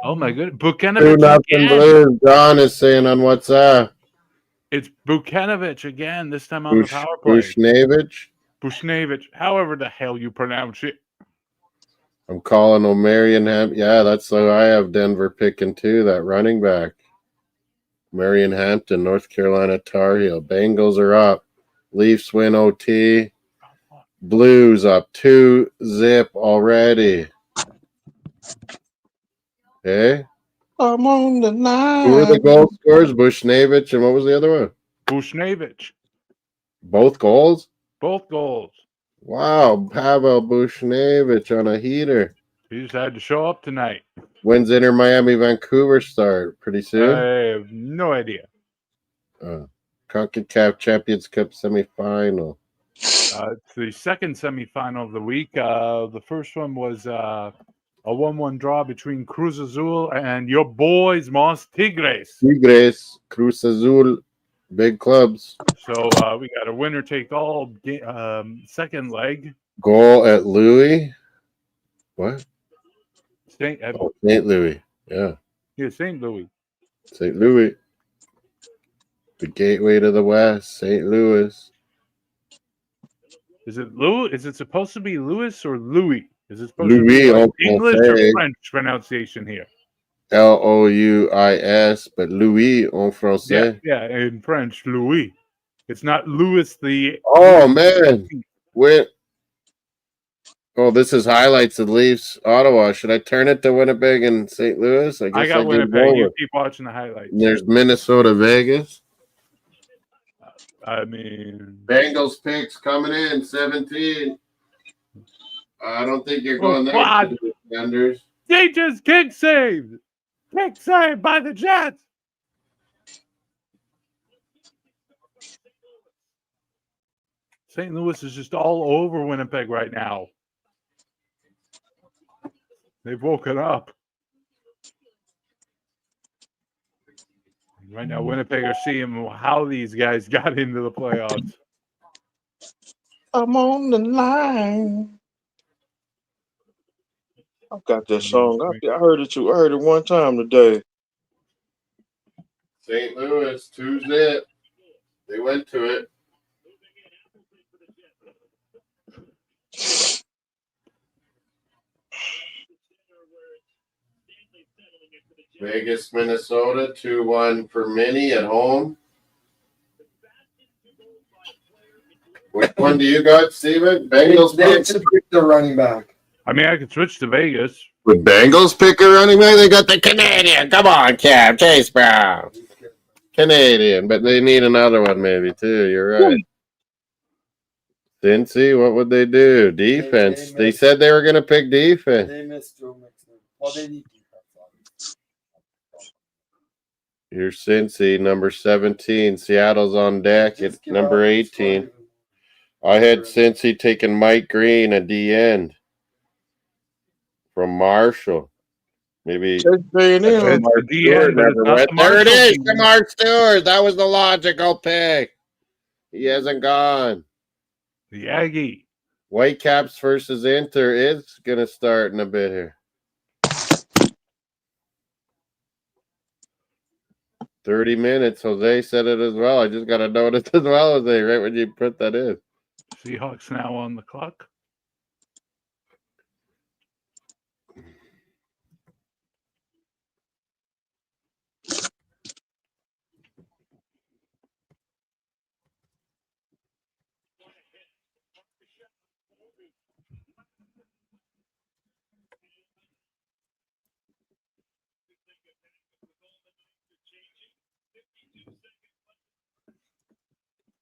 Oh, my goodness. Buchanovich 2-0 again. Blues. John is saying on WhatsApp. It's Buchanovich again, this time on the power play. Bushnevich, however the hell you pronounce it. I'm calling O'Marion. Yeah, that's who I have Denver picking too, that running back. Marion Hampton, North Carolina Tar Heel. Bengals are up. Leafs win OT. Blues up 2-0 already. Okay. I'm on the line. Who were the goal scorers? Bushnevich and what was the other one? Bushnevich. Both goals? Both goals. Wow, Pavel Bushnevich on a heater. He just had to show up tonight. When's Inter Miami Vancouver start? Pretty soon? I have no idea. CONCACAF Champions Cup semifinal. It's the second semifinal of the week. The first one was a 1-1 draw between Cruz Azul and your boys, Mons Tigres. Cruz Azul, big clubs. So we got a winner-take-all second leg. Goal at Louis. What? St. Louis. Yeah. Yeah, St. Louis. St. Louis. The gateway to the West, St. Louis. Is it Louis? Is it supposed to be Louis or Louis? Is it supposed Louis to be like English or French pronunciation here? Louis, but Louis en français. Yeah, in French, Louis. It's not Louis the. Oh man, this is highlights of Leafs Ottawa. Should I turn it to Winnipeg and St. Louis? I guess I got Winnipeg. You keep watching the highlights. And there's Minnesota, Vegas. I mean, Bengals picks coming in 17. I don't think you're going there. Defenders. They just kick saved. Kick saved by the Jets. St. Louis is just all over Winnipeg right now. They've woken up. Right now, Winnipeg are seeing how these guys got into the playoffs. I'm on the line. I've got that song. I heard it too. I heard it one time today. St. Louis, 2-0. They went to it. Vegas, Minnesota, 2-1 for Minnie at home. One do you got, Steven? Bengals They pick? should pick the running back. I mean, I could switch to Vegas. Would Bengals pick a running back? They got the Canadian. Come on, Cam. Chase Brown. Canadian, but they need another one maybe too. You're right. Cincy, what would they do? Defense. They said they were going to pick defense. They missed Joe Mixon. Well, they need defense. Here's Cincy, number 17. Seattle's on deck at number 18. I had Cincy taking Mike Green at the end from Marshall. Maybe Texas A&M. It's the DN, but it's not the there it Marshall is, team. Shamar Stewart. That was the logical pick. He hasn't gone. The Aggie. Whitecaps versus Inter is going to start in a bit here. 30 minutes. Jose said it as well. I just got to notice as well, Jose, right when you put that in. Seahawks now on the clock.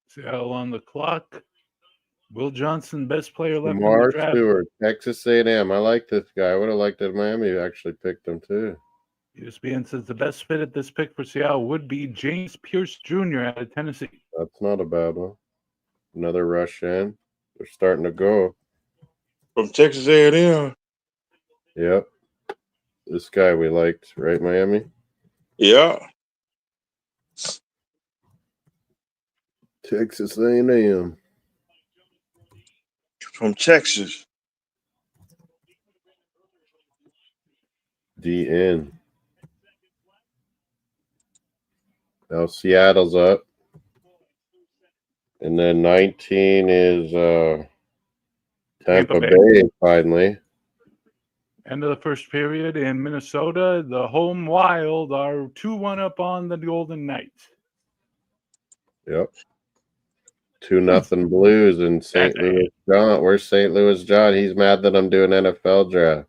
Seattle on the clock. Will Johnson, best player left in the Lamar draft. Stewart, Texas A&M. I like this guy. I would have liked it. Miami actually picked him too. ESPN says the best fit at this pick for Seattle would be James Pierce Jr. out of Tennessee. That's not a bad one. Another rush in. They're starting to go. From Texas A&M. Yep. This guy we liked, right, Miami? Yeah. Texas A&M. From Texas. DN. Now Seattle's up. And then 19 is Tampa Bay finally. End of the first period in Minnesota. The home Wild are 2-1 up on the Golden Knights. Yep. 2-0 Blues in St. Louis. John, where's St. Louis John? He's mad that I'm doing NFL draft.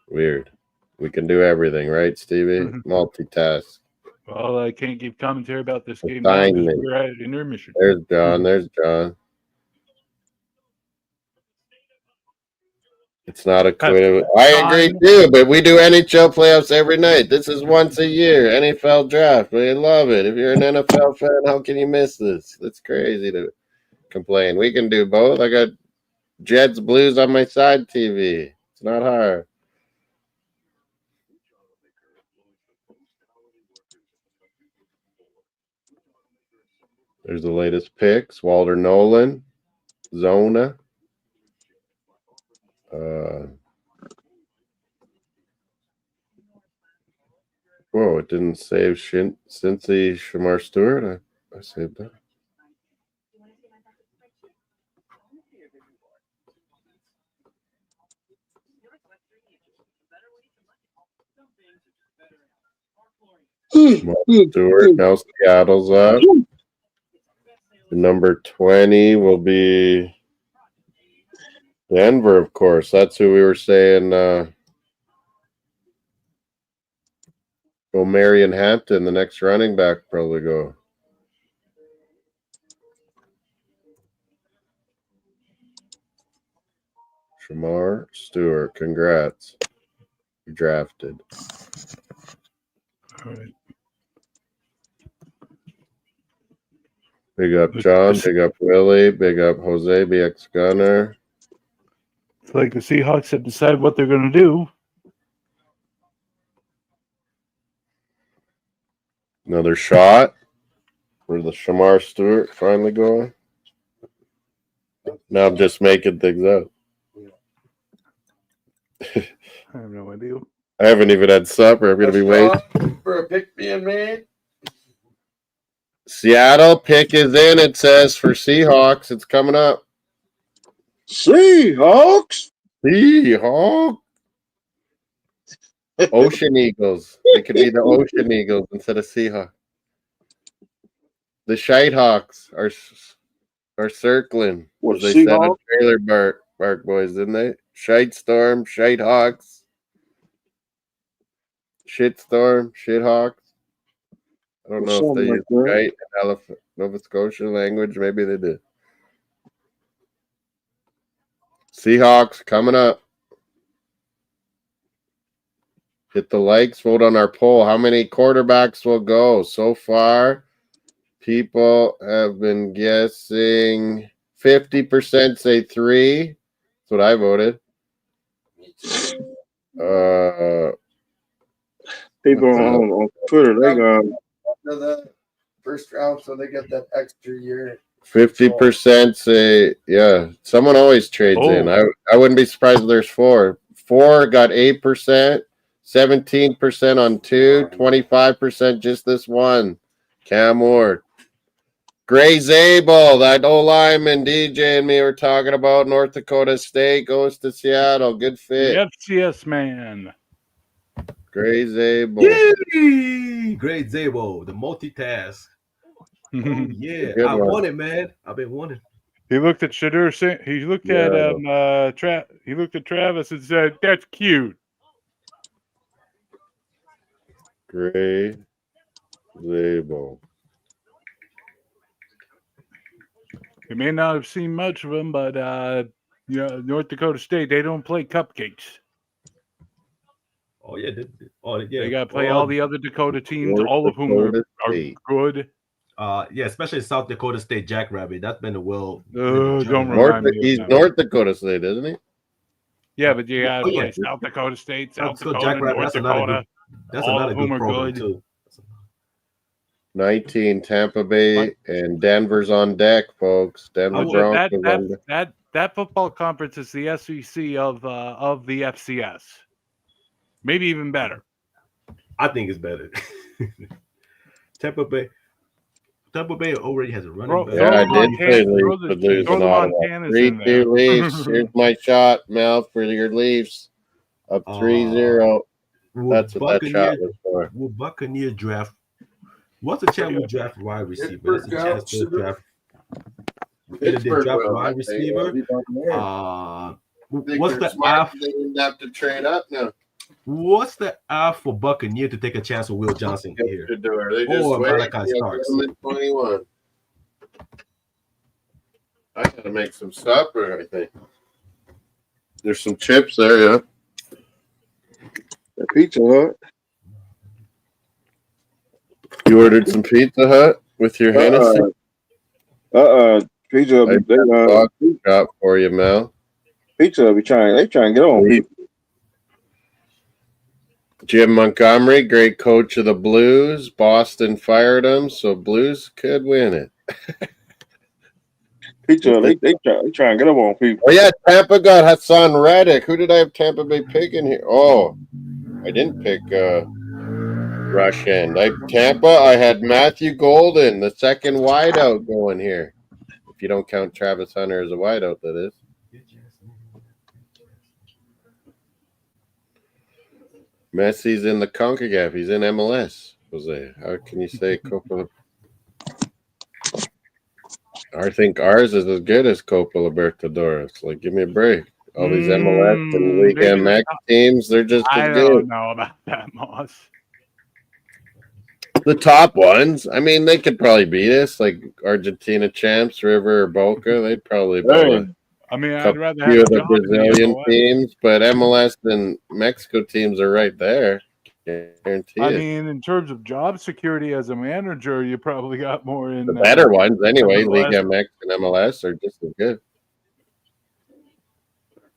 Weird. We can do everything, right, Stevie? Multitask. Well, I can't give commentary about this game. Assignment. We're at intermission. There's John. There's John. It's not a quiz. I agree too, but we do NHL playoffs every night. This is once a year. NFL draft. We love it. If you're an NFL fan, how can you miss this? It's crazy to complain. We can do both. I got Jets Blues on my side TV. It's not hard. There's the latest picks. Walter Nolan, Zona. Whoa, it didn't save Cincy Shamar Stewart. I saved that. Stewart, now Seattle's up. Number 20 will be Denver, of course. That's who we were saying. Go Marion Hampton, the next running back, probably go. Shamar Stewart, congrats. You drafted. All right. Big up John, big up Willie, big up Jose, BX Gunner. It's like the Seahawks have decided what they're going to do. Another shot for the Shamar Stewart finally going. Now I'm just making things up. I have no idea. I haven't even had supper. I'm going to be waiting. For a pick being made. Seattle pick is in, it says, for Seahawks. It's coming up. Seahawks? Seahawks? Ocean Eagles. It could be the Ocean Eagles instead of Seahawks. The Shitehawks are circling What, because they said a Seahawks? trailer bark boys, didn't they? Shitestorm, Shitehawks, Shitstorm, Shithawks. I don't Or know if they something like use that. shite in Nova Scotia language. Maybe they do. Seahawks coming up. Hit the likes, vote on our poll. How many quarterbacks will go? So far, people have been guessing 50% say 3. That's what I voted. People What the hell? on Twitter, they gone. After the first round, so they get that extra year. 50% say, yeah. Someone always trades in. Oh. I wouldn't be surprised if there's 4. 4 got 8%, 17% on 2, 25% just this one. Cam Ward. Gray Zabel, that old lineman DJ and me were talking about. North Dakota State goes to Seattle. Good fit. The FCS man. Gray Zabel. Yay! Great Zabo, the multitask. Oh yeah, Good I one. won it, man. I've been wanting. He looked at Shadur. He looked at he looked at Travis and said, "That's cute." Gray Zabel. You may not have seen much of him, but North Dakota State, they don't play cupcakes. Oh yeah, yeah. They got to play all the other Dakota teams, all of whom are good. Yeah, especially South Dakota State Jackrabbit. That's been a don't remind me. He's North Dakota State, isn't he? Yeah, but you got to play South Dakota State, South Dakota, Jackrabbit. North Dakota. That's all another of whom good are program good. too. 19 Tampa Bay and Denver's on deck, folks. Denver Broncos on deck. That football conference is the SEC of the FCS. Maybe even better. I think it's better. Tampa Bay already has a running back. Yeah, I did say Leafs would lose in Ottawa. 3-2 Leafs. Here's my shot, Mel, for your Leafs. Up 3-0. That's what that shot was for. Will Buccaneer draft? What's the chance we draft wide receiver? There's a chance to draft. Either they draft wide receiver. What's the F? They didn't have to trade up now. What's the F for Buccaneer to take a chance with Will Johnson here? They just Malachi Starks. 21. I gotta make some supper, I think. There's some chips there, yeah. The Pizza Hut. You ordered some Pizza Hut with your Hennessy? Pizza Hut. They got for you, Mel. Pizza Hut be trying to get on people. Jim Montgomery, great coach of the Blues. Boston fired him, so Blues could win it. Pizza Hut, they try and get up on people. Oh, yeah, Tampa got Hassan Reddick. Who did I have Tampa Bay picking here? Oh, I didn't pick rush end. Tampa, I had Matthew Golden, the second wideout going here. If you don't count Travis Hunter as a wideout, that is. Messi's in the CONCACAF. He's in MLS, Jose. How can you say Copa? I think ours is as good as Copa Libertadores. Like, give me a break. All these MLS and League MX teams, they're just as good. I don't know about that, Moss. The top ones, I mean, they could probably beat us, like Argentina champs, River or Boca. They'd probably beat I mean, I'd rather few have of the Brazilian teams, but MLS and Mexico teams are right there. Guarantee I it. mean, in terms of job security as a manager, you probably got more in The better ones, anyway. MLS. League MX and MLS are just as good.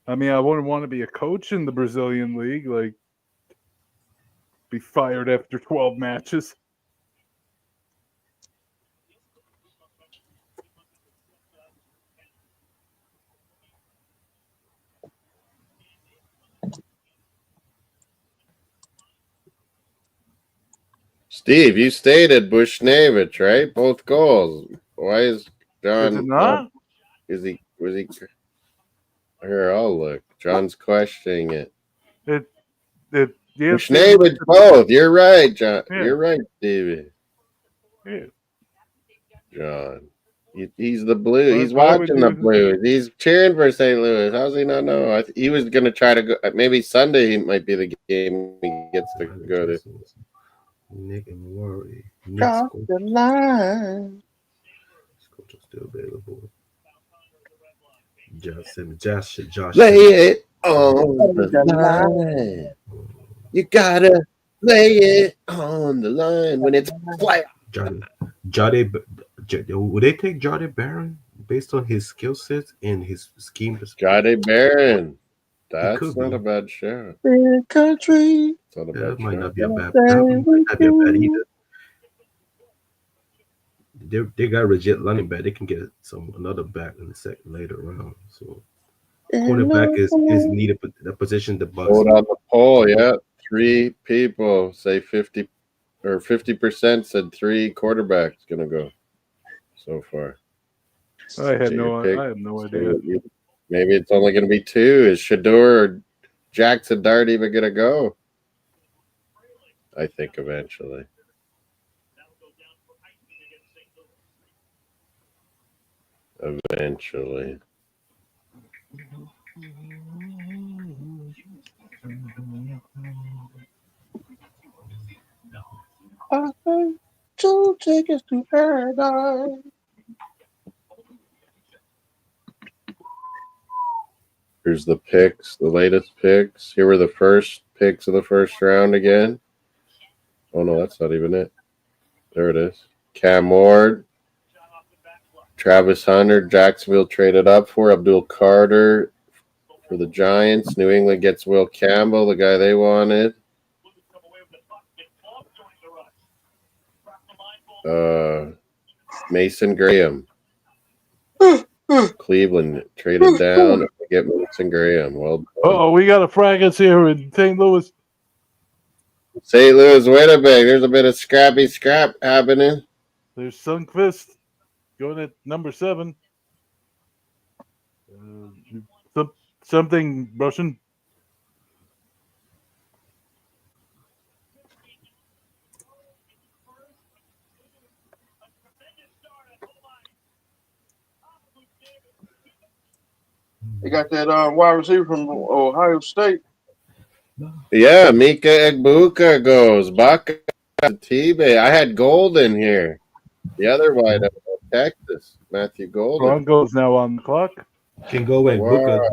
I mean, I wouldn't want to be a coach in the Brazilian league, like be fired after 12 matches. Steve, you stated Bushnevich, right? Both goals. Why is John? Is it not? Was he? Here, I'll look. John's questioning it. Bushnevich both. You're right, John. Yeah. You're right, Stevie. Yeah. John. He's the Blue. He's Why would watching the you? Blues. He's cheering for St. Louis. How does he not know? He was going to try to go. Maybe Sunday might be the game he gets to go to. Nick and Worry. Cross the line. Coach is still available. Josh. Lay it on the line. You gotta lay it on the line when it's flat. Would they take Jade Barron based on his skill sets and his scheme? Jade Barron. That's could not be. a bad show. Country. It's not a That bad might show. not be a bad. That might not be a bad either. They got a legit running back. They can get another back in the second later round. So cornerback is needed for the position the Bucks. Hold on the poll, yeah. 3 people say 50 or 50% said 3 quarterbacks gonna go so far. I have Get no your pick. idea. Maybe it's only gonna be 2. Is Shador or Jackson Dart even gonna go? I think eventually. Eventually. I think 2 tickets to paradise. Here's the picks, the latest picks. Here were the first picks of the first round again. Oh no, that's not even it. There it is. Cam Ward, Travis Hunter, Jacksonville traded up for Abdul Carter for the Giants. New England gets Will Campbell, the guy they wanted. Mason Graham. Cleveland traded down to get Mason Graham. Well done. Oh, we got a fracas here in St. Louis. St. Louis, Winnipeg. There's a bit of scrap happening. There's Sundqvist going at number 7. Something Russian. They got that wide receiver from Ohio State. Yeah, Mika Egbuka goes. Baka T-Bay. I had Golden here. The other wide out of Texas, Matthew Golden. Broncos now on the clock. Can go and Wow. Booker.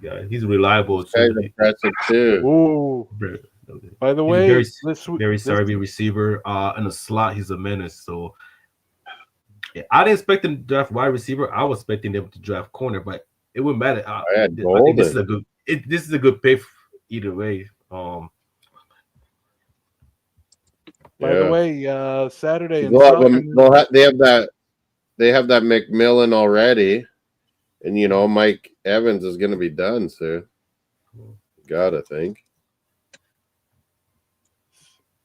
Yeah, he's reliable This guy's too. impressive too. Ooh. By the way, very savvy receiver. In the slot, he's a menace. So yeah, I didn't expect them to draft wide receiver. I was expecting them to draft corner, but it wouldn't matter. I had I think Golden. this is a good. This is a good pick either way. By the way, Saturday and they have that McMillan already, and you know Mike Evans is going to be done soon. Gotta think.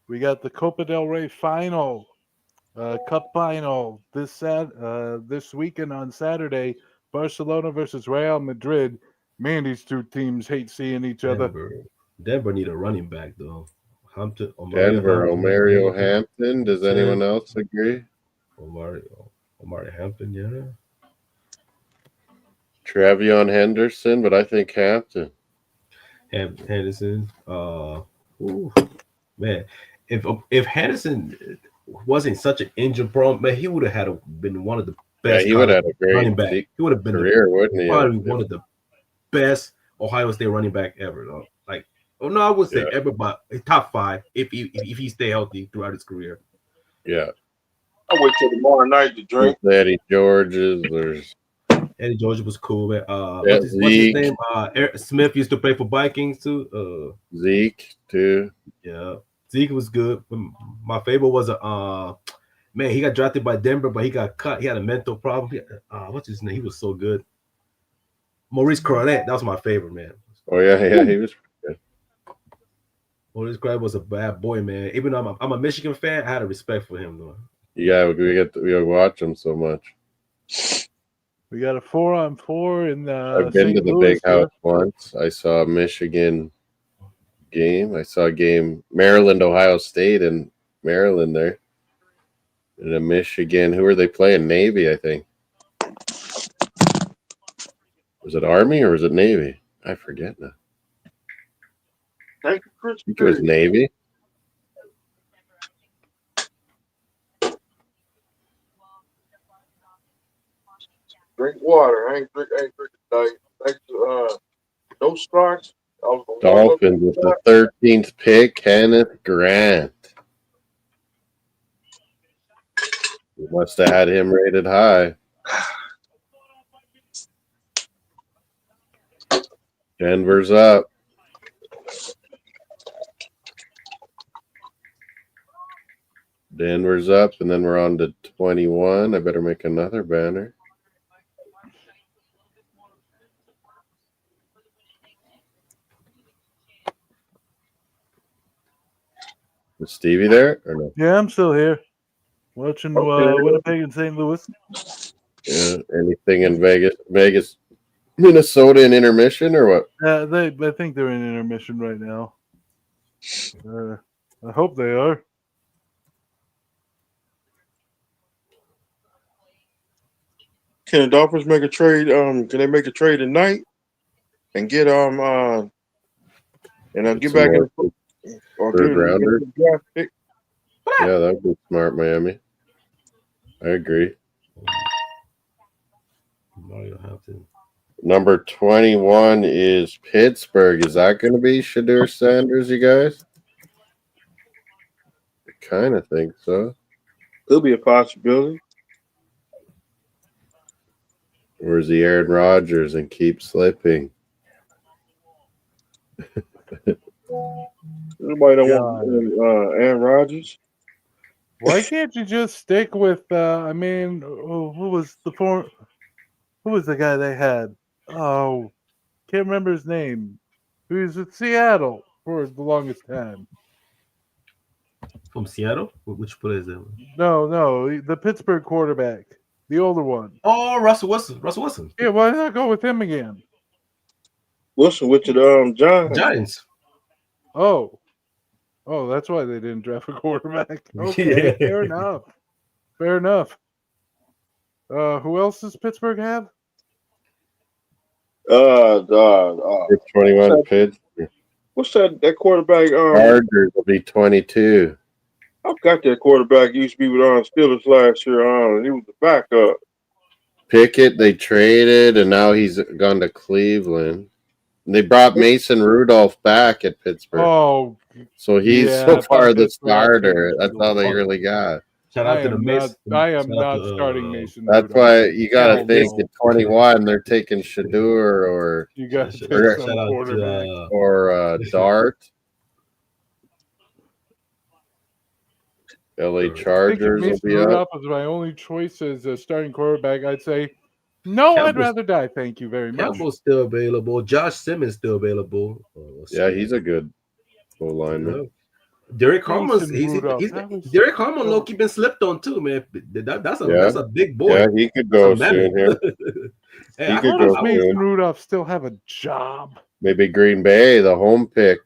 we got the Copa del Rey final, Cup final this weekend on Saturday. Barcelona versus Real Madrid. Man, these 2 teams hate seeing each other. Denver need a running back though. Omario Hampton. Does anyone else agree? Omari Hampton, yeah. Travion Henderson, but I think Hampton. Henderson. Man, if Henderson wasn't such an injury prone, man, he would have been one of the best. Yeah, he would have had a great running back. He would have been career, wouldn't he? Probably one of the best Ohio State running back ever. Though. Like, no, I would say ever, but top 5 if he stay healthy throughout his career. Yeah. I'll wait till tomorrow night to drink. Eddie George's. There's Eddie George was cool, man. What's his name? Eric Smith used to play for Vikings too. Zeke too. Yeah, Zeke was good. My favorite was man. He got drafted by Denver, but he got cut. He had a mental problem. What's his name? He was so good. Maurice Cornett. That was my favorite, man. Oh yeah, he was good. Maurice Cornett was a bad boy, man. Even though I'm a Michigan fan, I had a respect for him, though. Yeah, we watch him so much. We got a 4-on-4 in I've been to the Big House once. I saw a Michigan game. I saw a game Maryland, Ohio State, and Maryland there. And a Michigan. Who are they playing? Navy, I think. Was it Army or was it Navy? I forget now. Thank you, Chris. I think it was Navy. Drink water. I ain't drink tonight. Thanks to no starts. I was gonna walk up Dolphins with the 13th pick, Kenneth Grant. We must have had him rated high. Denver's up. Denver's up, and then we're on to 21. I better make another banner. Is Stevie there or no? Yeah, I'm still here. Watching Winnipeg and St. Louis. Yeah. Anything in Vegas, Minnesota in intermission or what? I think they're in intermission right now. I hope they are. Can the Dolphins make a trade? Can they make a trade tonight and get and get back in the or third get rounder? a draft pick? Yeah, that would be smart, Miami. I agree. No, you don't have to. Number 21 is Pittsburgh. Is that going to be Shadur Sanders, you guys? I kind of think so. Could be a possibility. Or is he Aaron Rodgers and keep slipping? Nobody don't want Aaron Rodgers. Why can't you just stick with? Who was the guy they had? Oh, can't remember his name. He was at Seattle for the longest time. From Seattle? Which player is that? No, the Pittsburgh quarterback, the older one. Oh, Russell Wilson. Yeah, why not go with him again? Wilson went to the Giants. Oh, that's why they didn't draft a quarterback. Okay, fair enough. Who else does Pittsburgh have? 21 Pittsburgh. What's that quarterback? Chargers will be 22. I've got that quarterback. Used to be with Steelers last year. He was the backup. Pickett, they traded, and now he's gone to Cleveland. And they brought Mason Rudolph back at Pittsburgh. Oh, so he's so far the starter. That's all they Oh. really got. Shout out to the Mason. I am not starting Mason. That's Rudolph. why you got to Hell think no. at 21 they're taking Shadur or You got to take Shout some quarterback. or Dart. LA Chargers will be Rudolph up. is my only choice as a starting quarterback. I'd say no. I'd rather die. Thank you very much. Campbell's still available. Josh Simmons still available. Yeah, he's a good goal lineman. Derek Carmen's Derek Carmen Oh. low-key been slipped on too, man. That's a big boy. Yeah, he could go That's a soon here. Hey, He could How go does Mason soon. Rudolph still have a job? Maybe Green Bay, the home pick.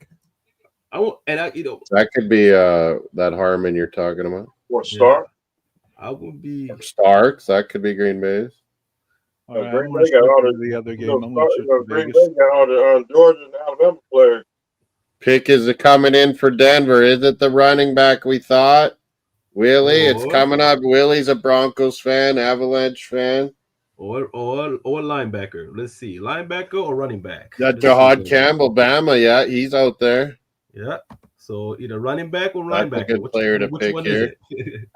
That could be that Harmon you're talking about. Or Stark. I would be Starks. That could be Green Bay's. All right, Green I'm gonna Bay got all switch the to the other game. I'm gonna shift to Green Vegas. Bay got all the Georgia and Alabama players. Pick is coming in for Denver. Is it the running back we thought? Willie, it's coming up. Willie's a Broncos fan, Avalanche fan. Or linebacker. Let's see. Linebacker or running back. Got Jahad Campbell, Bama. Yeah, he's out there. Yeah. So either running back or That's linebacker. a good player to which pick one here. is it?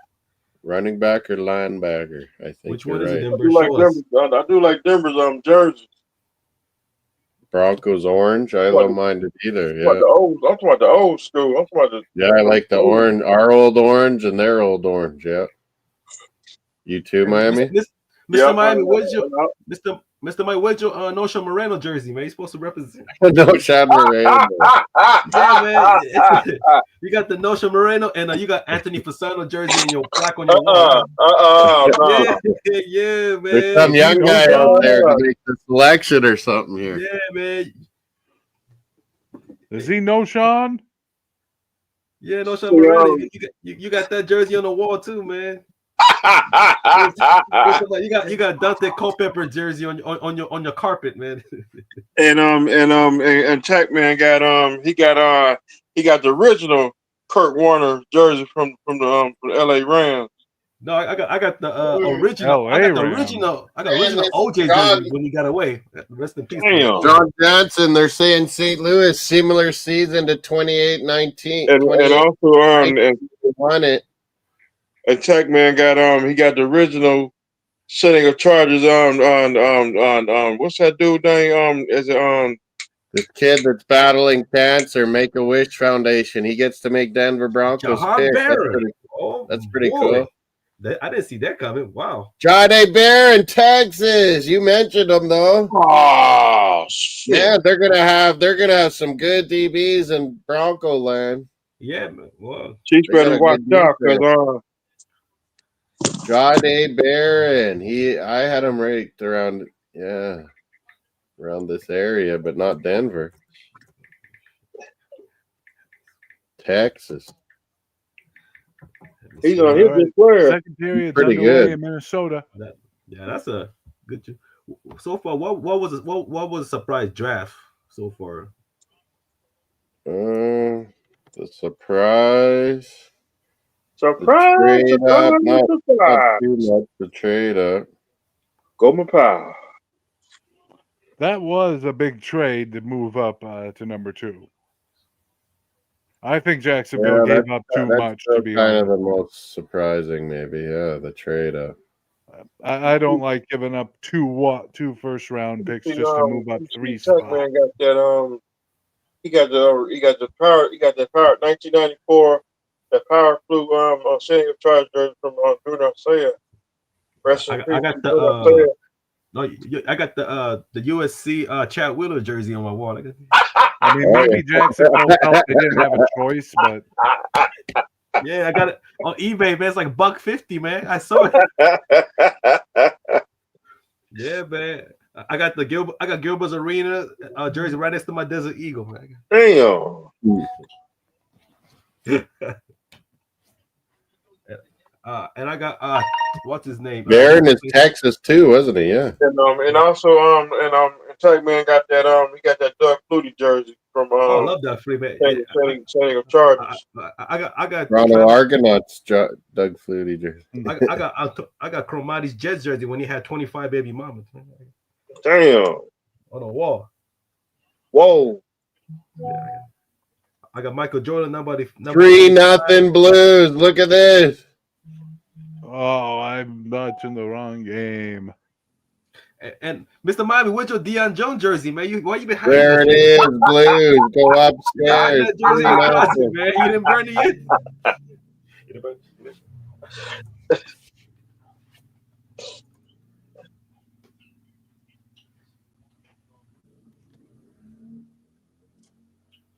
Running back or linebacker? I think Which you're one is right. it? I do like Denver's jersey. Broncos orange. I don't mind it either. I'm Yeah. talking about the old school. I'm talking about I like the orange, our old orange and their old orange. Yeah. You too, Miami? Mr. Miami, where's your Mr. Mike, where's your Nosha Moreno jersey, man? You're supposed to represent. Nosha Moreno. Yeah, man. You got the Nosha Moreno and you got Anthony Fasano jersey in your plaque on your wall. Yeah, man. There's some young guy out there to make the selection or something here. Yeah, man. Does he know Sean? Yeah, Nosha Moreno. You got that jersey on the wall too, man. You got Dante Culpepper jersey on your carpet, man. and Tech Man got the original Kurt Warner jersey from the LA Rams. No, I got the original. LA I got the Rams. original. I got Man, original this OJ John- jersey when he got away. Rest in peace. Damn. John Johnson, they're saying St. Louis, similar season to 28-19. And also and Won it. Tech Man got he got the original setting of charges on what's that dude name? Is it The kid that's battling cancer, Make-A-Wish Foundation. He gets to make Denver Broncos Jahan pick. Barron. That's pretty boy. cool. I didn't see that coming. Wow. John A. Bear in Texas. You mentioned him though. oh shit. Yeah, they're gonna have some good DBs in Bronco land. Yeah, man. Well, Chiefs They got better a watch good out defense. because John A. Barron. I had him ranked around this area, but not Denver. Texas. he's All a right. good player. Second period Pretty underway good. in Minnesota. yeah, that's a good. So far, what was a surprise draft so far? The surprise. Surprise, Trade surprise, up. Not surprise. too much to trade up. Go Powell. That was a big trade to move up to number 2. I think Jacksonville gave up too much, to be kind of honest. the most surprising, maybe. Yeah, the trade up. I don't like giving up two first round picks just to move up 3 Tech spots. Man got that he got the power 1994 the power flu setting of charge jersey from Bruno Saya. Rest in peace. I got Bruno Saya. I got the USC Chad Wheeler jersey on my wall. I mean, maybe Jacksonville felt they didn't have a choice, but yeah, I got it on eBay, man. It's like $150, man. I saw it. Yeah, man. I got Gilbert's Arena jersey right next to my Desert Eagle, man. Damn. And I got what's his name? Barron is Texas too, wasn't he? Yeah. And also Tech Man got that he got that Doug Flutie jersey from I love that free man. setting of charges. I got Toronto Argonauts, Doug Flutie jersey. I got Cromartie's Jets jersey when he had 25 baby mamas. Damn. On the wall. Whoa. Yeah. I got Michael Jordan number 3-0 Blues. Look at this. oh, I'm watching the wrong game. And Mr. Miami, where's your Deion Jones jersey, man? Why you been hiding There it is, Blues. Go upstairs. that jersey in the closet, man. You didn't burn it yet.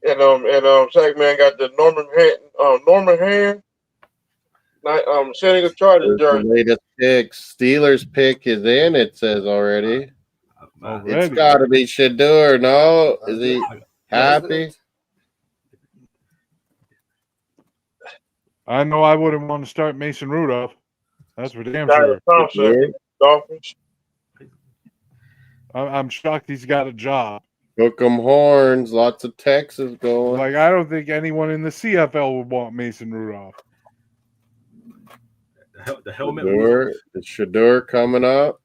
And Tech Man got the Norman Hand setting of charges The jersey. latest pick. Steelers pick is in, it says already. It's got to be Shador, no? Is he happy? I know I wouldn't want to start Mason Rudolph. That's for damn Tyler sure. Thompson, Dolphins. I'm shocked he's got a job. Hook 'em horns. Lots of Texas going. Like, I don't think anyone in the CFL would want Mason Rudolph. The helmet. Is Shador coming up?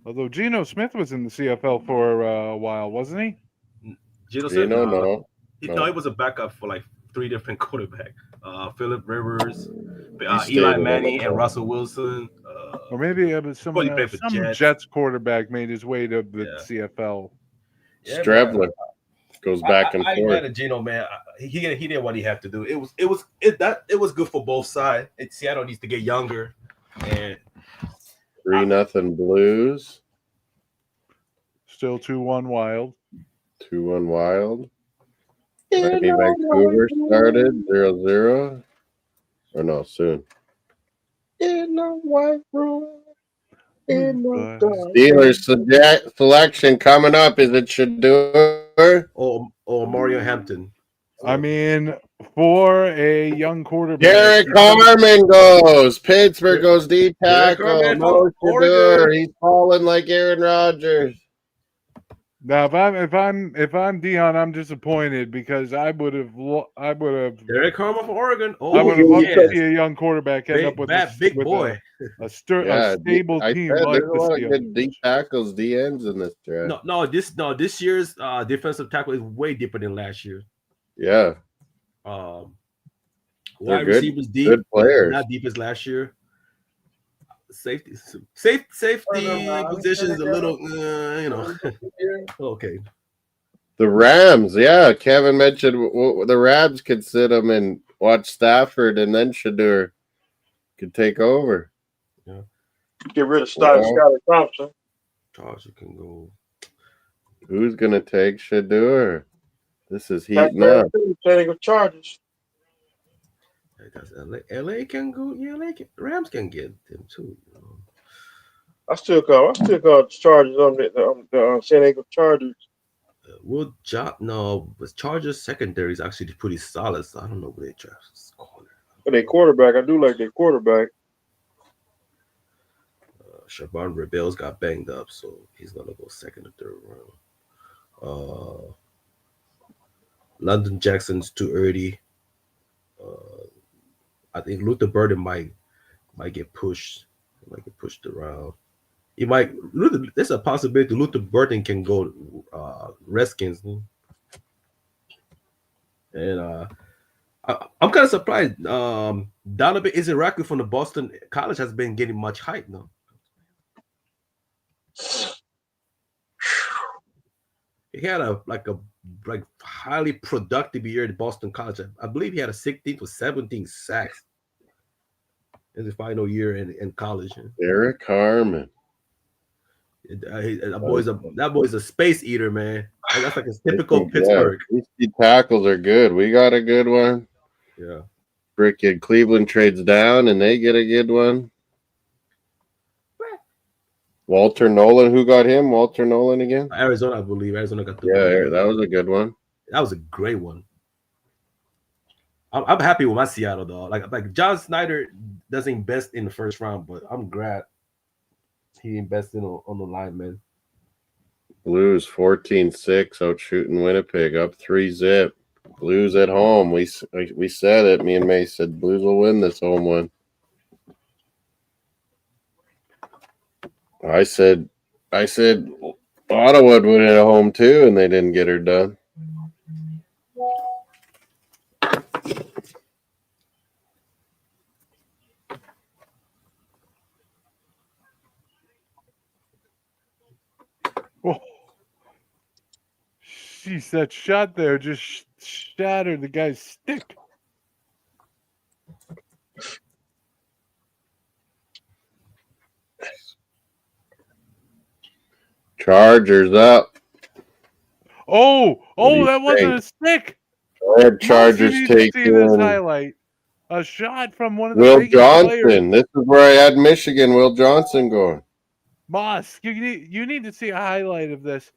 Although Geno Smith was in the CFL for a while, wasn't he? Geno Smith? No. No, he was a backup for like 3 different quarterbacks. Phillip Rivers, stayed Eli in Manning, the and Russell Wilson. Or maybe it was someone he played else. for Some Jets. Jets quarterback made his way to the CFL. Yeah, Strebler goes back and I forth. mad at Geno, man. He did what he had to do. It was good for both sides. Seattle needs to get younger. And 3-0 Blues. Still 2-1 Wild. 2-1 Wild. Maybe Vancouver started 0-0. Or no, soon. In the white room. In the dark. Steelers selection coming up. Is it Shador? or Mario Hampton. I mean, for a young quarterback, Derek he's gonna- Harmon goes. Pittsburgh goes D Derek tackle. Harmon Mo from Shador. Oregon. He's falling like Aaron Rodgers. now if I'm Dion, I'm disappointed because I would have Derek Harmon from Oregon. I Oh, would have loved to yes. see a young quarterback end up with Big with boy. a Yeah, stable I team said like there's a the lot of good D Steelers. tackles, D ends in this draft. This year's defensive tackle is way deeper than last year. Yeah, Um, they're wide good, receivers deep, good but players. not deep as last year. Safety position is a little, okay. The Rams, yeah. Kevin mentioned the Rams could sit them and watch Stafford, and then Shador could take over. Yeah. Get rid of Scotty Thompson. Charles, you can go. Who's gonna take Shador? This is heating up. Setting of charges. Because LA can go. Yeah, Rams can get them too. I still call the Chargers on the San Diego Chargers. But Chargers secondary is actually pretty solid. So I don't know where they draft this corner. But their quarterback, I do like their quarterback. Shaban Rebels got banged up, so he's gonna go second or third round. London Jackson's too early. I think Luther Burden might get pushed. He might get pushed around. There's a possibility Luther Burden can go Redskins. And I'm kind of surprised. Donovan Iziraku from the Boston College has been getting much hype now. He had a highly productive year at Boston College. I believe he had a 16 to 17 sacks in his final year in college. Derek Harmon. That boy's a space eater, man. That's like a typical Pittsburgh. These tackles are good. We got a good one. Yeah. Freaking Cleveland trades down and they get a good one. Walter Nolan, who got him? Walter Nolan again? Arizona, I believe. Arizona got the that was a good one. That was a great one. I'm happy with my Seattle, though. Like John Snyder doesn't invest in the first round, but I'm glad he invested on the lineman. Blues 14-6 out shooting Winnipeg, up 3-0. Blues at home. We said it. Me and May said Blues will win this home one. I said Ottawa would win at home too, and they didn't get her done. Oh. Jeez, that shot there just shattered the guy's stick. Chargers up. Oh, What do you that wasn't think? a stick. Chargers You need to take see this in highlight. A shot from one of the Will biggest Johnson. players. This is where I had Michigan. Will Johnson going. Moss, you need to see a highlight of this.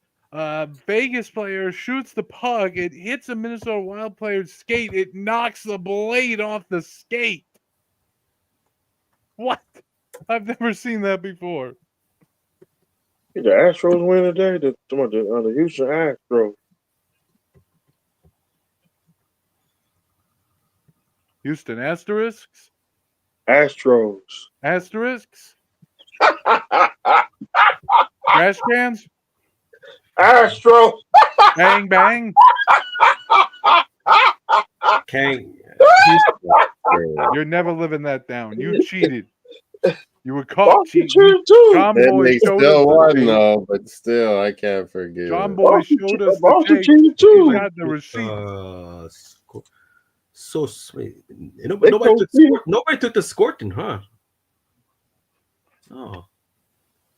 Vegas player shoots the puck. It hits a Minnesota Wild player's skate. It knocks the blade off the skate. What? I've never seen that before. The Astros win today. The Houston Astros. Houston Asterisks? Astros. Asterisks? Trash cans? Astros. Bang, bang. King. You're never living that down. You cheated. You were caught cheating. Too. John And Boy they showed still us won the tape. though, but still, I can't forgive John it. Boy showed us the Boston tape. cheated too. He's got the receipt. So sweet. Nobody took the Scorton, huh? Oh.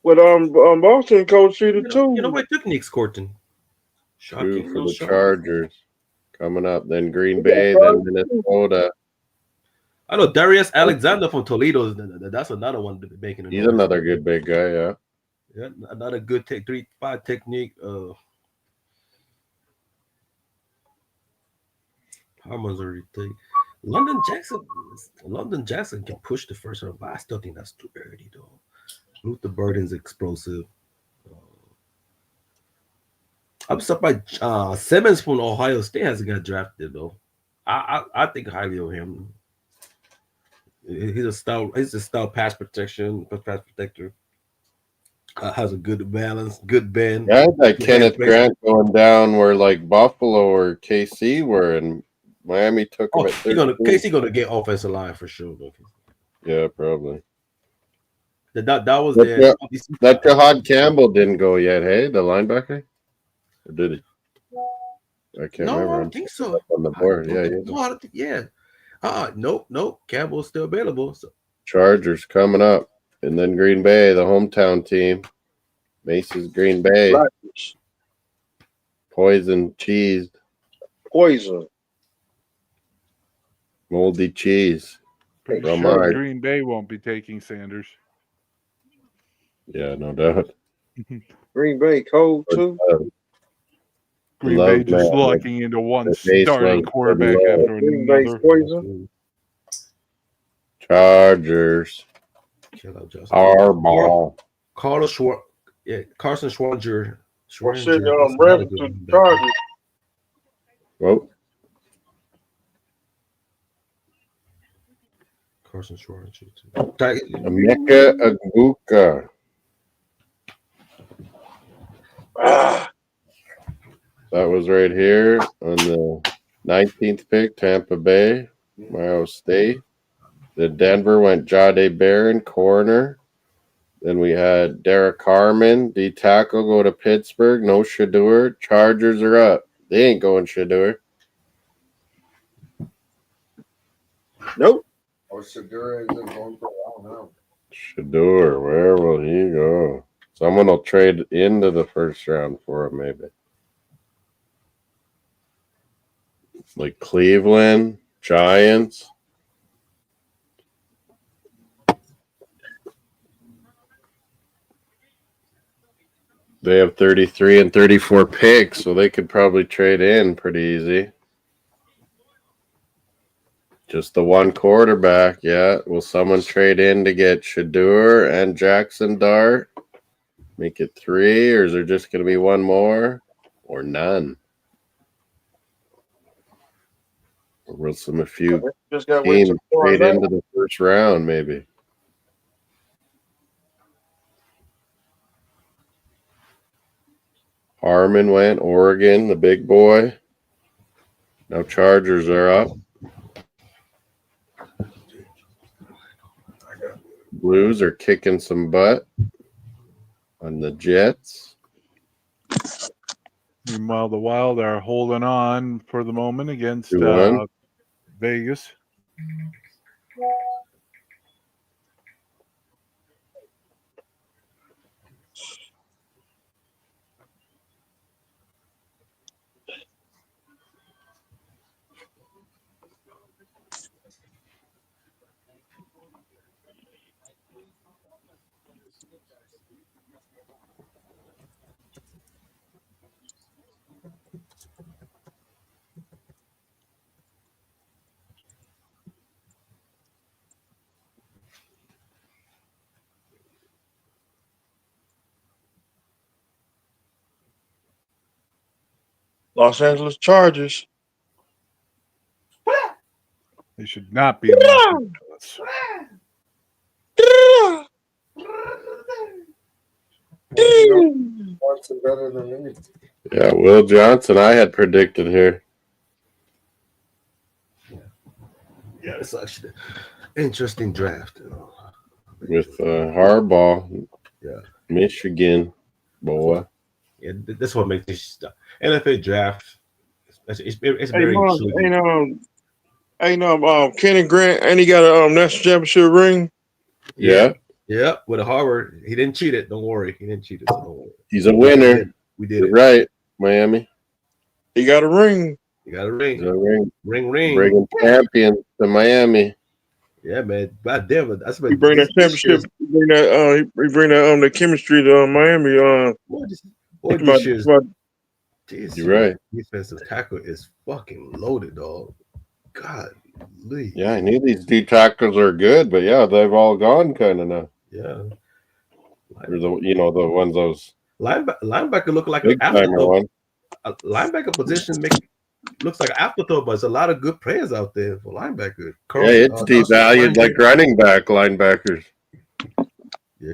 But Boston coach cheated too. Nobody took Nick Scorton. Two for the Shocking. Chargers coming up. Then Green Bay, then Minnesota. I know Darius Alexander from Toledo. That's another one to be making. He's another good big guy, yeah. Yeah, another good 3-5 technique. Harmon's already three. London Jackson can push the first round, but I still think that's too early though. Luther Burden's explosive. I'm surprised Simmons from Ohio State hasn't got drafted though. I think highly of him. He's a style pass protector. Has a good balance, good bend. Yeah, that good Kenneth hand placement. Grant going down where like Buffalo or KC were, and Miami took him Oh, at he gonna 13. Casey gonna get offensive line for sure. Though. Yeah, probably. That was That, their Ja- that Jahad Campbell didn't go yet, hey, the linebacker? Or did he? I can't No, I remember. I'm don't think looking up so. on the I board. don't Yeah, think. yeah. No, I don't think. Yeah. Nope. Campbell's still available. So Chargers coming up. And then Green Bay, the hometown team. Mace's Green Bay. Blackfish, Poison cheese. poison. Moldy cheese. Pretty From sure mine. Green Bay won't be taking Sanders. Yeah, no doubt. Green Bay cold too. Green Love Bay just man, locking into one the base starting was quarterback pretty low. after Green Bay's another. poison. Chargers. chill out, Justin. Hardball. Carlos Schwartz. Yeah, Carson Schwarzer. Or shit, That's Rams another good to one back. Chargers. Whoa. Carson Schwarzer. Emeka Egbuka. Ah, That was right here on the 19th pick, Tampa Bay, Ohio State. The Denver went Jade Barron, corner. Then we had Derek Harmon, D tackle, go to Pittsburgh. No Shador. Chargers are up. They ain't going Shador. nope. Or Segura isn't going for, I don't know. Shador, where will he go? Someone will trade into the first round for him, maybe. Like Cleveland, Giants. They have 33 and 34 picks, so they could probably trade in pretty easy. Just the one quarterback, yeah. Will someone trade in to get Shador and Jackson Dart? Make it 3, or is there just going to be one more? Or none? Or will a few Just got to wait teams till tomorrow trade night. into the first round, maybe? Harmon went, Oregon, the big boy. Now Chargers are up. Blues are kicking some butt on the Jets. Meanwhile, the Wild are holding on for the moment against 2-1. Vegas. Los Angeles Chargers. They should not be in Los Angeles. Watson better than me. Yeah, Will Johnson, I had predicted here. Yeah, it's actually an interesting draft. With Harbaugh. Yeah. Michigan, boy. Yeah, that's what makes this NFL draft. It's Hey, very Mom, intriguing. Kenny Grant, and he got a national championship ring. Yeah. Yeah, with a Harvard, he didn't cheat it. Don't worry, he didn't cheat it. So don't worry. He's a winner. We did You're it. right, Miami. He got a ring. You got a ring. He's a ring. Ring. Bringing champions to Miami. Yeah, man. God damn it. That's what He bring that championship. He bring that. He bring that the chemistry to Miami. This year's You're right. defensive tackle is fucking loaded, dog. God. Yeah, I knew these D tackles are good, but yeah, they've all gone kind of now. Yeah. Or the ones those Linebacker look like an big timer afterthought. one. Linebacker position looks like an afterthought, but it's a lot of good players out there for linebacker. Yeah, it's devalued like running back linebackers. Yeah,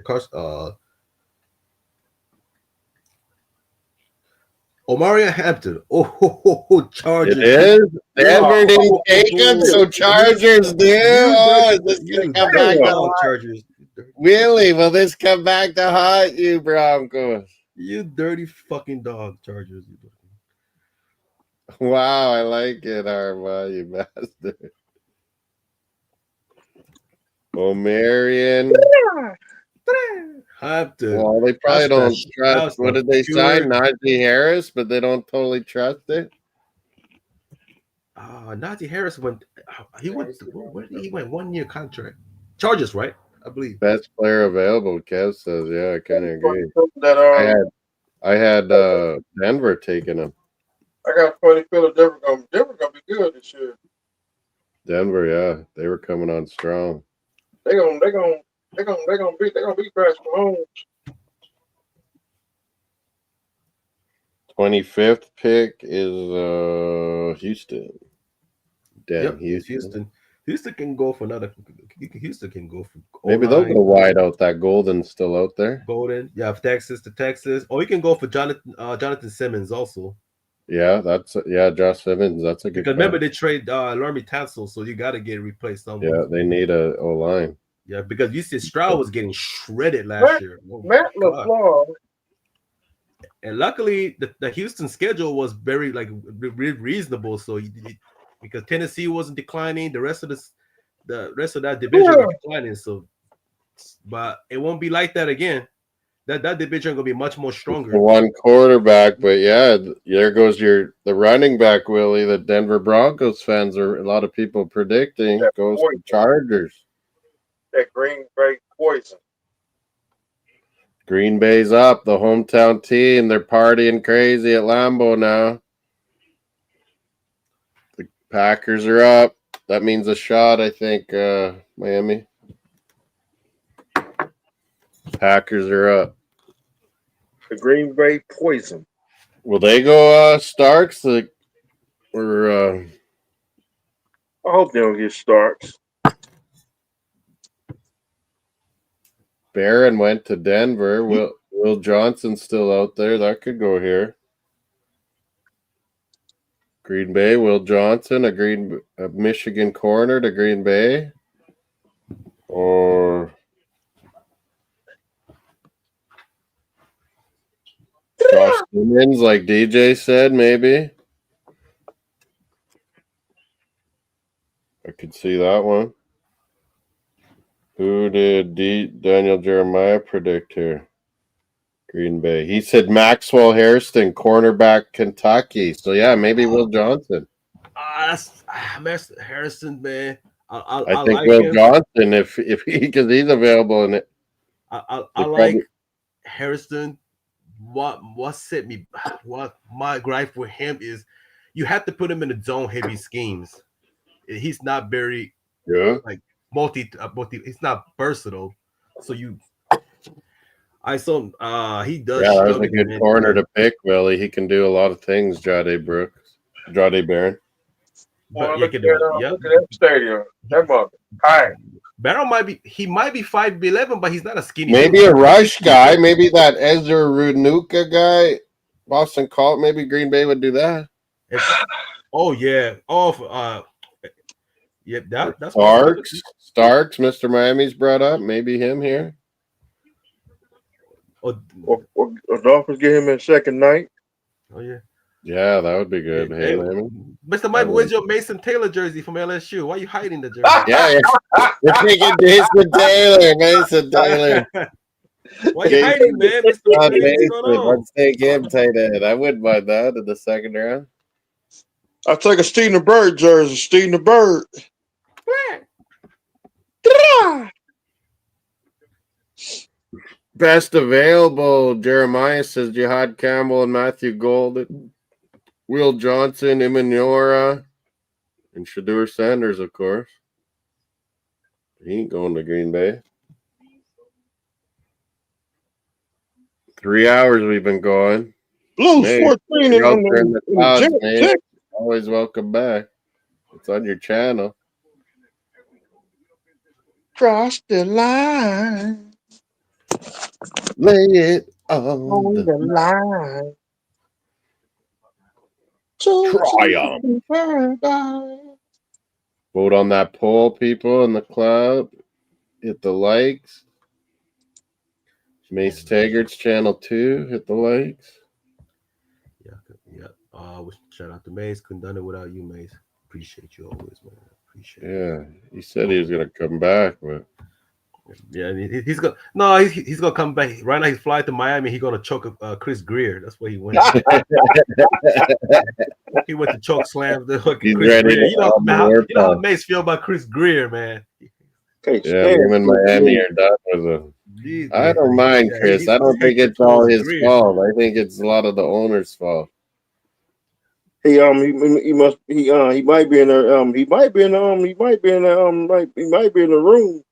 Omarion Hampton. Chargers. It is. Denver didn't take him, so Chargers do. Oh, is this going to come back to haunt Chargers? Willie, will this come back to haunt you, Broncos? You dirty fucking dog, Chargers. Wow, I like it, Arma, you bastard. Omarion. Hampton. Well, they probably don't trust. What did they sign? Najee Harris, but they don't totally trust it. Najee Harris went. He went. Where did he went? 1 year contract. Chargers, right? I believe. Best player available. Kev says, yeah, I kind of agree. I had Denver taking him. I got a funny feeling Denver gonna be good this year. Denver, yeah, they were coming on strong. They gonna beat Patrick Mahomes. 25th pick is Houston. Damn, Houston. Houston can go for another. Houston can go for. Maybe they'll go wide out. That Golden's still out there. Golden, yeah, Texas to Texas. Or you can go for Jonathan Simmons also. Yeah, Josh Simmons. That's a good. Because remember they trade Laremy Tansel, so you got to get replaced somewhere. Yeah, they need a O-line. Yeah, because you said Stroud was getting shredded last year. Matt LaFleur. And luckily, the Houston schedule was very reasonable. So because Tennessee wasn't declining, the rest of that division was declining. So, but it won't be like that again. That division gonna be much more stronger. One quarterback, but yeah, there goes the running back, Willie. The Denver Broncos fans are a lot of people predicting goes to Chargers. That Green Bay poison. Green Bay's up, the hometown team. They're partying crazy at Lambeau now. The Packers are up. That means a shot, I think, Miami. Packers are up. The Green Bay poison. Will they go Starks? I hope they don't get Starks. Barron went to Denver. Will Johnson's still out there. That could go here. Green Bay, Will Johnson, a Michigan corner to Green Bay. Or Josh Simmons, like DJ said, maybe. I could see that one. Who did Daniel Jeremiah predict here? Green Bay. He said Maxwell Hairston, cornerback, Kentucky. So, yeah, maybe Will Johnson. Harrison, man. I think like Will him. Johnson, if because he's available in it. I like Harrison. What my gripe with him is you have to put him in the zone heavy schemes. He's not very multi he's not versatile. So I saw he does. Yeah, that's a good corner to pick, Willie. He can do a lot of things, Jade Barron. Look at that stadium. That mother. Hi. Barron might be 5'11", but he's not a skinny. Maybe a rush guy. Maybe that Ezra Runuka guy, Boston Colt. Maybe Green Bay would do that. That's Starks. Mr. Miami's brought up. Maybe him here. Or Dolphins get him in second night. Oh yeah. Yeah, that would be good. Hey, Mr. Miami, where's your Mason Taylor jersey from LSU? Why are you hiding the jersey? Yeah. You're taking Mason Taylor. Why are you hiding, man? Let's take him tight end. I wouldn't mind that in the second round. I'll take a Steve the Bird jersey. Steve the Bird. Best available, Jeremiah says Jihad Campbell and Matthew Golden. Will Johnson, Imanora. And Shedeur Sanders, of course. He ain't going to Green Bay. 3 hours we've been going. Blue Hey, 14 you're out there in in the the clouds, jet. mate. Always welcome back. It's on your channel. Cross the line. Lay it on the line. triumph. Vote on that poll, people in the club. Hit the likes. Mace Taggart's channel 2. Hit the likes. Yeah. Shout out to Mace. Couldn't done it without you, Mace. Appreciate you always, man. Appreciate it. Yeah, he said he was gonna come back, but Yeah, he's gonna he's gonna come back. Right now he's flying to Miami. He's gonna choke Chris Greer. That's where he went. He went to choke slam the he's Chris ready Greer. to You know how Mace feel about Chris Greer, man. Yeah, him and Miami are done with him. I don't mind Chris. I don't think it's all his fault. I think it's a lot of the owner's fault. He might be in the he might be in the room.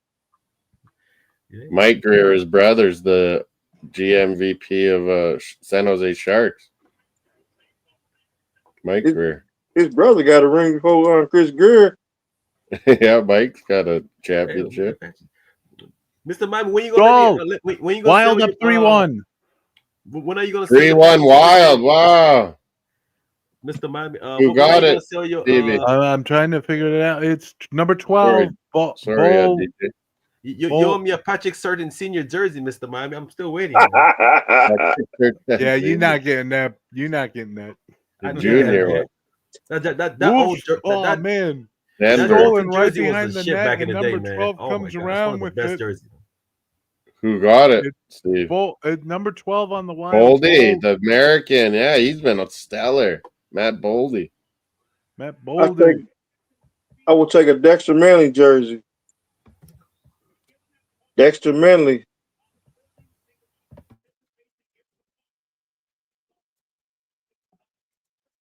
Mike Greer, his brother's the GMVP of San Jose Sharks. Mike Greer. His brother got a ring before Chris Greer. Yeah, Mike's got a championship. Mr. Miami, when you gonna when you gonna Wild up 3-1? When are you gonna 3-1 Wild? Wow. Mr. Miami, who got it? I'm trying to figure it out. It's number 12. Sorry, you owe me a Patrick Surtain senior jersey, Mr. Miami. I'm still waiting. Yeah, you're not getting that. You're not getting that. The junior one. That old oh man. Denver. Stolen right jersey was behind the the shit net, back in and the day, number man. 12 Oh comes my God, around with best it. jersey. Who got it, Steve? Number 12 on the Wild. Boldy, the American. Yeah, he's been a stellar. Matt Boldy. Matt Boldy. I will take a Dexter Manley jersey. Dexter Manley.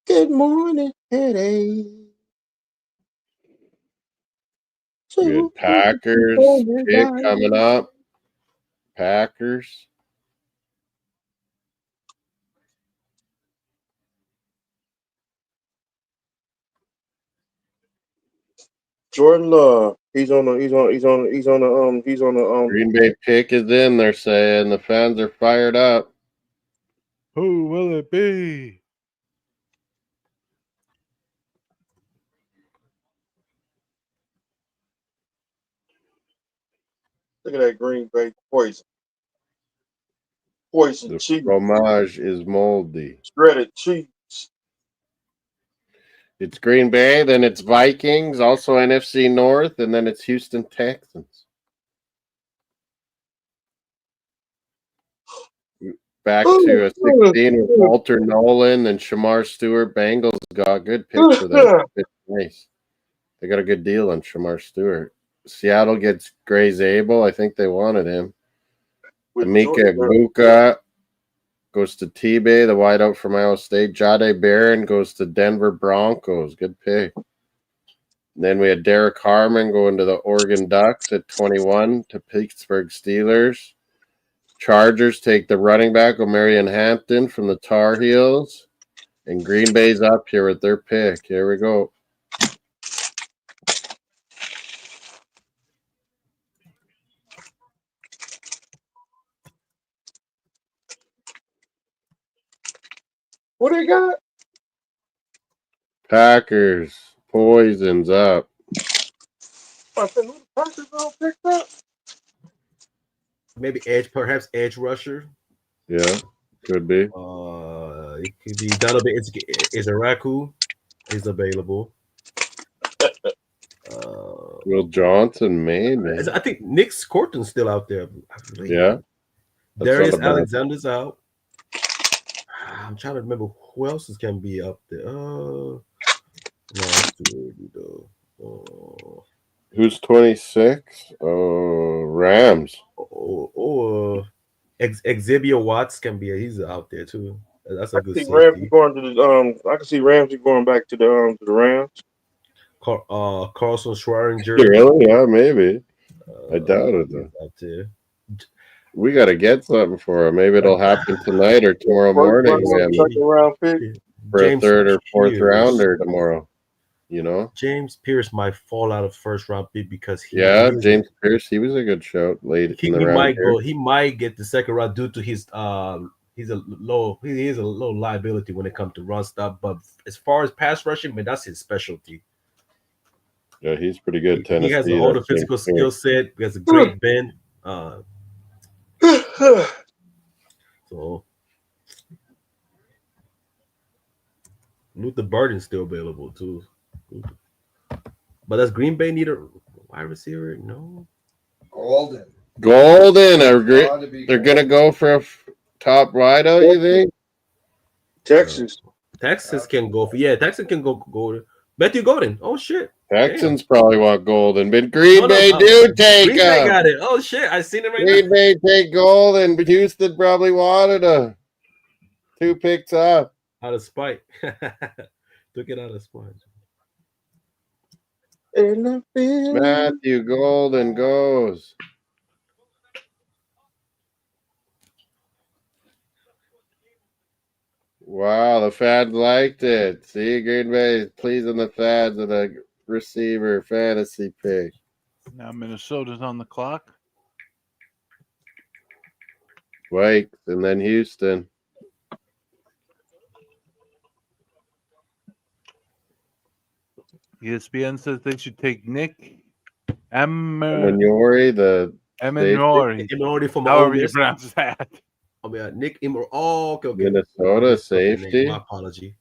Good morning, headache. We had Packers pick coming up. Packers. Jordan Love. He's on the Green Bay pick is in, they're saying. The fans are fired up. Who will it be? Look at that Green Bay poison. Poison The cheese. fromage is moldy. Shredded cheese. It's Green Bay, then it's Vikings, also NFC North, and then it's Houston Texans. Back to a 16 with Walter Nolan and Shamar Stewart. Bengals got a good pick for them. It's nice. They got a good deal on Shamar Stewart. Seattle gets Gray Zabel. I think they wanted him. Amika Buka goes to T-Bay, the wideout from Iowa State. Jade Barron goes to Denver Broncos. Good pick. And then we had Derek Harmon going to the Oregon Ducks at 21 to Pittsburgh Steelers. Chargers take the running back, Omarion Hampton from the Tar Heels. And Green Bay's up here with their pick. Here we go. What they got? Packers. Poisons up. I said, who the Packers all picked up? Maybe perhaps edge rusher. Yeah, could be. It could be Donovan Izaraku is available. Will Johnson, maybe. I think Nick Corton's still out there. Yeah. Darius Alexander's out. I'm trying to remember who else can be up there. No, that's too early though. Who's 26? Rams. Xavier Watts can be. He's out there too. That's a good safety. Ramsey going to the I can see Ramsey going back to the Rams. Carlson Schwaringer. Really? Yeah, maybe. I doubt it, though. Up there. We got to get something for him. Maybe it'll happen tonight or tomorrow morning. Second round pick. For James a third or fourth Pierce. rounder tomorrow. You know? James Pierce might fall out of first round pick because James Pierce, he was a good shout late in the round. He might get the second round due to his he is a low liability when it comes to run stop. But as far as pass rushing, man, that's his specialty. Yeah, he's pretty good. Tennessee. He has all the physical skill set. He has a great bend. So Luther Burden's still available too. But does Green Bay need a wide receiver? No. Golden. They're gonna go for a top wideout, you think? Texas can go for Texas can go. Matthew Golden. Oh shit. Texans probably want Golden, but Green Bay do take Green Bay got it. Oh shit, I seen it right Green Bay take Golden, but Houston probably wanted a 2 picks up. Out of spite. Took it out of spite. Matthew Golden goes. Wow, the fans liked it. See, Green Bay pleasing the fans with a receiver fantasy pick. Now Minnesota's on the clock. Vikes and then Houston. ESPN says they should take Nick Amenori, Amenori from however you pronounce that. Oh yeah, Nick Amenori. Oh, okay. Minnesota safety. My apology.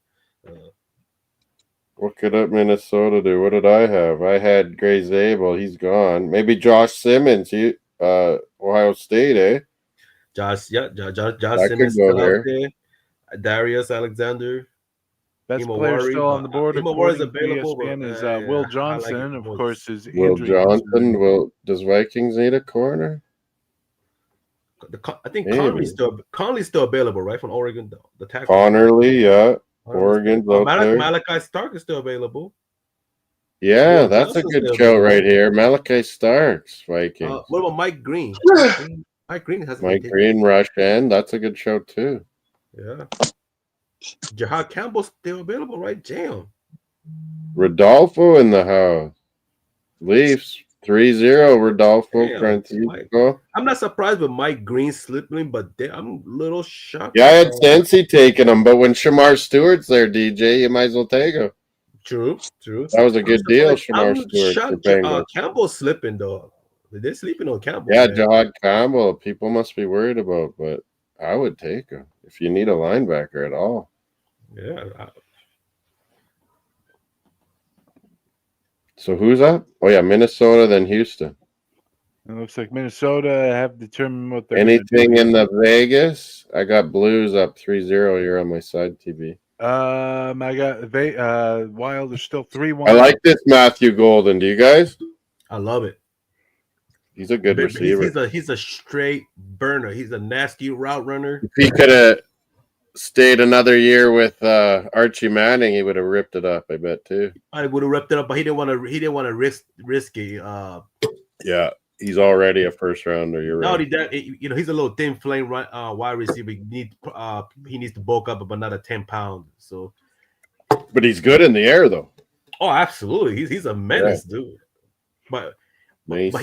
What could Minnesota do? What did I have? I had Gray Zabel. He's gone. Maybe Josh Simmons. Ohio State, eh? Josh Simmons still out there. Darius Alexander. Best player still on the board. Is available. ESPN is Will Johnson, of course, is Will Johnson. Does Vikings need a corner? I think Conley's still available, right? From Oregon, the tackle. Connerly, yeah. Oregon's out there. Malachi Stark is still available. Yeah, Will that's Johnson's a good show right here. Malachi Starks, Vikings. What about Mike Green? Mike Green rush end. That's a good show too. Yeah. Jahad Campbell's still available, right? Jam. Rodolfo in the house. Leafs 3-0. Rodolfo Francisco. I'm not surprised with Mike Green slipping, but I'm a little shocked. Yeah, I had Sensi taking him, but when Shamar Stewart's there, DJ, you might as well take him. True. That was a good deal, Shamar Stewart. Campbell's slipping though. They're sleeping on Campbell. Yeah, Jahad Campbell. People must be worried about, but I would take him if you need a linebacker at all. Yeah. So who's up? Oh yeah, Minnesota, then Houston. It looks like Minnesota have determined what they're anything in the Vegas. I got Blues up 3-0 here on my side TV. I got Wild are still 3-1. I like this Matthew Golden. Do you guys? I love it. He's a good receiver. He's a straight burner. He's a nasty route runner. If he could have stayed another year with Archie Manning, he would have ripped it up. I bet too. I would have ripped it up, but he didn't want to risk it. Yeah, he's already a first rounder. You're right. Not only that, he's a little thin flame wide receiver. He needs to bulk up about another 10 pounds. So, but he's good in the air though. Oh, absolutely. He's a menace, dude. But his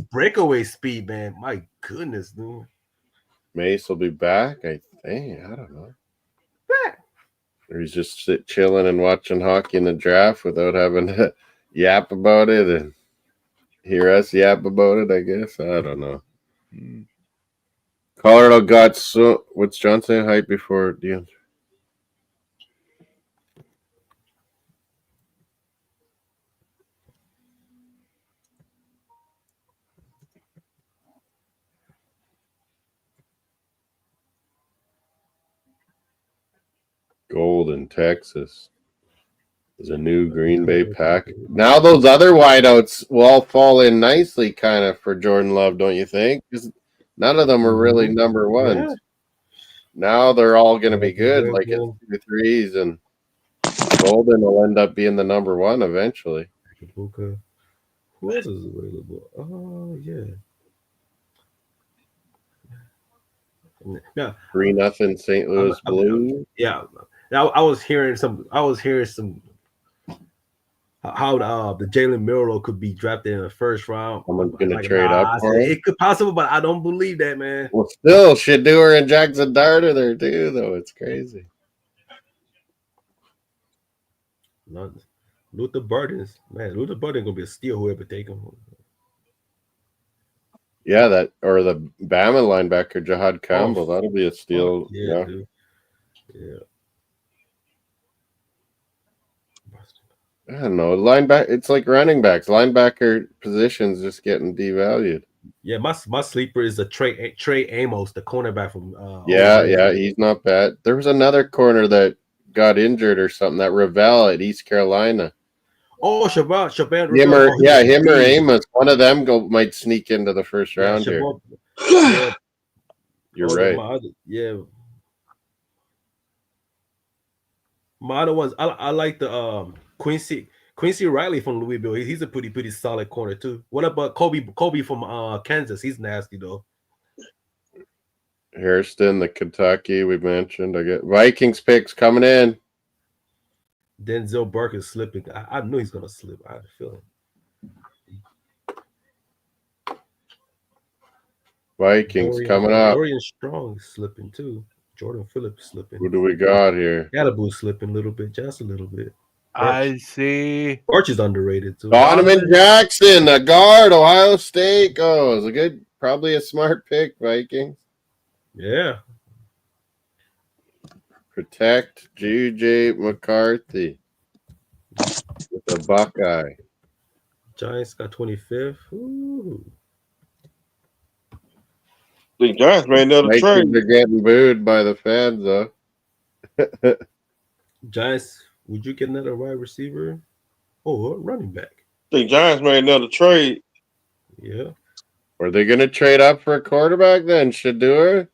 breakaway speed, man. My goodness, dude. Mace will be back, I think. I don't know. Or he's just chilling and watching hockey in the draft without having to yap about it and hear us yap about it, I guess. I don't know. Colorado got what's Johnson hype before DeAndre? Golden, Texas. There's a new Green Bay pack. Now those other wideouts will all fall in nicely kind of for Jordan Love, don't you think? Because none of them are really number ones. Yeah. Now they're all going to be good, like 2-3s and Golden will end up being the number one eventually. Kabuka. Who else is available? Oh yeah. Yeah. 3-0 St. Louis Blues. Yeah. I was hearing some. How the Jalen Miro could be drafted in the first round. Someone's going to trade up I for said him. it could possible, but I don't believe that, man. Well, still, Shedeur and Jackson Dart are there too, though. It's crazy. Luther Burden's Luther Burden gonna be a steal. Whoever take him. Yeah, that or the Bama linebacker Jahad Campbell. That'll be a steal. Yeah, dude. Yeah. I don't know. Linebacker. It's like running backs. Linebacker positions just getting devalued. Yeah, my sleeper is the Trey Amos, the cornerback from. Yeah, he's not bad. There was another corner that got injured or something. That Ravel at East Carolina. Oh, Shabbat. Him or Amos. One of them might sneak into the first round here. Yeah. You're right. My other ones, I like the Quincy Riley from Louisville. He's a pretty solid corner too. What about Kobe from Kansas? He's nasty though. Hairston, the Kentucky we mentioned. I get Vikings picks coming in. Denzel Burke is slipping. I knew he's gonna slip. I had a feeling. Vikings coming up. Dorian Strong is slipping too. Jordan Phillips slipping. Who do we got here? Galaboo slipping a little bit, just a little bit. I see. Arch is underrated too. Donovan Jackson, a guard, Ohio State goes. Probably a smart pick, Vikings. Yeah. Protect J.J. McCarthy with a Buckeye. Giants got 25th. Ooh. The Giants made another trade. They're getting booed by the fans, though. Giants, would you get another wide receiver? Oh, running back. The Giants made another trade. Yeah. Are they going to trade up for a quarterback then? Shedeur?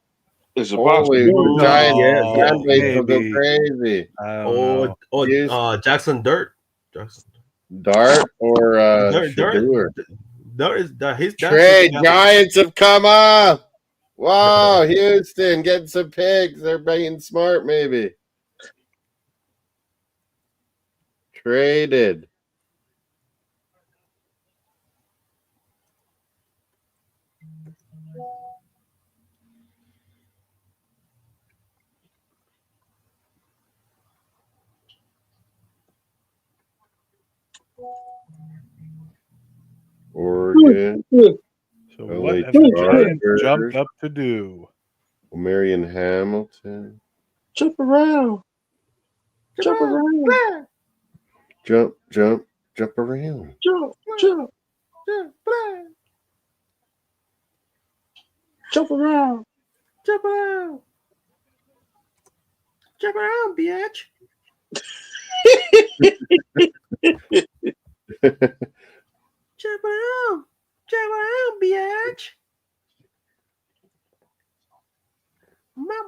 It's a Holy Giants fan base will go maybe. crazy. Jackson Dart or Shedeur? His trade. Giants have come up. Wow, Houston getting some picks. They're being smart, maybe. Traded. Oregon. So what have the Giants jumped up to do? Marion Hamilton. Jump around. Jump around. Jump around. Jump around. Jump around, bitch. Jump around, bitch.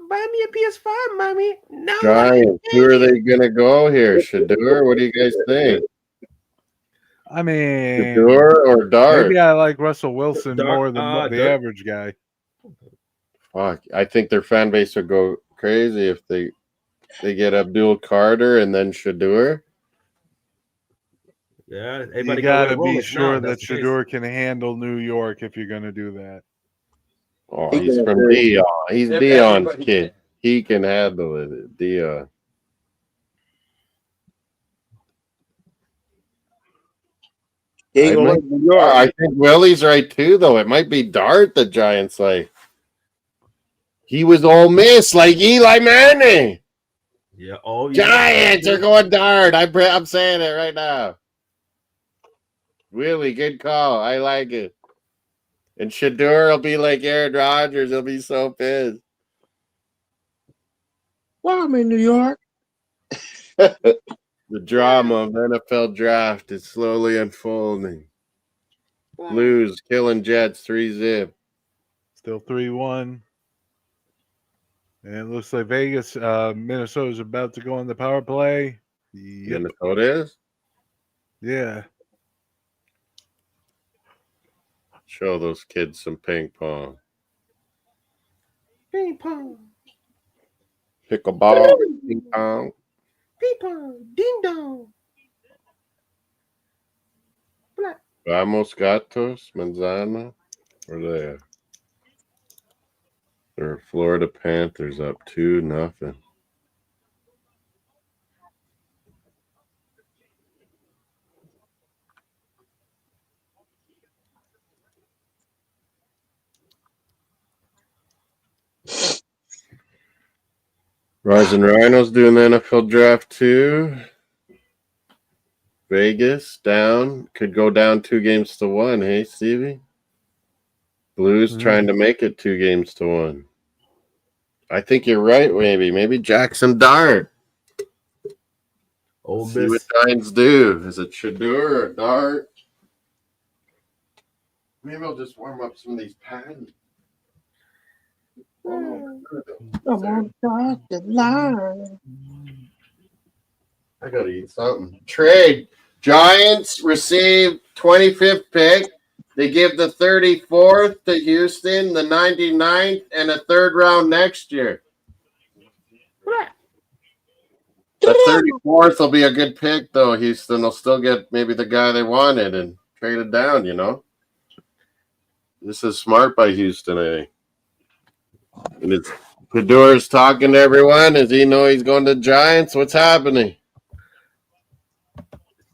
Buy me a PS5, mommy. No. Giants. Who are they gonna go here? Shedeur? What do you guys think? I mean, Shedeur or Dart? Maybe I like Russell Wilson more than the average guy. Fuck, I think their fan base would go crazy if they get Abdul Carter and then Shedeur. Yeah, you got to be sure that Shedeur can handle New York if you're going to do that. Oh, he's from Dion. He's Dion's kid. He can handle it. Dion. I think Willie's right too, though. It might be Dart the Giants like. He was Ole Miss like Eli Manning. Yeah. Giants are going Dart. I'm saying it right now. Willie, good call. I like it. And Shedeur will be like Aaron Rodgers. He'll be so pissed. Well, I'm in New York. The drama of the NFL draft is slowly unfolding. Blues killing Jets 3-0. Still 3-1. And it looks like Vegas, Minnesota's about to go on the power play. Yep. Minnesota is? Yeah. Show those kids some ping pong. Ping pong. Pickleball, ping pong. Ping pong. Ding dong. Vamos Gatos, Manzana. Where they at? They're Florida Panthers up 2-0. Rising Rhinos doing the NFL draft too. Vegas down. Could go down 2-1. Hey, Stevie? Blues trying to make it 2-1. I think you're right, maybe. Maybe Jackson Dart. Ole See what Miss. Giants do. Is it Shadur or Dart? Maybe I'll just warm up some of these patties. Oh, I gotta eat something. Trade. Giants receive 25th pick. They give the 34th to Houston, the 99th, and a third round next year. The 34th will be a good pick, though. Houston will still get maybe the guy they wanted and trade it down, you know? This is smart by Houston, I think. And it's Pador's talking to everyone. Does he know he's going to Giants? What's happening?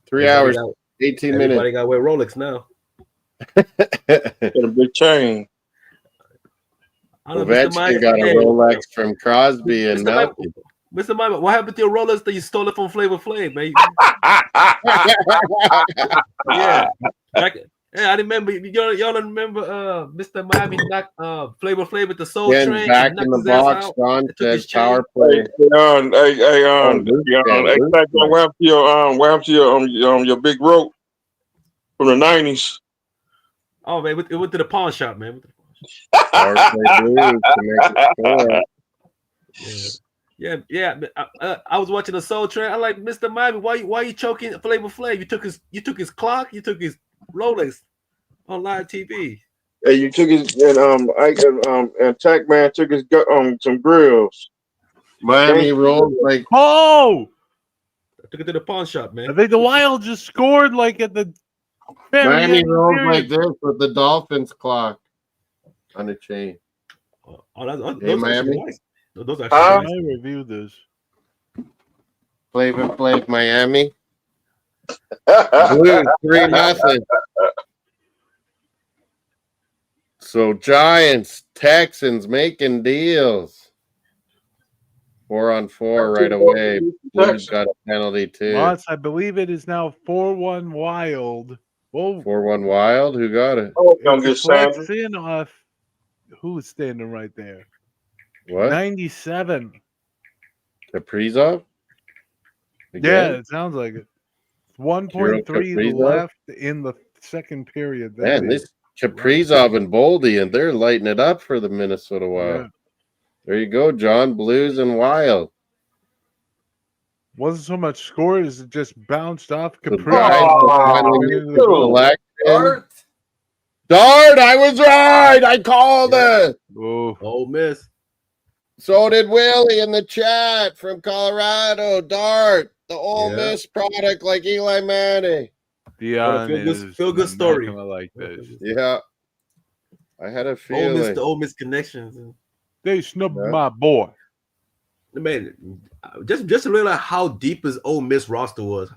3 hours, 18 minutes. Everybody got to wear Rolex now. Got a big chain. Ovechkin got a Rolex from Crosby and Melky. Mr. Mike, what happened to your Rolex that you stole it from Flavor Flav, man? Yeah. I remember. Y'all remember Mr. Miami knocked Flavor Flav with the Soul Train. Back in the box, Sean said power play. What happened to your big rope from the 90s? Oh man, it went to the pawn shop, man. Power play Blues to make it score. Yeah. I was watching the Soul Train. I like Mr. Miami. Why you choking Flavor Flav? You took his clock. You took his Rolex on live TV. Hey, you took his and Tack Man took his some grills. Miami rolled like I took it to the pawn shop, man. I think the Wild just scored like at the Miami rolled like this with the Dolphins clock on a chain. Those Miami. Nice. Those actually nice. I reviewed this. Flavor Flav Miami. Blues 3-0. So Giants, Texans making deals. 4-on-4 right away. Blues got a penalty too. Moss, I believe it is now 4-1 Wild. Whoa. 4-1 Wild. Who got it? Oh, don't get Sanders. In off. Who is standing right there? What? 97. Kaprizov? Yeah, it sounds like it. 1.3 left in the second period. Man, this Kaprizov and Boldy, and they're lighting it up for the Minnesota Wild. Yeah. There you go, John. Blues and Wild. Wasn't so much scored as it just bounced off Dart, I was right. I called it. Ole Miss. So did Willie in the chat from Colorado. Dart, the Ole Miss product like Eli Manning. Feel good story. Like this. Yeah. I had a feeling. The Ole Miss connections. They snubbed my boy. Man, just to realize how deep his Ole Miss roster was.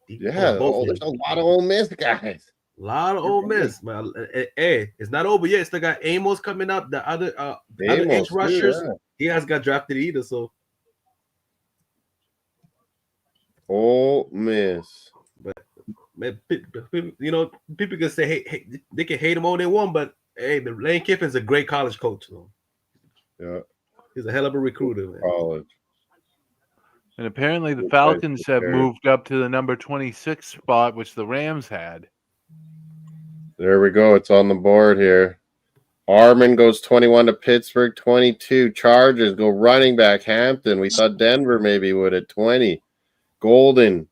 There's a lot of Ole Miss guys. A lot of Ole Miss, man. Hey, it's not over yet. Still got Amos coming up. The other edge rushers. He has got drafted either. So Ole Miss. But man, people can say hey, they can hate him all they want, but hey, Lane Kiffin's a great college coach. So. Yeah. He's a hell of a recruiter, man. College. And apparently the Falcons have moved up to the number 26 spot, which the Rams had. There we go. It's on the board here. Harmon goes 21 to Pittsburgh, 22. Chargers go running back Hampton. We thought Denver maybe would at 20. Golden,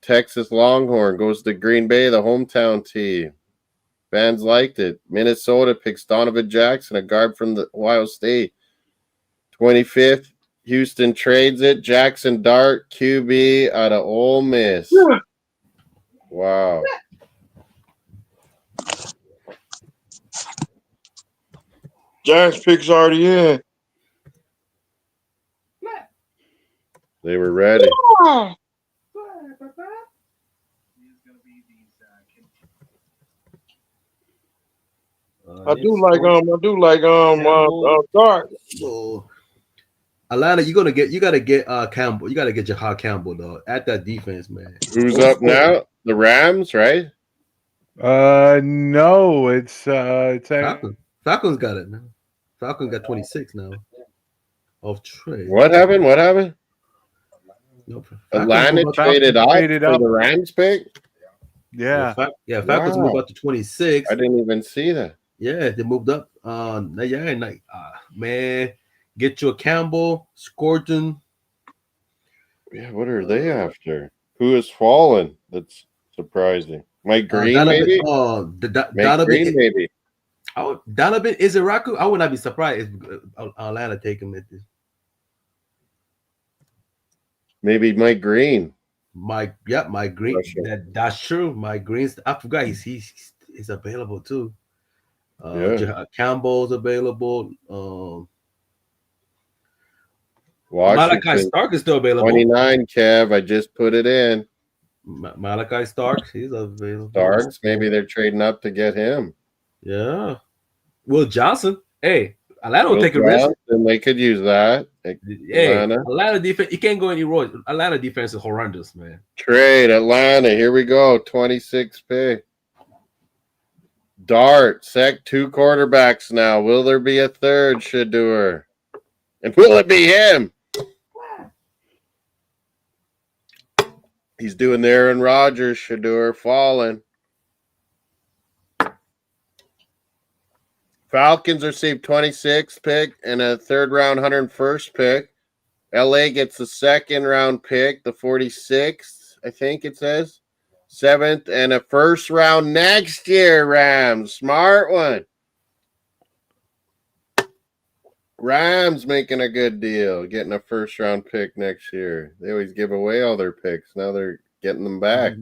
Texas Longhorn, goes to Green Bay, the hometown team. Fans liked it. Minnesota picks Donovan Jackson, a guard from the Ohio State. 25th, Houston trades it. Jackson Dart, QB out of Ole Miss. Wow. Giants picks already in. They were ready. I do like Dart. So Atlanta, you gotta get Campbell. You gotta get Jahad Campbell though at that defense, man. Who's up now? The Rams, right? No, it's Falcons. Falcons got it now. Falcons got 26 now. Of trade. What happened? Nope. Atlanta traded up for the Rams pick? Yeah. Falcons moved up to 26. I didn't even see that. Yeah, they moved up. Man, get you a Campbell, Scorton. Yeah, what are they after? Who has fallen? That's surprising. Mike Green, maybe? Donovan, Green, maybe. Donovan is a Raku. I would not be surprised if Atlanta take him at this. Maybe Mike Green. Mike Green. That's true. Mike Green's. I forgot he's available too. Campbell's available. Malachi Stark is still available. 29, Kev. I just put it in. Malachi Starks, he's available. Starks, maybe they're trading up to get him. Yeah. Will Johnson. Hey, Atlanta will take a risk. Then they could use that. Atlanta defense. You can't go any road. Atlanta defense is horrendous, man. Trade Atlanta. Here we go. 26 pick. Dart. 2 quarterbacks now. Will there be a third Shador? And will it be him? He's doing the Aaron Rodgers, Shador falling. Falcons received 26th pick and a third round 101st pick. LA gets the second round pick, the 46th, I think it says. 7th and a first round next year, Rams. Smart one. Rams making a good deal, getting a first round pick next year. They always give away all their picks. Now they're getting them back.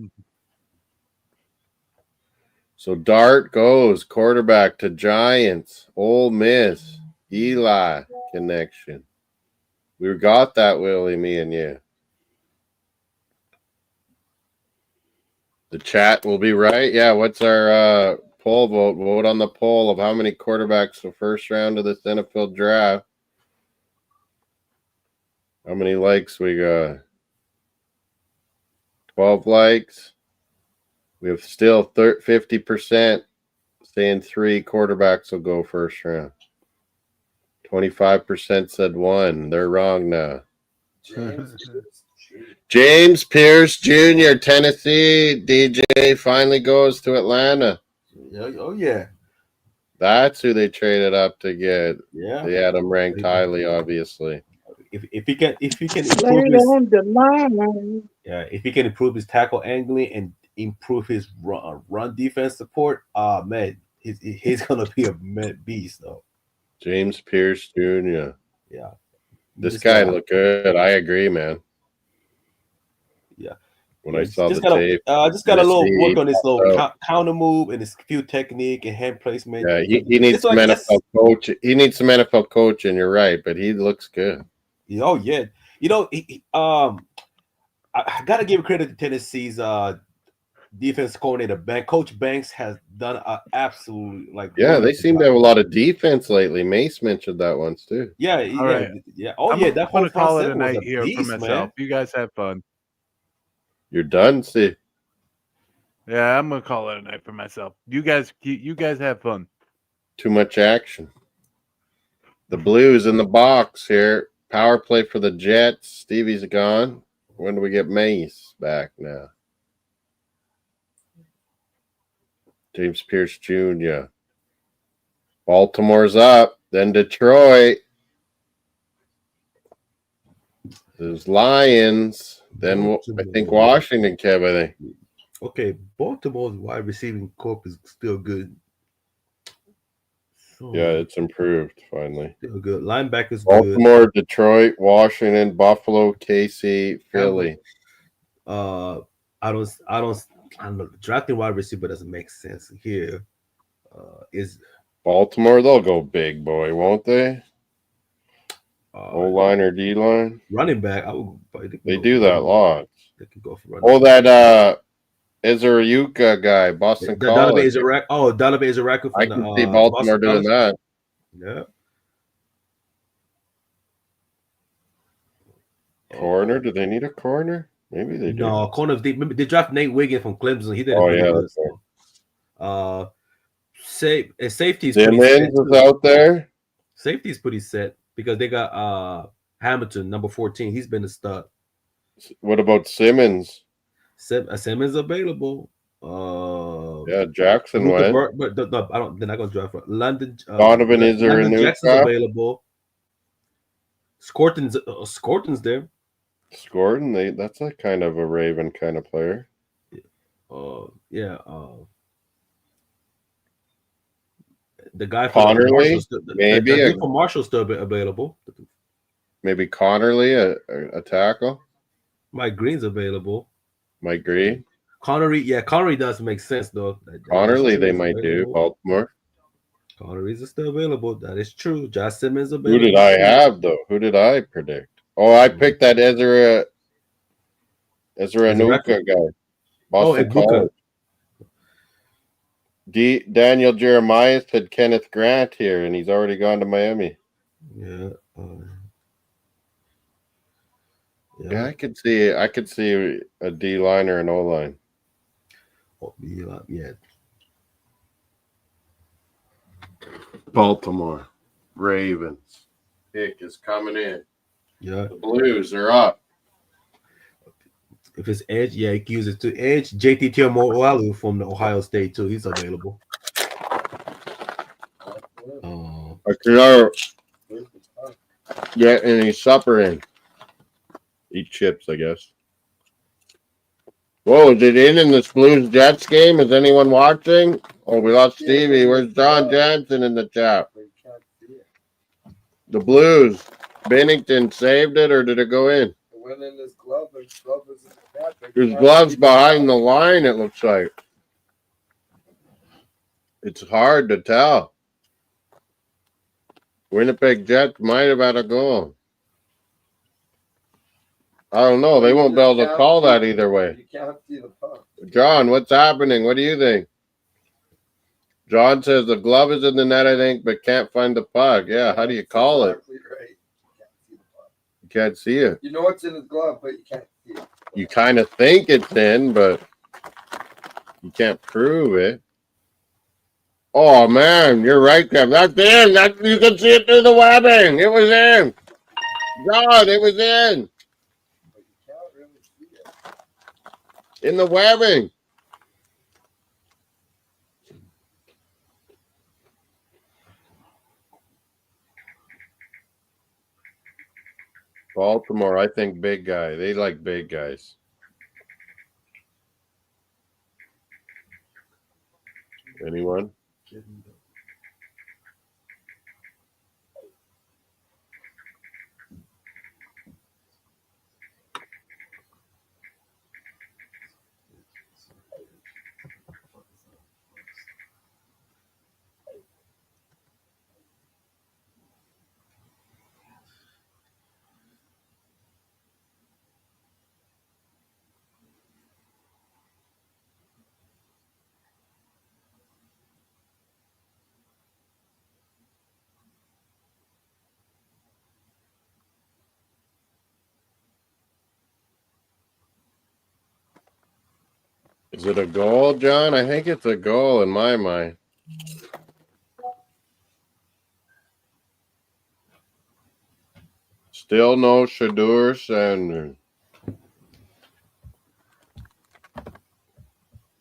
So Dart goes quarterback to Giants, Ole Miss, Eli connection. We got that, Willie, me and you. The chat will be right. Yeah, what's our poll vote? Vote on the poll of how many quarterbacks the first round of this NFL draft. How many likes we got? 12 likes. We have still 50% saying 3 quarterbacks will go first round. 25% said 1. They're wrong now. James Pierce Jr., Tennessee, DJ finally goes to Atlanta. Oh, yeah. That's who they traded up to get. Yeah. They had him ranked highly, obviously. If he can improve his tackle angling and improve his run defense support, man, he's gonna be a beast though. James Pierce Jr. Yeah. This guy looked good. I agree, man. Yeah. When I saw the tape, just got a little work on his little counter move and his field technique and hand placement. Yeah, he needs some NFL coach. He needs some NFL coaching. You're right, but he looks good. Oh yeah, I gotta give credit to Tennessee's defense coordinator. Coach Banks has done an absolute they seem to have a lot of defense lately. Mace mentioned that once too. Yeah. Oh yeah, I'm gonna call it a night here for myself. Man. You guys have fun. You're done, see. Yeah, I'm gonna call it a night for myself. You guys have fun. Too much action. The Blues in the box here. Power play for the Jets. Stevie's gone. When do we get Mace back now? James Pierce Jr. Baltimore's up. Then Detroit. There's Lions. Then I think Baltimore. Washington, Kev. I think. Okay, Baltimore's wide receiving corp is still good. So Yeah, it's improved finally. still good. Linebackers good. Baltimore, Detroit, Washington, Buffalo, KC, Philly. I don't know. Drafting wide receiver doesn't make sense here. Is Baltimore, they'll go big boy, won't they? O uh, line or D line? running back? I would. They do that a lot. They can go for running. Oh, that Izarayuka guy, Boston Donovan College. Izaraka. Oh, Donovan Izaraka I from the can see Baltimore Boston doing College. that. Yeah. Corner? Do they need a corner? Maybe they do. No, corners. They draft Nate Wiggins from Clemson. He did Oh, really yeah, good. that's right. Safety is pretty set. Simmons is out there. Safety is pretty set because they got Hamilton, number 14. He's been a stud. What about Simmons? Simmons available. Yeah, Jackson Luther went. but no, I don't. They're not gonna draft Donovan Jackson's Izarayuka. available. Scorton's there. Scored, that's a kind of a Raven kind of player. Yeah. The guy from Connerly, maybe the dude from Marshall's still available. Maybe Connerly, a tackle. Mike Green's available. Mike Green. Connery, yeah, Connery does make sense though. Connerly, they might do. Baltimore. Connery's still available. That is true. Josh Simmons Who available. did I have though? Who did I predict? Oh, I picked that Ezra Anuka guy. Boston College. Daniel Jeremiah said Kenneth Grant here, and he's already gone to Miami. Yeah. Yeah, I could see a D line or an O line. Yeah. Baltimore Ravens pick is coming in. Yeah. The Blues are up. If it's edge, yeah, he can use it to edge. JT Tiomoalu from the Ohio State too. He's available. Yeah, and he's supper in. Eat chips, I guess. Whoa, is it in this Blues Jets game? Is anyone watching? Oh, we lost Stevie. Where's John Jansen in the chat? The Blues. Bennington saved it, or did it go in? It went in his glove. His glove was in the net. His glove's behind the line, it looks like. It's hard to tell. Winnipeg Jets might have had a goal. I don't know. They won't be able to call that either way. You can't see the puck. John, what's happening? What do you think? John says the glove is in the net, I think, but can't find the puck. Yeah, how do you call it? Exactly right. You can't see it. You know it's in his glove, but you can't see it. You kind of think it's in, but you can't prove it. Oh, man, you're right, Kev. That's in. You can see it through the webbing. It was in. God, it was in. But you can't really see it. In the webbing. Baltimore, I think big guy. They like big guys. Anyone? Is it a goal, John? I think it's a goal in my mind. Still no Shadur Sanders.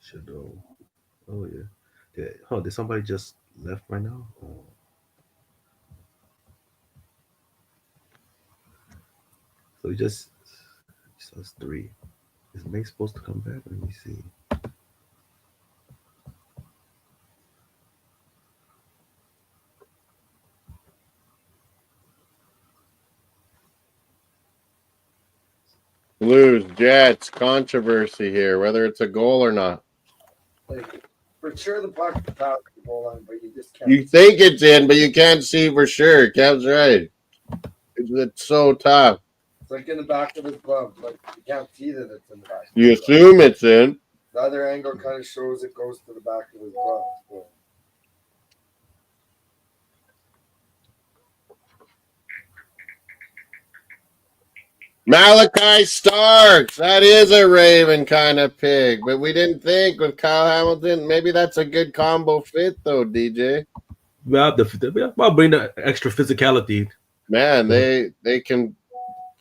Shadow. Oh yeah. Did somebody just left right now? Oh. So he just That's 3. Is May supposed to come back? Let me see. Blues, Jets, controversy here, whether it's a goal or not. Like, for sure, the puck is past the goal line, but you just can't. You think it's in, but you can't see for sure. Kev's right. It's so tough. It's like in the back of his glove. Like, you can't see that it's in the back. You assume it's in. The other angle kind of shows it goes to the back of his glove. So. Malachi Starks. That is a Raven kind of pig, but we didn't think with Kyle Hamilton. Maybe that's a good combo fit, though, DJ. Well, I'll bring the extra physicality. Man, they can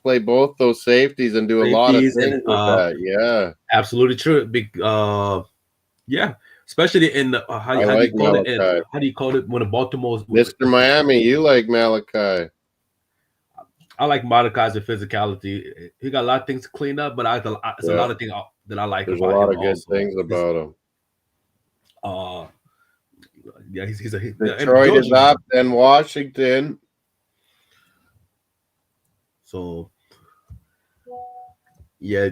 play both those safeties and do a lot of Safeties things and, with that. Yeah, Absolutely true. Yeah, especially in the, how do like you call it? Malachi. How do you call it when the Baltimore's Mr. Miami, you like Malachi. I like Mordecai's physicality. He got a lot of things to clean up, but it's a lot of things that I like There's a about lot him of good also. things about him. Yeah, he's a Detroit is up, then Washington. So, yeah,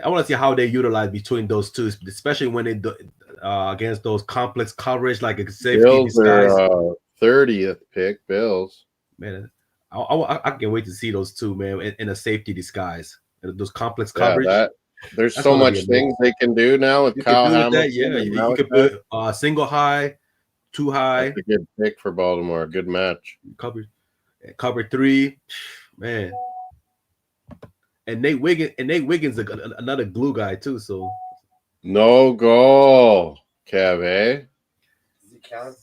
I want to see how they utilize between those two, especially when they do, against those complex coverage like a safety Bills disguise. are 30th pick. Bills. Man, I can't wait to see those two, man, in a safety disguise. Those complex coverage. There's That's so gonna be much things they can do now with Kyle Hamilton. Yeah, and you can Malachi. put single high, 2 high. That's a good pick for Baltimore. Good match. Cover 3, man. And Nate Wiggins another glue guy too. So no goal, Kev. Eh?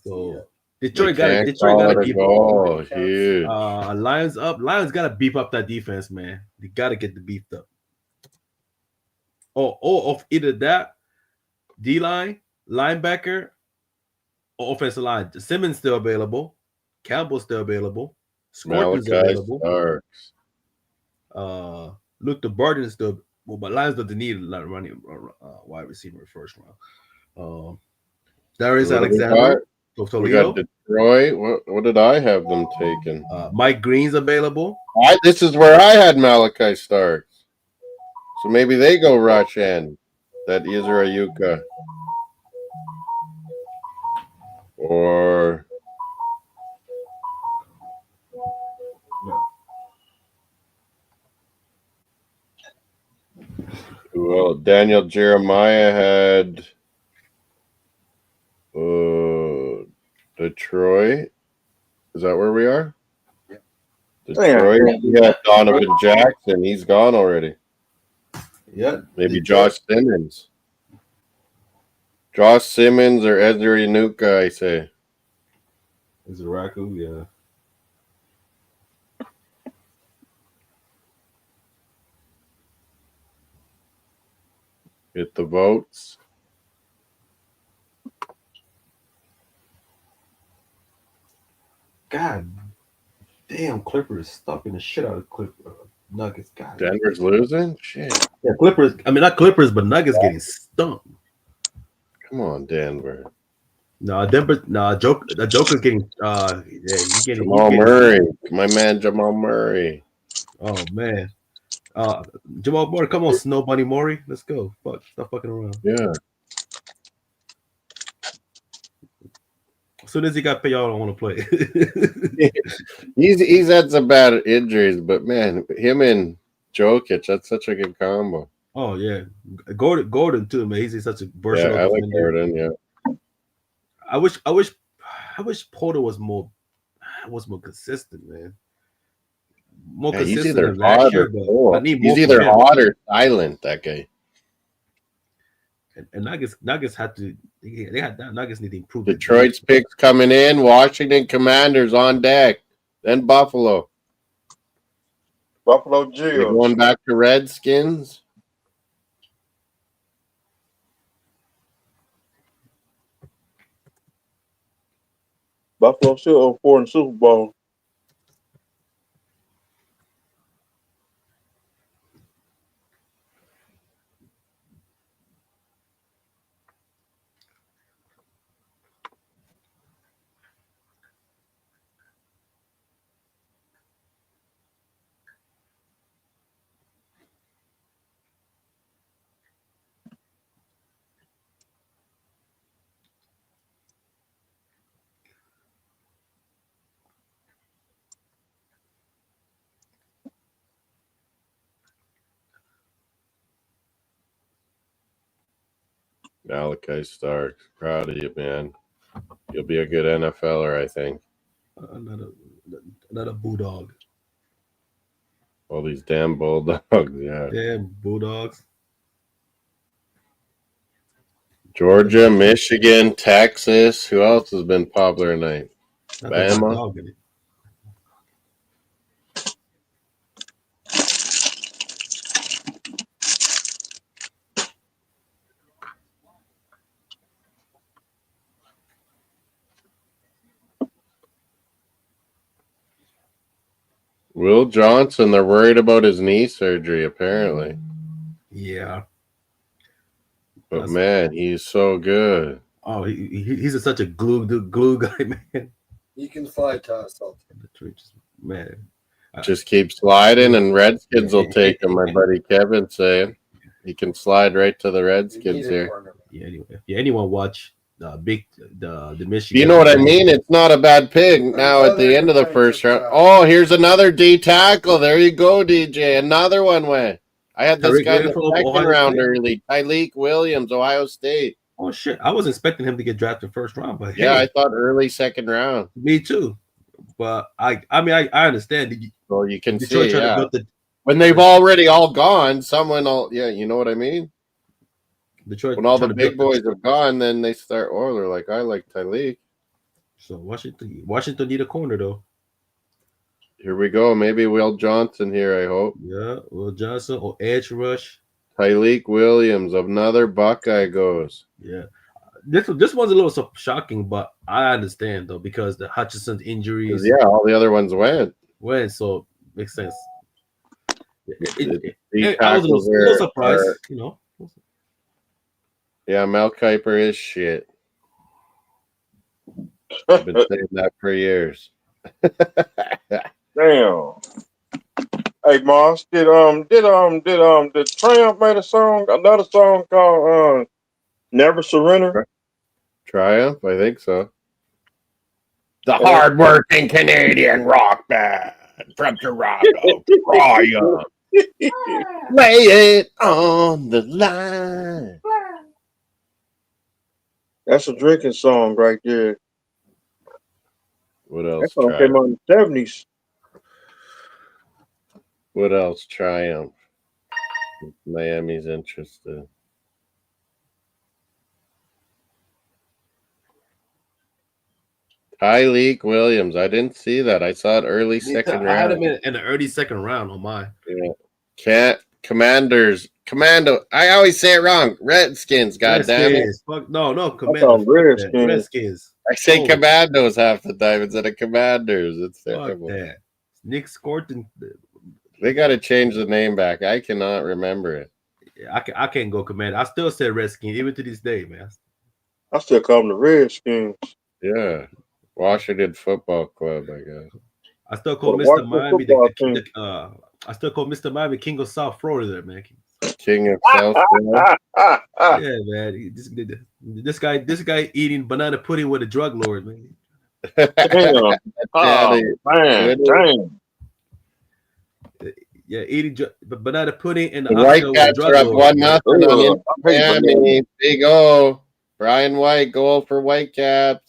So Detroit got to beef up. Huge. Lions up. Lions got to beef up that defense, man. They got to get the beefed up. Or of either that D line, linebacker, or offensive line. Simmons still available. Campbell's still available. Scorpion's available. Starks. Luke the Burden is still. Well, but Lions doesn't need a running wide receiver first round. Darius Alexander. We got Detroit. What did I have them taken? Mike Green's available. This is where I had Malachi Starks. So maybe they go rush in. That Izra Ayuka. Or well, Daniel Jeremiah had Detroit. Is that where we are? Yeah. Detroit. Yeah, Donovan Jackson. He's gone already. Yeah. Maybe Josh Simmons. Josh Simmons or Ezra Yanuka, I say. Is it Raku? Yeah. Get the votes. God damn, Clippers stuffing the shit out of Nuggets. God. Denver's losing? Shit. Yeah, Clippers. I mean, not Clippers, but Nuggets getting stumped. Come on, Denver. No, Denver. No, the Joker's getting. He's getting Jamal Murray. My man, Jamal Murray. Oh man. Jamal Murray, come on, Snow Bunny Maury. Let's go. Stop fucking around. Yeah. As soon as he got paid, y'all don't want to play. he's had some bad injuries, but man, him and Jokic, that's such a good combo. Oh yeah, Gordon too, man. He's such a versatile. Yeah, I like Gordon. Yeah. I wish Porter was more consistent, man. More consistent he's either than last year, but he's either hot or silent. That guy. And Nuggets had to. Nuggets need to improve. Detroit's picks coming in. Washington Commanders on deck. Then Buffalo. Buffalo Jills. Going back to Redskins. Buffalo still 0-4 in Super Bowl. Malachi Starks, proud of you, man. You'll be a good NFLer, I think. Another bulldog. All these damn Bulldogs, yeah. Damn Bulldogs. Georgia, Michigan, Texas. Who else has been popular tonight? Not that hot Bama. dog in it. Will Johnson, they're worried about his knee surgery, apparently. Yeah. But man, he's so good. Oh, he's such a glue guy, man. You can fly to Man. Just keep sliding, and Redskins will take him. My buddy Kevin saying he can slide right to the Redskins here. Yeah. Anyway, if anyone watch the Michigan, You know what I mean? It's not a bad pick. Now at the end of the first round. Oh, here's another D tackle. There you go, DJ. Another one went. I had this guy in the second round early. Tyleek Williams, Ohio State. Oh shit! I was expecting him to get drafted first round, but yeah, I thought early second round. Me too. But I understand. Well, you can Detroit see, yeah. the, when they've already all gone, someone will, yeah, you know what I mean? Detroit, when all the big boys have gone, then they start, oh, they're like, I like Tyleek. So Washington need a corner, though. Here we go. Maybe Will Johnson here, I hope. Yeah, Will Johnson or edge rush. Tyleek Williams, another Buckeye goes. Yeah. This one's a little shocking, but I understand, though, because the Hutchinson's injuries. Yeah, all the other ones went. So makes sense. I was a little surprised, you know. Yeah, Mel Kiper is shit. I've been saying that for years. Damn. Hey, Moss, did Triumph made another song called Never Surrender? Triumph, I think so. The hard-working Canadian rock band from Toronto, Triumph. Lay it on the line. That's a drinking song right there. What else? That song came out in the 70s. What else? Triumph. Miami's interested. Tyleek Williams. I didn't see that. I saw it early second round. I had him in the early second round on mine. Yeah. Commanders. Commando. I always say it wrong. Redskins, goddammit. Fuck no, Commanders. Redskins. I say Commandos half the time instead of Commanders. It's terrible. That. Nick Scorton. They got to change the name back. I cannot remember it. Yeah, I can't go Commander. I still say Redskins even to this day, man. I still call them the Redskins. Yeah. Washington Football Club, I guess. I still call Mr. Miami I still call Mr. Miami King of South Florida, man. King of South Florida. Yeah, man. This guy eating banana pudding with a drug lord, man. Damn. Man, damn. Yeah, eating banana pudding and the Whitecaps are up 1-0 on Miami. Big O. Brian White goal for Whitecaps.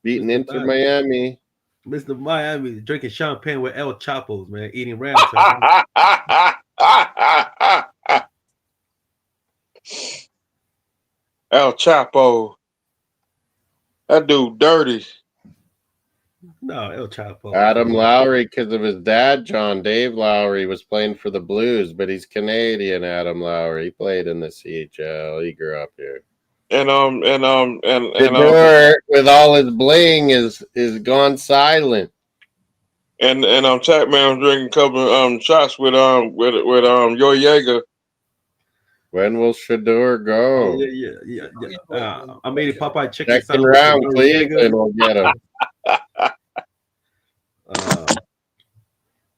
Beating Inter Miami. Mr. Miami drinking champagne with El Chapos, man, eating ram El Chapo. That dude dirty. No, El Chapo. Adam Lowry, because of his dad, Dave Lowry, was playing for the Blues, but he's Canadian, Adam Lowry. He played in the CHL. He grew up here. And with all his bling is gone silent. And Chapman was drinking a couple shots with Yo Yeager. When will Shador go? Yeah. I made a Popeye chicken second round. Cleveland will get him.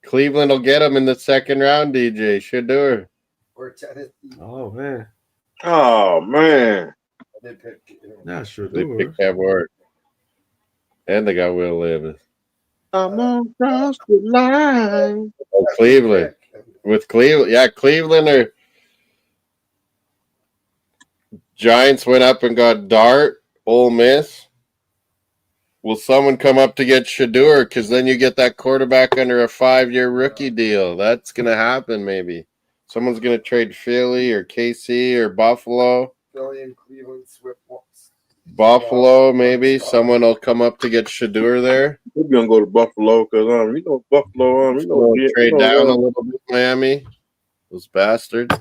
Cleveland will get him in the second round. DJ Shador. Oh man. Oh man. Not sure. They picked that word. And they got Will Levis. I'm across the line. Oh, Cleveland. With Cleveland. Yeah, Cleveland are Giants went up and got Dart, Ole Miss. Will someone come up to get Shador? Because then you get that quarterback under a 5-year rookie deal. That's going to happen maybe. Someone's going to trade Philly or KC or Buffalo. Philly and Cleveland, Swift walks. Buffalo, maybe. Someone will come up to get Shador there. We're gonna go to Buffalo because Buffalo. We'll trade down a little bit, Miami. Those bastards.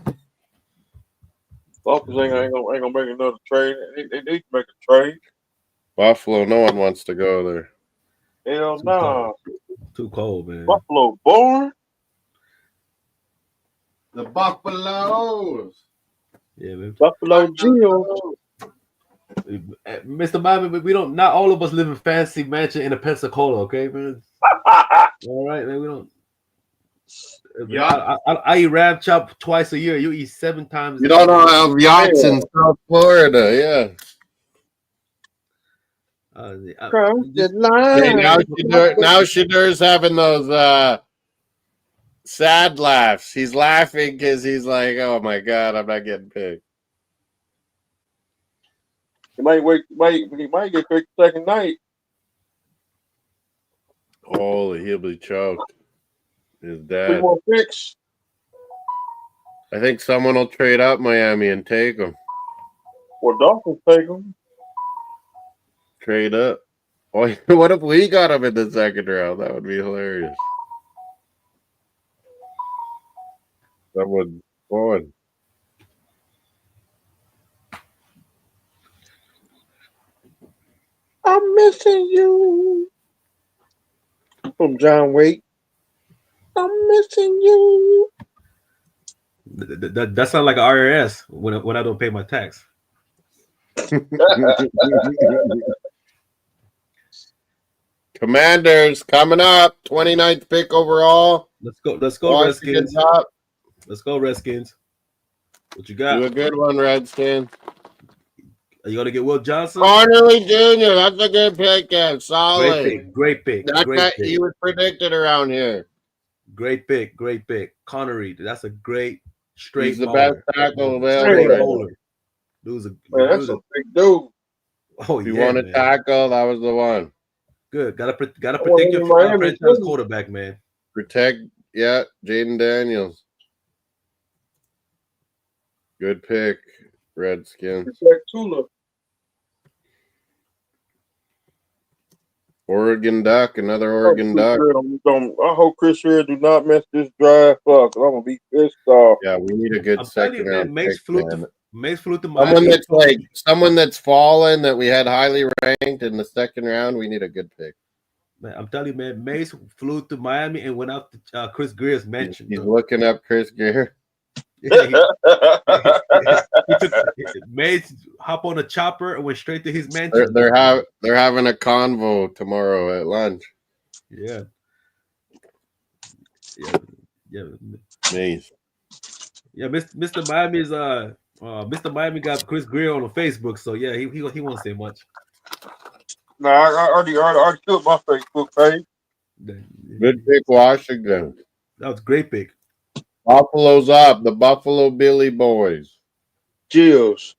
Dolphins ain't gonna make another trade. They need to make a trade. Buffalo, no one wants to go there. Hell nah. Too cold, man. Buffalo born. The Buffaloes. Yeah, man. Buffalo Geo. Mr. Miami, we don't. Not all of us live in fancy mansion in a Pensacola, okay, man. All right, man. We don't. Yeah. I eat ram chop twice a year. You eat 7 times. You don't know how yachts in South Florida, yeah. Hey, now Shadur's having those sad laughs. He's laughing because he's like, "Oh my god, I'm not getting picked." He might get picked second night. Holy, he'll be choked. His 3 dad. more picks. I think someone will trade up Miami and take him. Or Dolphins take him. Trade up. Oh, what if we got him in the second round? That would be hilarious. That would fun. I'm missing you. From John Wake. I'm missing you. That sounds like an IRS when I don't pay my tax. Commanders coming up. 29th pick overall. Let's go, Washington Redskins. top. Let's go, Redskins. What you got? Do a good one, Redskins. Are you gonna get Will Johnson? Connerly Jr. That's a good pick, yeah. Solid. Great pick. He was predicted around here. Great pick. Connery. That's a great straight. He's the baller. best tackle available. Dude's That's a big dude. Oh, if you want to tackle, that was the one. Good. Gotta protect your franchise quarterback, man. Protect, yeah, Jaden Daniels. Good pick, Redskins. Protect Tula. Oregon Duck, another Oregon Duck. I hope Chris here do not mess this drive up. I'm gonna be pissed off. Yeah, we need a good second round. Mace flew to someone that's fallen that we had highly ranked in the second round. We need a good pick. Man, I'm telling you, man. Mace flew to Miami and went out to Chris Greer's mansion. He's looking up Chris Greer. He took Mace hop on a chopper and went straight to his mansion. They're having a convo tomorrow at lunch. Yeah. Mace. Yeah, Mr. Miami is Mr. Miami got Chris Greer on Facebook, so yeah, he won't say much. No, I already killed my Facebook page. Good pick, Washington. That was a great pick. Buffalo's up. The Buffalo Billy Boys. Jills.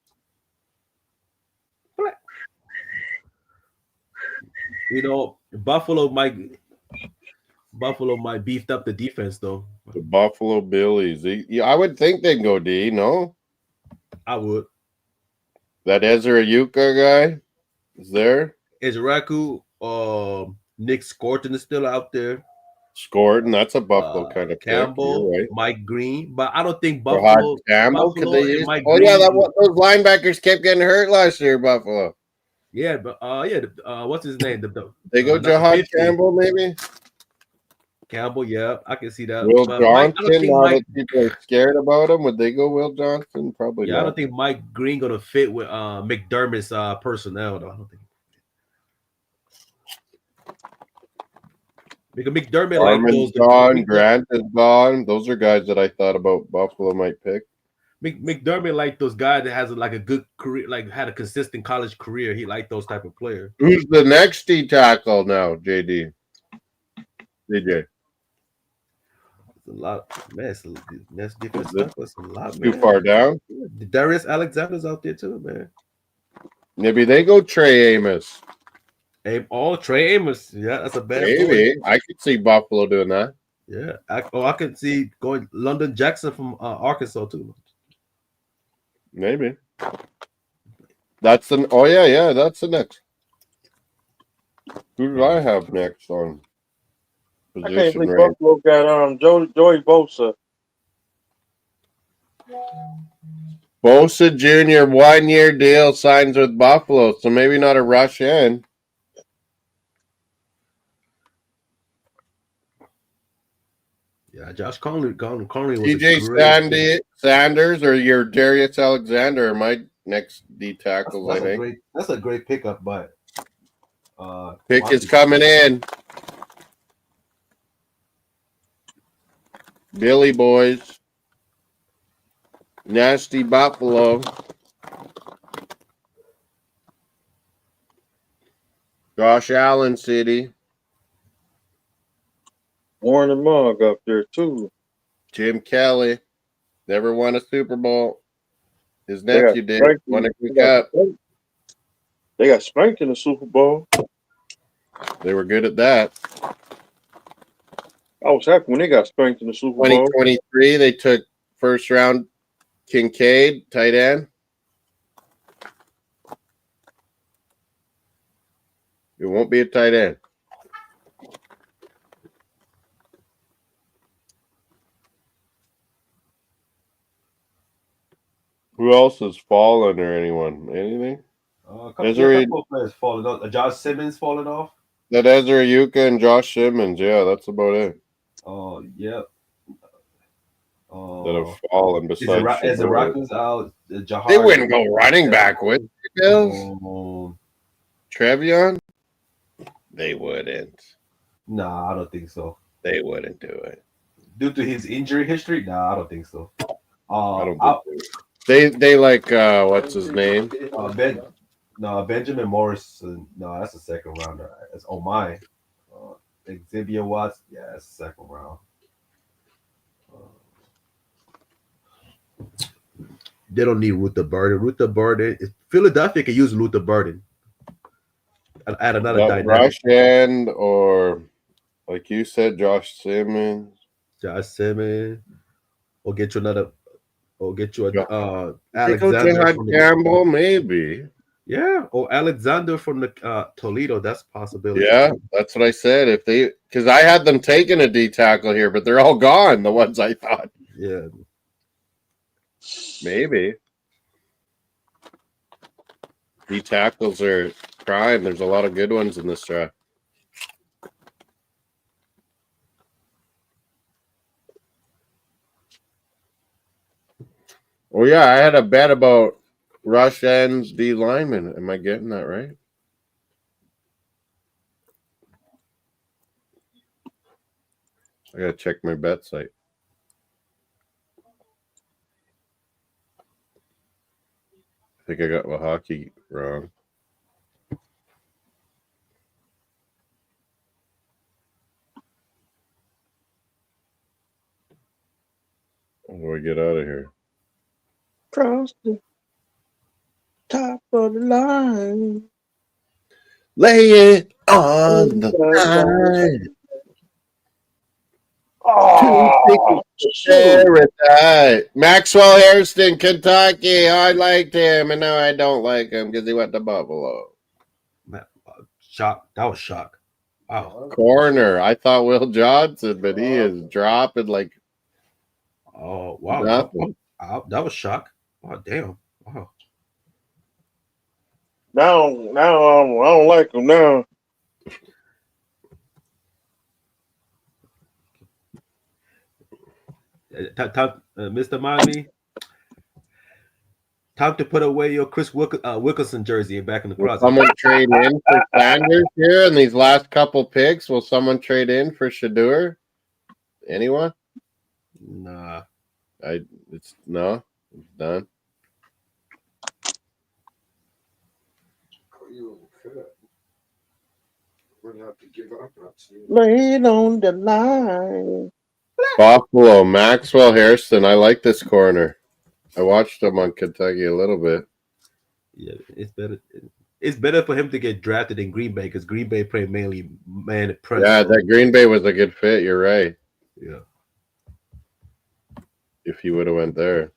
You know, Buffalo might beefed up the defense though. The Buffalo Billies. I would think they'd go D. No, I would. That Ezra Yuka guy is there. Ezraku, Nick Scorton is still out there. Scorton, that's a Buffalo kind of Campbell, pick, right? Mike Green, but I don't think Buffalo. Campbell, could they use? Mike Oh Green, yeah, those linebackers kept getting hurt last year, Buffalo. Yeah, but what's his name? They go Jahad Campbell, maybe. Campbell, yeah, I can see that. Will but Johnson, now that people are scared about him, would they go Will Johnson? Probably. Yeah, not. I don't think Mike Green gonna fit with McDermott's personnel. Though I don't think. Because McDermott Armin's gone, Grant is gone. Those are guys that I thought about Buffalo might pick. McDermott like those guys that has like a good career, like had a consistent college career. He liked those type of players. Who's the next D tackle now, JD? DJ. It's a lot, man. That's different Is it stuff. It's a lot, too man. far down? Darius Alexander's out there too, man. Maybe they go Trey Amos. Trey Amos. Yeah, that's a bad boy. Maybe I could see Buffalo doing that. Yeah, I could see going London Jackson from Arkansas too. Maybe that's the. Oh yeah, that's the next. Who do I have next on I can't position believe rank? Buffalo got Joey Bosa. Bosa Jr. 1-year deal signs with Buffalo, so maybe not a rush in. Yeah, Josh Conley was a TJ great Sanders or your Darius Alexander are my next D tackles. I think that's a great pickup, but pick is coming in. Billy boys, nasty Buffalo. Josh Allen City. Warren and Mug up there too. Jim Kelly never won a Super Bowl. His nephew did. Won a cup. They got spanked in the Super Bowl. They were good at that. I was happy when they got spanked in the Super Bowl. 2023, they took first round Kincaid, tight end. It won't be a tight end. Who else has fallen or anyone? Anything? A couple of players falling off. Josh Simmons falling off. That Ezra Yuka and Josh Simmons. Yeah, that's about it. Oh, yeah. That have fallen besides. Is the Rockets out? They wouldn't go running back with the Bills. Trevion? They wouldn't. Nah, I don't think so. They wouldn't do it. Due to his injury history? Nah, I don't think so. I don't think they like what's his name? Benjamin Morrison. No, that's a second rounder. It's my. Xavier Watts. Yeah, that's a second round. They don't need Luther Burden. Luther Burden. Philadelphia can use Luther Burden. Add another dynamic. Rush end or like you said, Josh Simmons. Or get you another. Or get you a Alexander from Campbell, maybe. Yeah, or Alexander from the Toledo. That's a possibility. Yeah, that's what I said. If they, because I had them taking a D tackle here, but they're all gone. The ones I thought. Yeah, maybe. D tackles are prime. There's a lot of good ones in this draft. Oh yeah, I had a bet about rush ends, D linemen. Am I getting that right? I gotta check my bet site. I think I got the hockey wrong. How do I get out of here? Cross the top of the line. Lay it on the line. Oh, Maxwell Hairston, Kentucky. I liked him, and now I don't like him because he went to Buffalo. Shock. That was shock. Wow. Corner. I thought Will Johnson, but he is dropping like. Oh wow! That was shock. Wow, damn! Wow. Now I don't like him now. Mr. Miami, time to put away your Chris Wilkerson jersey and back in the closet. Will someone trade in for Sanders here in these last couple picks? Will someone trade in for Shador? Anyone? Nah. It's done. We're gonna have to give up. Lay it on the line. Buffalo, Maxwell Hairston. I like this corner. I watched him on Kentucky a little bit. Yeah, it's better. It's better for him to get drafted in Green Bay because Green Bay play mainly man press. Yeah, So, that Green Bay was a good fit. You're right. yeah, If he would have went there.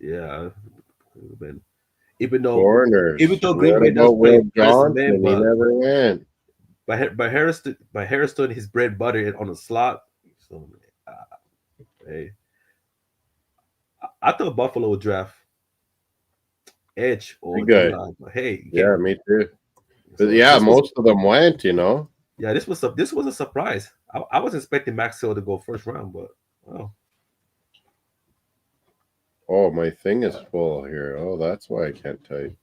yeah. Man. Even though Corners. Green What Bay does about play Will press man, Johnson? He never went. by Harrison, his bread butter on the slot. So, hey, I thought Buffalo would draft Edge or Good guy. D-line, but hey, you Yeah, can't. me too. But So yeah, most of them went, you know. yeah, this was a surprise. I was expecting Max Hill to go first round, but oh, Oh, my thing is full here. Oh, that's why I can't type.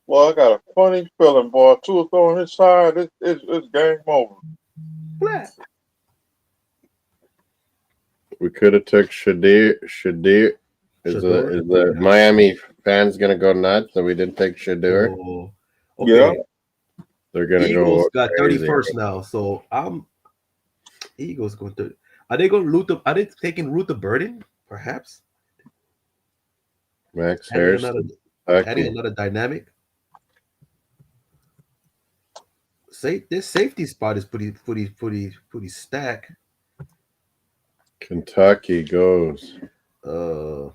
Well, I got a funny feeling, boy. Two on his side, it's game over. We could have took Shadir. Is the Miami fans gonna go nuts that we didn't take Shadur? Oh, okay. Yeah. They're gonna Eagles go got crazy. 31st now, so Eagles going to. Are they going to loot the? Are they taking root the burden? Perhaps Max adding Harrison. adding another dynamic. This safety spot is pretty stacked. Kentucky goes. So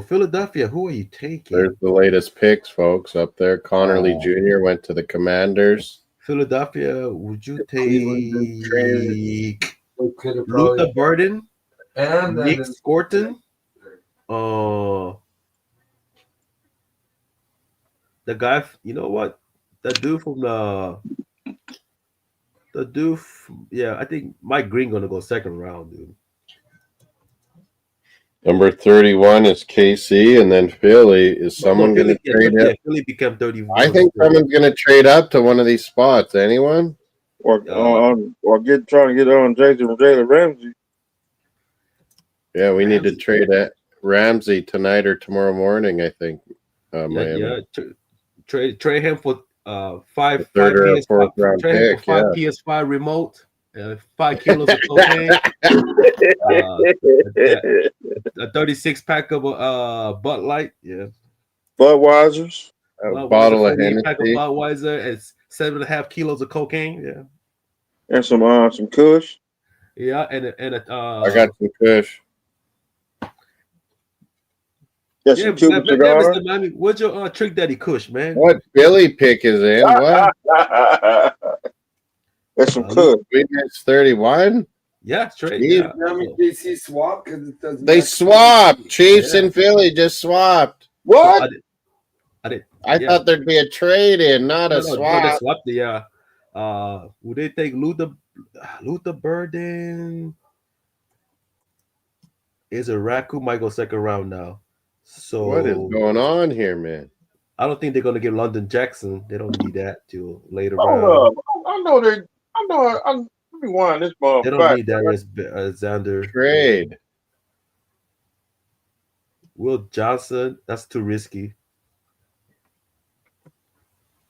Philadelphia, who are you taking? There's the latest picks, folks. Up there, Connerly Jr. went to the Commanders. Philadelphia, would you Cleveland take could have probably Luther Burden, and Nick then Scorton, the guy? You know what? The dude from yeah, I think Mike Green gonna go second round, dude. Number 31 is KC, and then Philly. Is someone going to trade up? Philly became 31. I think someone's going to trade up to one of these spots. Anyone? Or trying to get on Jalen Ramsey. Yeah, we need to trade at Ramsey tonight or tomorrow morning. I think. Miami. Trade him for five third or PS5, fourth round trade him pick. for 5 PS5 remote, 5 kilos of cocaine, a 36 pack of Bud Light, yeah, Budweiser's, a bottle of Hennessy, pack of Budweiser, and 7.5 kilos of cocaine, yeah, and some Kush. Yeah, and I got some Kush. Yeah, some Cuban cigar. What's your Trick Daddy Kush, man? What Billy pick is in? What? That's some Kush. It's 31. Yeah, straight. Yeah. DC swap because it doesn't. They swapped. Chiefs and Philly just swapped. What? I thought there'd be a trade in, not a swap. No, they swapped the would they take Luther Burden? Is a Raccoon might go second round now. So what is going on here, man? I don't think they're gonna get London Jackson. They don't need that till later round. Let me wind this ball. They don't need Darius Alexander. Trade. Will Johnson, that's too risky.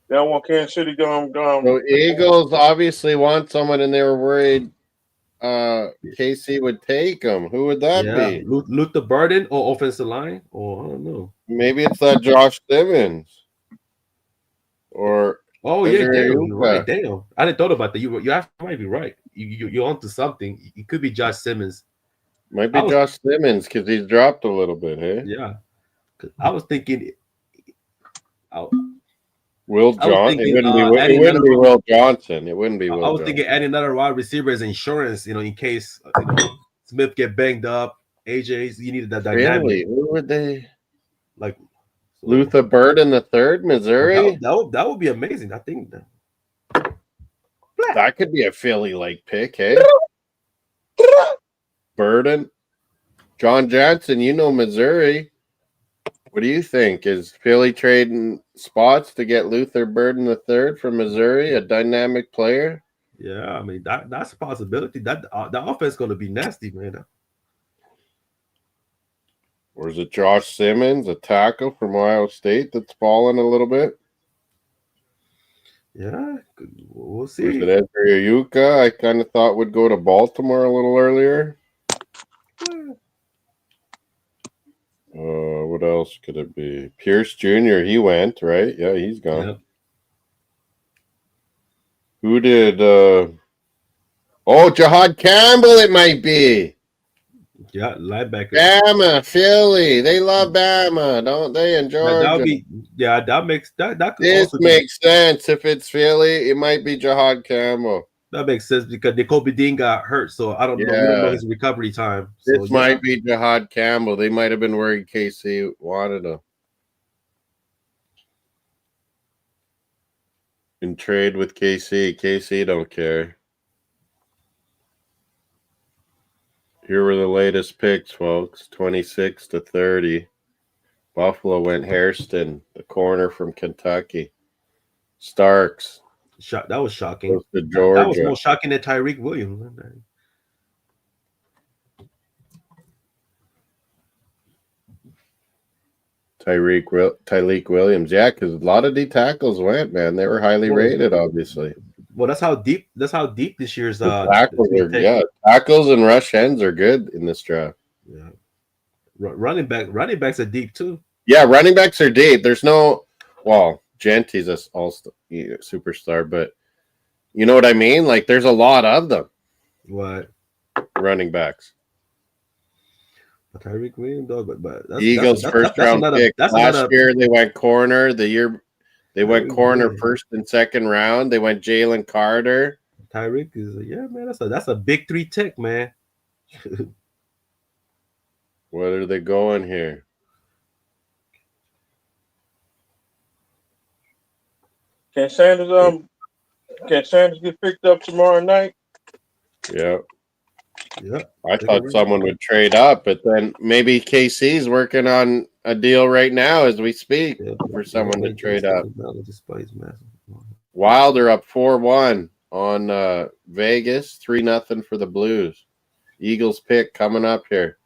They don't want Kansas City going. So Eagles obviously want someone, and they were worried KC would take him. Who would that be? Luther Burden or offensive line? Or I don't know. Maybe it's that Josh Simmons. Or you're right. Damn, I didn't thought about that. You might be right. You're onto something. It could be Josh Simmons. Might be Josh Simmons because he's dropped a little bit, hey? Yeah, I was thinking. Will Johnson? It wouldn't be Will Johnson. It wouldn't be Will. I was thinking adding another wide receiver as insurance. In case Smith get banged up. AJ, you needed that dynamic. Really? Who would they like? Luther Burden the third, Missouri. That would be amazing. I think that could be a Philly like pick, hey? Burden, John Johnson. Missouri. What do you think? Is Philly trading spots to get Luther Burden the third from Missouri, a dynamic player? Yeah, I mean that's a possibility. That the offense is going to be nasty, man. Or is it Josh Simmons, a tackle from Ohio State, that's fallen a little bit? Yeah, we'll Was see. it Ezra Yuka? I kind of thought would go to Baltimore a little earlier. What else could it be? Pierce Jr. He went, right? Yeah, he's gone. Yep. Who did? Jahad Campbell. It might be. Yeah, linebacker. Bama, Philly. They love Bama, don't they? In That would Georgia. be that could This also be makes sense. If it's Philly, it might be Jahad Campbell. that makes sense because Kobe Dean got hurt, so I don't know. We don't know Yeah. his recovery time. So This yeah, might be Jahad Campbell. They might have been worried KC wanted him. In trade with KC. KC don't care. Here were the latest picks, folks. 26 to 30. Buffalo went Hairston, the corner from Kentucky. Starks that was shocking. goes to That was Georgia. more shocking than Tyreek Williams. Tyreek Williams. Yeah, because a lot of D tackles went, man. They were highly rated, obviously. Well, that's how deep this year's tackles tackles and rush ends are good in this draft. Yeah. Running backs are deep too. Yeah, running backs are deep. There's no Genty's a superstar, but you know what I mean? Like there's a lot of them. What? Running backs. Tyreek Williams, but Eagles first round pick. Last year they went corner. The year they went corner first and second round. They went Jalen Carter. Tyreek is man. That's a big 3 tech, man. Where are they going here? Can Sanders get picked up tomorrow night? Yeah. Yeah. I thought someone would trade up, but then maybe KC's working on a deal right now as we speak for someone to trade up. Wilder up 4-1 on Vegas, 3-0 for the Blues. Eagles pick coming up here.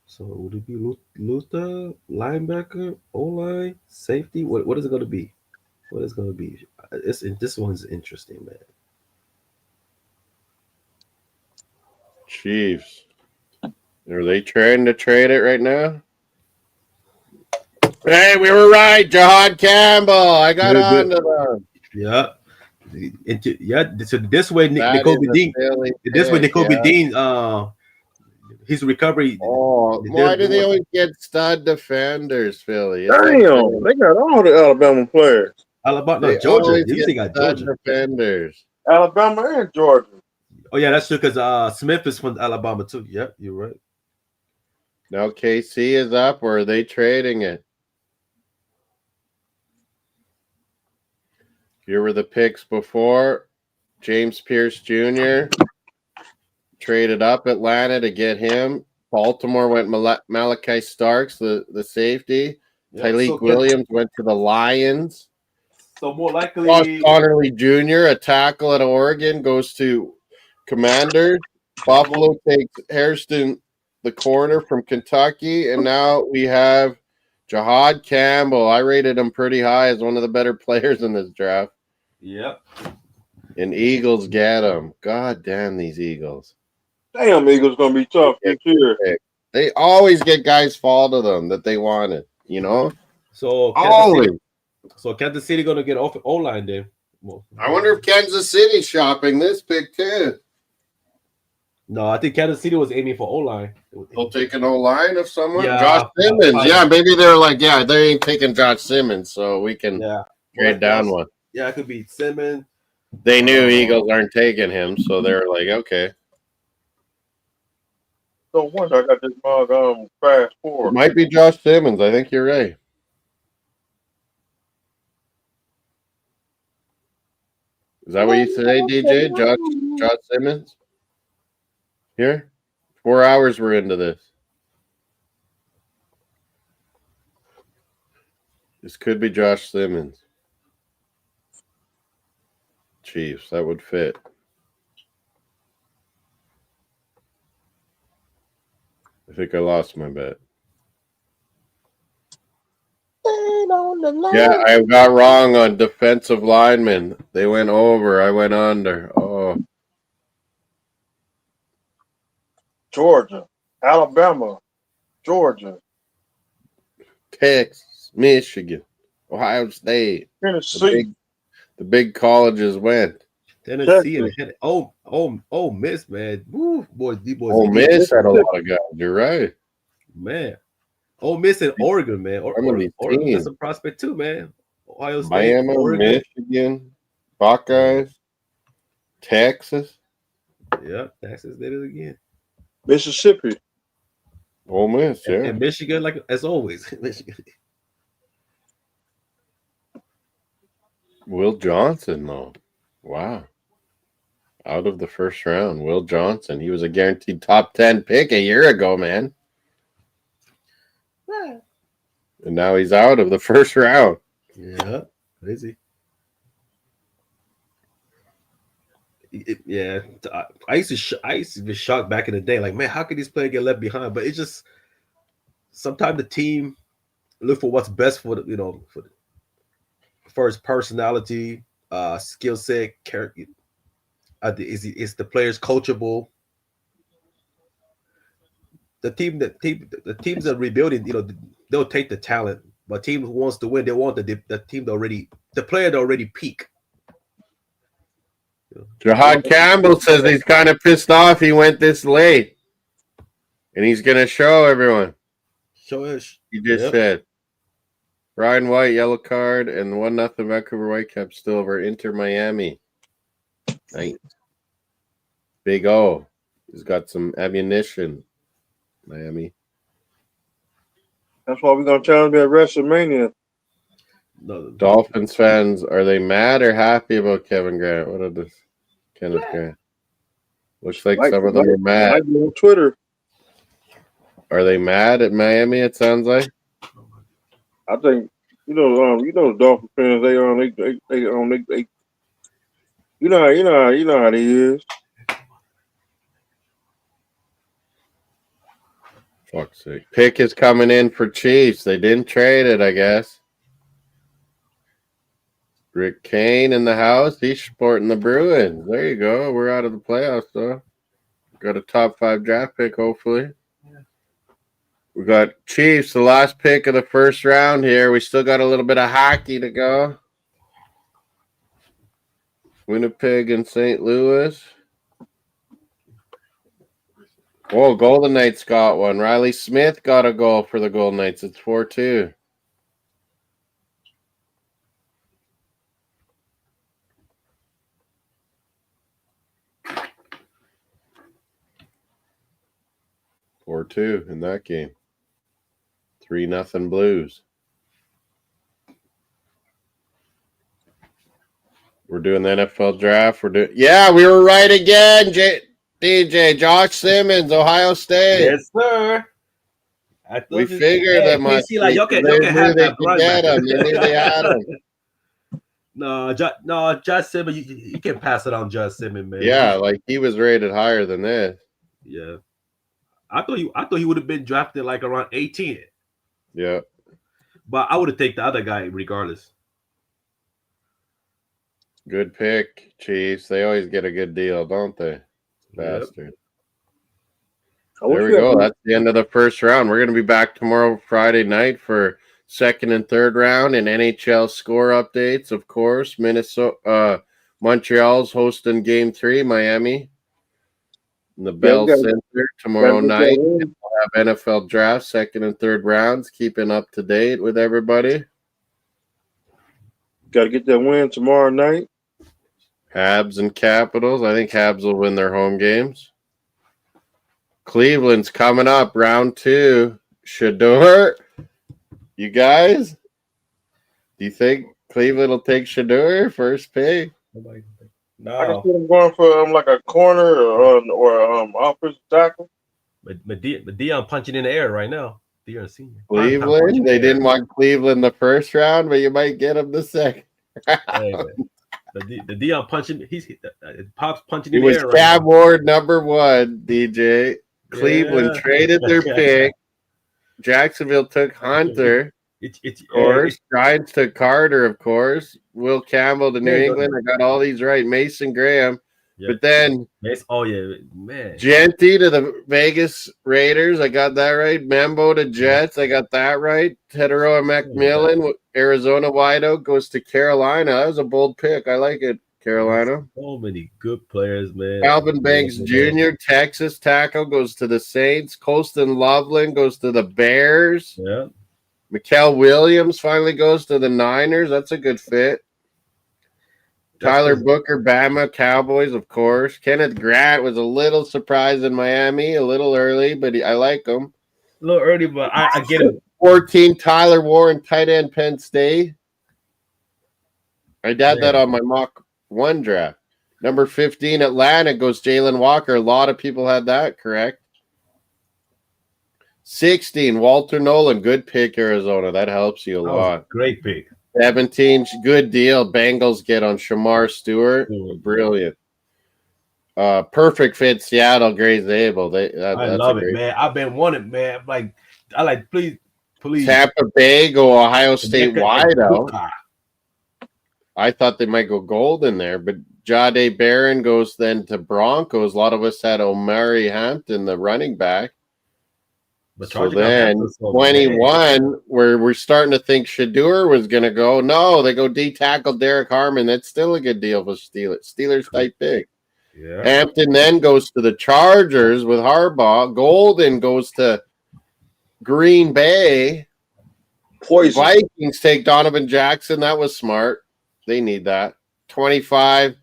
So would it be Luther, linebacker, O-line, safety? What is it going to be? What is going to be? This one's interesting, man. Chiefs. Are they trying to trade it right now? Hey, we were right. Jahad Campbell. I got on to them. Yeah. So this way, Nicobe Dean. This way, Nicobe Dean. His recovery. Why do they always get stud defenders, Philly? Damn, they got all the Alabama players. Alabama, Georgia. They got stud Georgia defenders. Alabama and Georgia. Oh yeah, that's true because Smith is from Alabama too. Yep, you're right. Now KC is up, or are they trading it? Here were the picks before. James Pierce Jr. traded up Atlanta to get him. Baltimore went Malachi Starks, the safety. Yep, Tyreek Williams went to the Lions. So more likely, Josh Connerly Jr., a tackle at Oregon, goes to Commanders. Buffalo takes Hairston, the corner from Kentucky, and now we have Jahad Campbell. I rated him pretty high as one of the better players in this draft. Yep. And Eagles get him. God damn these Eagles. Damn, Eagles gonna be tough this year. They always get guys fall to them that they wanted, you know? So always. Kansas City gonna get off O-line then. Well, I wonder if Kansas City's shopping this pick too. No, I think Kansas City was aiming for O-line. They'll take an O-line of someone? Yeah, Josh Simmons. Maybe they're like, they ain't taking Josh Simmons, so we can trade down one. Yeah, it could be Simmons. They knew Eagles aren't taking him, so they're like, okay. So once I got this mug fast forward. It might be Josh Simmons. I think you're right. Is that what you say, DJ? Josh Simmons? Here? 4 hours we're into this. This could be Josh Simmons. Chiefs, that would fit. I think I lost my bet. on the line. Yeah, I got wrong on defensive linemen. They went over. I went under. Oh, Georgia, Alabama, Georgia, Texas, Michigan, Ohio State. Tennessee, The big colleges went. Tennessee and Texas. oh, Miss, man. Woo, boys, these boys Ole are getting Miss had a Mississippi. lot of guys. You're right. man. Ole Miss and Oregon, man. Some of these Oregon got teams. some prospect too, man. Ohio State, Miami, Oregon. Michigan, Buckeyes, Texas, Yeah, Texas did it again. Mississippi. Ole Miss, yeah. And Michigan, like as always. Michigan. Will Johnson, though. Wow. Out of the first round, Will Johnson. He was a guaranteed top 10 pick a year ago, man. And now he's out of the first round. Yeah, crazy. Yeah, I used to be shocked back in the day. Like, man, how could this player get left behind? But it's just sometimes the team look for what's best for the for his personality, skill set, character. Is the players coachable? The teams that are rebuilding, they'll take the talent, but teams who wants to win, they want the team the player to already peak. Jahad Campbell says he's kind of pissed off he went this late. And he's going to show everyone. Show us. He just said. Ryan White, yellow card, and 1-0 Vancouver Whitecaps still over Inter Miami. Nice. Big O. He's got some ammunition. Miami. That's why we're gonna challenge me at WrestleMania. No, Dolphins fans, are they mad or happy about Kevin Grant? What are this? Kenneth Grant. Looks like some of them are mad. Might be on Twitter. Are they mad at Miami? It sounds like. I think the Dolphin fans. They you know how they is. Fuck's sake. Pick is coming in for Chiefs. They didn't trade it, I guess. Rick Kane in the house. He's sporting the Bruins. There you go. We're out of the playoffs, though. Got a top 5 draft pick, hopefully. We got Chiefs, the last pick of the first round here. We still got a little bit of hockey to go. Winnipeg and St. Louis. Oh, Golden Knights got one. Riley Smith got a goal for the Golden Knights. It's 4-2. In that game. 3-0 Blues. We're doing the NFL draft. We were right again, DJ. Josh Simmons, Ohio State. Yes, sir. We figured that much. Like, y'all can have that blood. They knew they had him. No, Josh Simmons, you can pass it on Josh Simmons, man. Yeah, like he was rated higher than this. Yeah. I thought he would have been drafted like around 18. Yeah. But I would have taken the other guy regardless. Good pick, Chiefs. They always get a good deal, don't they? Bastard. There we go. That's the end of the first round. We're going to be back tomorrow, Friday night, for second and third round and NHL score updates, of course. Montreal's hosting Game 3, Miami. In the Bell Center tomorrow night. We'll have NFL draft, second and third rounds, keeping up to date with everybody. Got to get that win tomorrow night. Habs and Capitals. I think Habs will win their home games. Cleveland's coming up, round 2. Shador, you guys? Do you think Cleveland will take Shador first pick? No. I can see them going for like a corner or offensive tackle. But Dion punching in the air right now. Dion Senior. Cleveland. They didn't want Cleveland the first round, but you might get him the second. Hey, the Dion punching. Pop's punching It in the was air. Cab Ward number 1. DJ. Cleveland traded their pick. Jacksonville took Hunter. Of course. Giants took Carter, of course. Will Campbell to New England. I got all these right. Mason Graham. Yeah. But then man. Genty to the Vegas Raiders. I got that right. Membo to Jets. I got that right. Teteroa McMillan, Arizona wideout, goes to Carolina. That was a bold pick. I like it, Carolina. So many good players, man. Alvin Banks Jr., Texas tackle, goes to the Saints. Colston Loveland goes to the Bears. Yeah. Mikael Williams finally goes to the Niners. That's a good fit. Tyler Booker, Bama, Cowboys, of course. Kenneth Grant was a little surprised in Miami, a little early, but I like him. A little early, but I get it. 14, Tyler Warren, tight end, Penn State. I had that on my mock 1 draft. Number 15, Atlanta, goes Jalen Walker. A lot of people had that, correct? 16, Walter Nolan. Good pick, Arizona. That helps you a lot. Great pick. 17, good deal. Bengals get on Shamar Stewart. Brilliant. Perfect fit, Seattle, Grace Abel. I love it, man. I've been wanting, man. Please. Tampa Bay go Ohio State wideout. I thought they might go Golden there, but Jade Barron goes then to Broncos. A lot of us had Omari Hampton, the running back. But so then 21, where we're starting to think Shadur was going to go. No, they go D-tackle Derek Harmon. That's still a good deal for Steelers. Steelers type pick. Yeah. Hampton then goes to the Chargers with Harbaugh. Golden goes to Green Bay. Poison. Vikings take Donovan Jackson. That was smart. They need that. 25,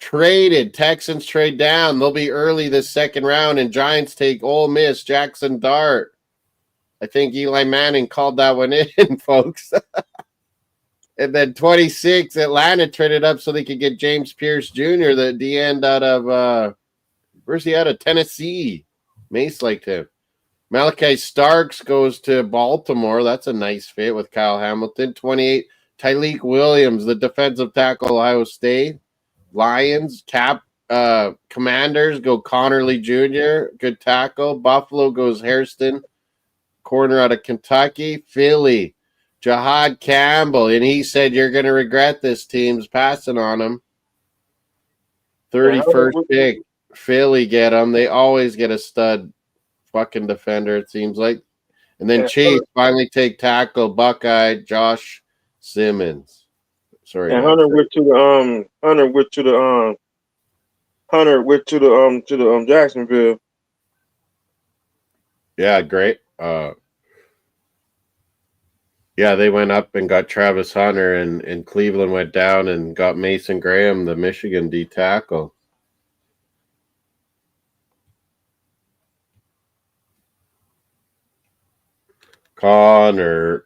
traded. Texans trade down. They'll be early this second round, and Giants take Ole Miss, Jackson Dart. I think Eli Manning called that one in, folks. And then 26, Atlanta traded up so they could get James Pierce Jr., the D-end out of, where's he out of? Tennessee. Mace liked him. Malachi Starks goes to Baltimore. That's a nice fit with Kyle Hamilton. 28, Tyleik Williams, the defensive tackle, Ohio State. Lions, Commanders go Connerly Jr., good tackle. Buffalo goes Hairston, corner out of Kentucky. Philly, Jahad Campbell, and he said, you're going to regret this, team's passing on him. 31st pick. Philly get him. They always get a stud fucking defender, it seems like. And then Chiefs finally take tackle, Buckeye, Josh Simmons. Sorry. And Hunter went to the Jacksonville. Yeah, great. Yeah, they went up and got Travis Hunter, and Cleveland went down and got Mason Graham, the Michigan D tackle. Connor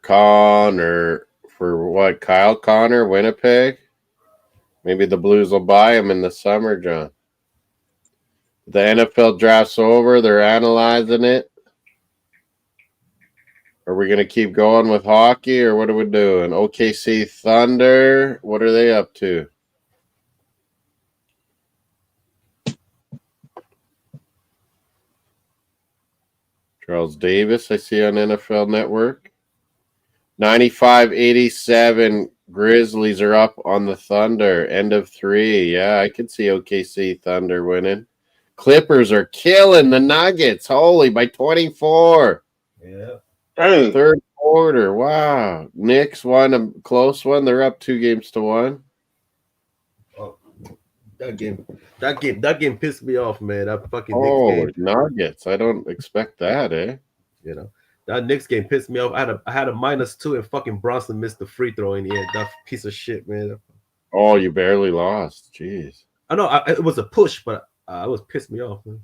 for what? Kyle Connor, Winnipeg? Maybe the Blues will buy him in the summer, John. The NFL draft's over. They're analyzing it. Are we going to keep going with hockey, or what are we doing? OKC Thunder, what are they up to? Charles Davis, I see on NFL Network. 95-87 Grizzlies are up on the Thunder. End of 3. Yeah, I could see OKC Thunder winning. Clippers are killing the Nuggets. Holy, by 24. Yeah. Dang. Third quarter. Wow. Knicks won a close one. They're up 2-1. Oh, that game pissed me off, man. That fucking Knicks game. Nuggets. I don't expect that, eh? You know, that Knicks game pissed me off. I had a -2, and fucking Bronson missed the free throw in the end. That piece of shit, man. Oh, you barely lost. Jeez. I know it was a push, but it was pissed me off, man.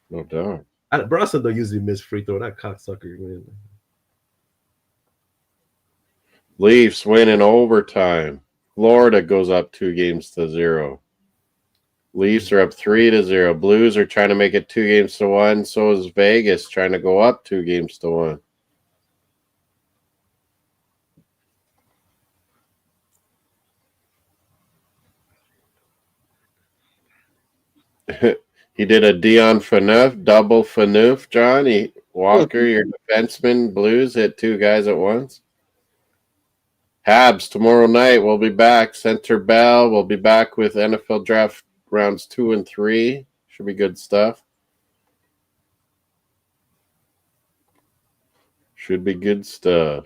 No doubt. Bronson don't usually miss free throw. That cocksucker, man. Leafs win in overtime. Florida goes up 2-0. Leafs are up 3-0. Blues are trying to make it 2-1. So is Vegas trying to go up 2-1. He did a Dion Phaneuf, double Phaneuf, John. Walker, your defenseman, Blues hit 2 guys at once. Habs tomorrow night. We'll be back. Center Bell. We'll be back with NFL draft rounds 2 and 3. Should be good stuff. Should be good stuff.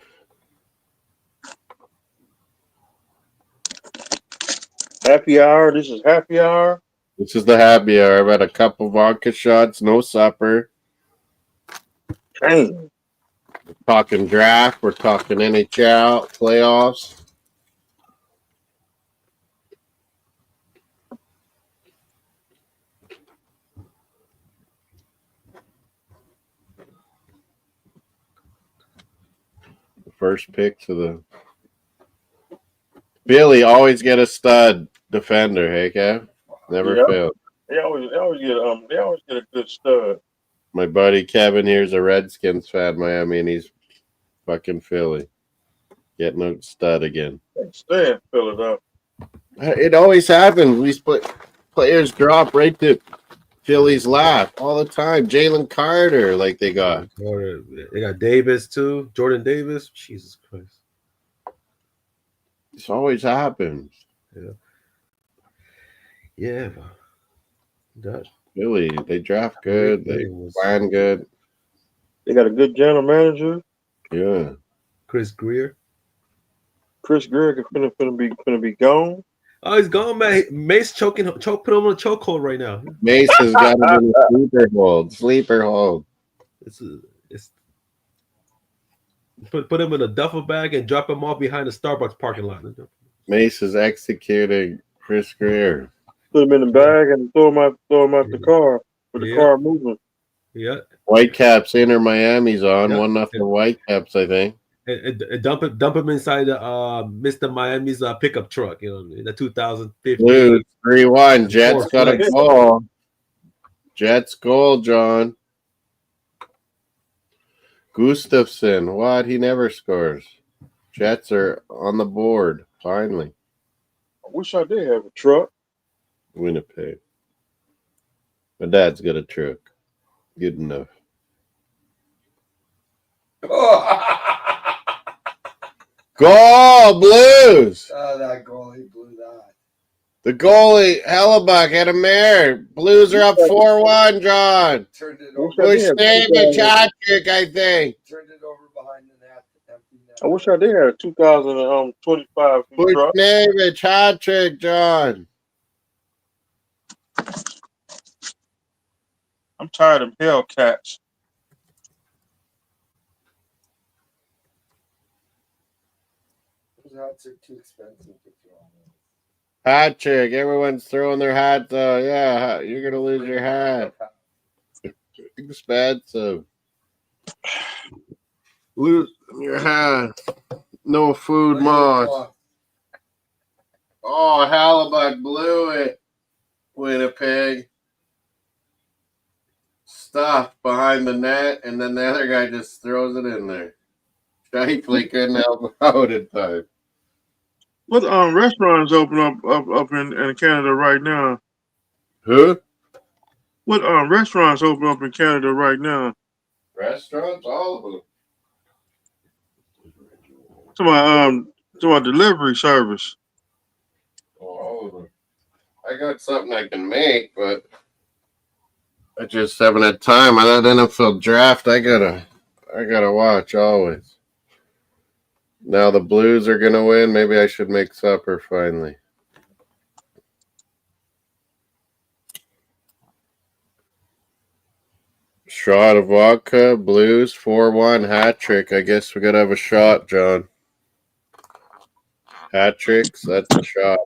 Happy hour. This is happy hour. This is the happy hour. I've had a couple vodka shots, no supper. Dang. We're talking draft. We're talking NHL playoffs. The first pick to the Billy always get a stud defender. Hey, Kev, never Yeah. failed. They always get a good stud. My buddy Kevin here's a Redskins fan, Miami, and he's fucking Philly. Getting a stud again. Stay in Philadelphia. It always happens. We split players drop right to Philly's lap all the time. Jalen Carter, like they got. They got Davis too. Jordan Davis. Jesus Christ. This always happens. Yeah. That Philly, they draft good. They plan good. They got a good general manager. Yeah. Chris Greer. Chris Greer is finna be gone. Oh, he's gone, man. Mace put him on a chokehold right now. Mace has got him in a sleeper hold. Sleeper hold. It's put him in a duffel bag and drop him off behind the Starbucks parking lot. Mace is executing Chris Greer. Put him in the bag and throw him out the car with the car moving. Yeah. Whitecaps Inter Miami's on. Yeah. 1-0 Whitecaps, I think. And dump him inside Mr. Miami's pickup truck, the 2015. Blues 3-1. Jets got a goal. Jets goal, John. Gustafson. What? He never scores. Jets are on the board, finally. I wish I did have a truck. Winnipeg. My dad's got a truck. Good enough. Goal, Blues! Oh, that goalie blew that. The goalie, Hellebuck, had a mare. Blues are up 4-1, John. Turned it over. Bushnaven, Chatrick, I think. Turned it over behind the net. Empty net. I wish I did have a 2025 truck. Bushnaven, Chatrick, John. I'm tired of Hellcats. Those hats are too expensive to throw on. Hat trick. Everyone's throwing their hats. Yeah, you're going to lose your hat. Expensive. Lose your hat. No food, moss. Oh, Hellebuck blew it. Winnipeg. Stuff behind the net, and then the other guy just throws it in there. Shifley couldn't help out in time. What restaurants open up in Canada right now? Who? What restaurants open up in Canada right now? Restaurants, all of them. To my delivery service. Oh, all of them. I got something I can make, but I just haven't had time. On that NFL draft, I gotta watch always. Now the Blues are gonna win. Maybe I should make supper finally. Shot of vodka, Blues 4-1 hat trick. I guess we gotta have a shot, John. Hat tricks, that's a shot.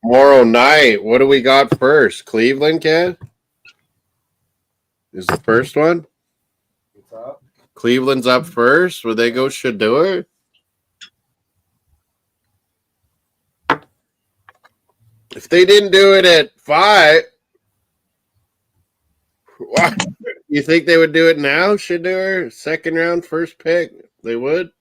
Tomorrow night, what do we got first? Cleveland, Ken? Is the first one? What's up? Cleveland's up first. Would they go Shador? If they didn't do it at 5, what? You think they would do it now, Shador? Second round, first pick? They would?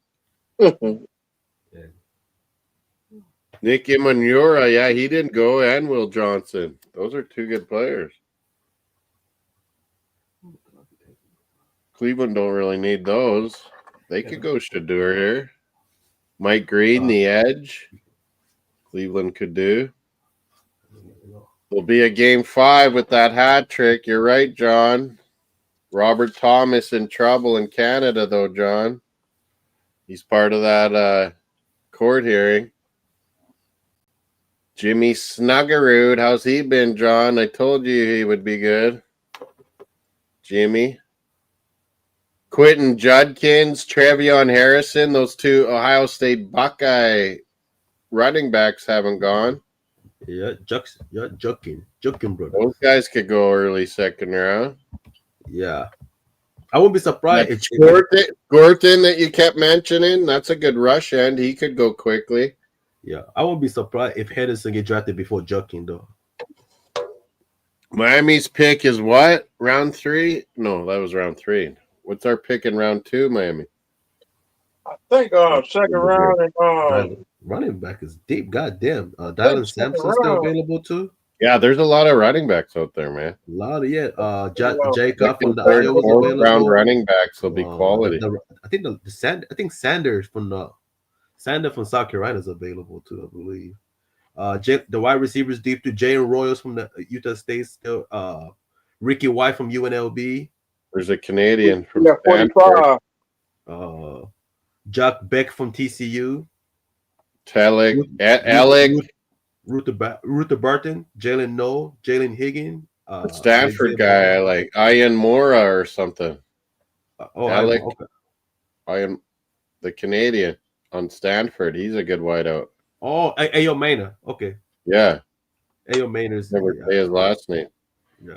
Nicky Manura, yeah, he didn't go, and Will Johnson. Those are two good players. Cleveland don't really need those. They could go Shadur here. Mike Green, the edge. Cleveland could do. There'll be a game 5 with that hat trick. You're right, John. Robert Thomas in trouble in Canada, though, John. He's part of that court hearing. Jimmy Snuggerud, how's he been, John? I told you he would be good. Jimmy. Quentin Judkins, Trevion Harrison, those two Ohio State Buckeye running backs haven't gone. Yeah, Jukin brother. Those guys could go early second round. Yeah. I wouldn't be surprised if Gorton that you kept mentioning, that's a good rush end. He could go quickly. Yeah, I won't be surprised if Henderson get drafted before Jukin, though. Miami's pick is what? Round 3? No, that was round 3. What's our pick in round 2, Miami? I think second round and running back is deep. Goddamn. Dylan Sampson's still available too. Yeah, there's a lot of running backs out there, man. A lot of Jacob from the third, Iowa fourth round running backs will be quality. I think Sanders from South Carolina is available too, I believe. The wide receivers deep to Jalen Royals from the Utah State still. Ricky White from UNLV. There's a Canadian from 45. Jack Beck from TCU. Alec. Ruther Barton, Jalen Noel, Jalen Higgins. Stanford guy, I like Ian Mora or something. Alec. Ian, the Canadian on Stanford. He's a good wideout. Oh, Ayo Maynard. Okay. Yeah. Ayo Maynard's never say his last name. Yeah.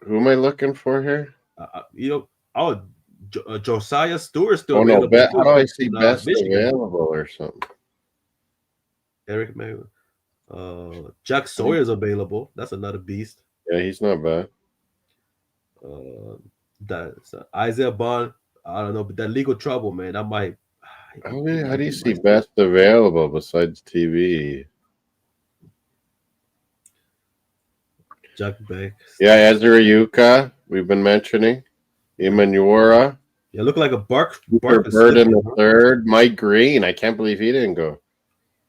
Who am I looking for here? Josiah Stewart's still available. No, how do I see best available or something? Eric Mayer. Jack Sawyer's available. That's another beast. Yeah, he's not bad. That's Isaiah Bond. I don't know, but that legal trouble, man. I might. How do you see best available besides TV? Jack Beck. Yeah, Ezra Yuka, we've been mentioning. Emmanuel. Yeah, look like a Bird in the third. Mike Green. I can't believe he didn't go.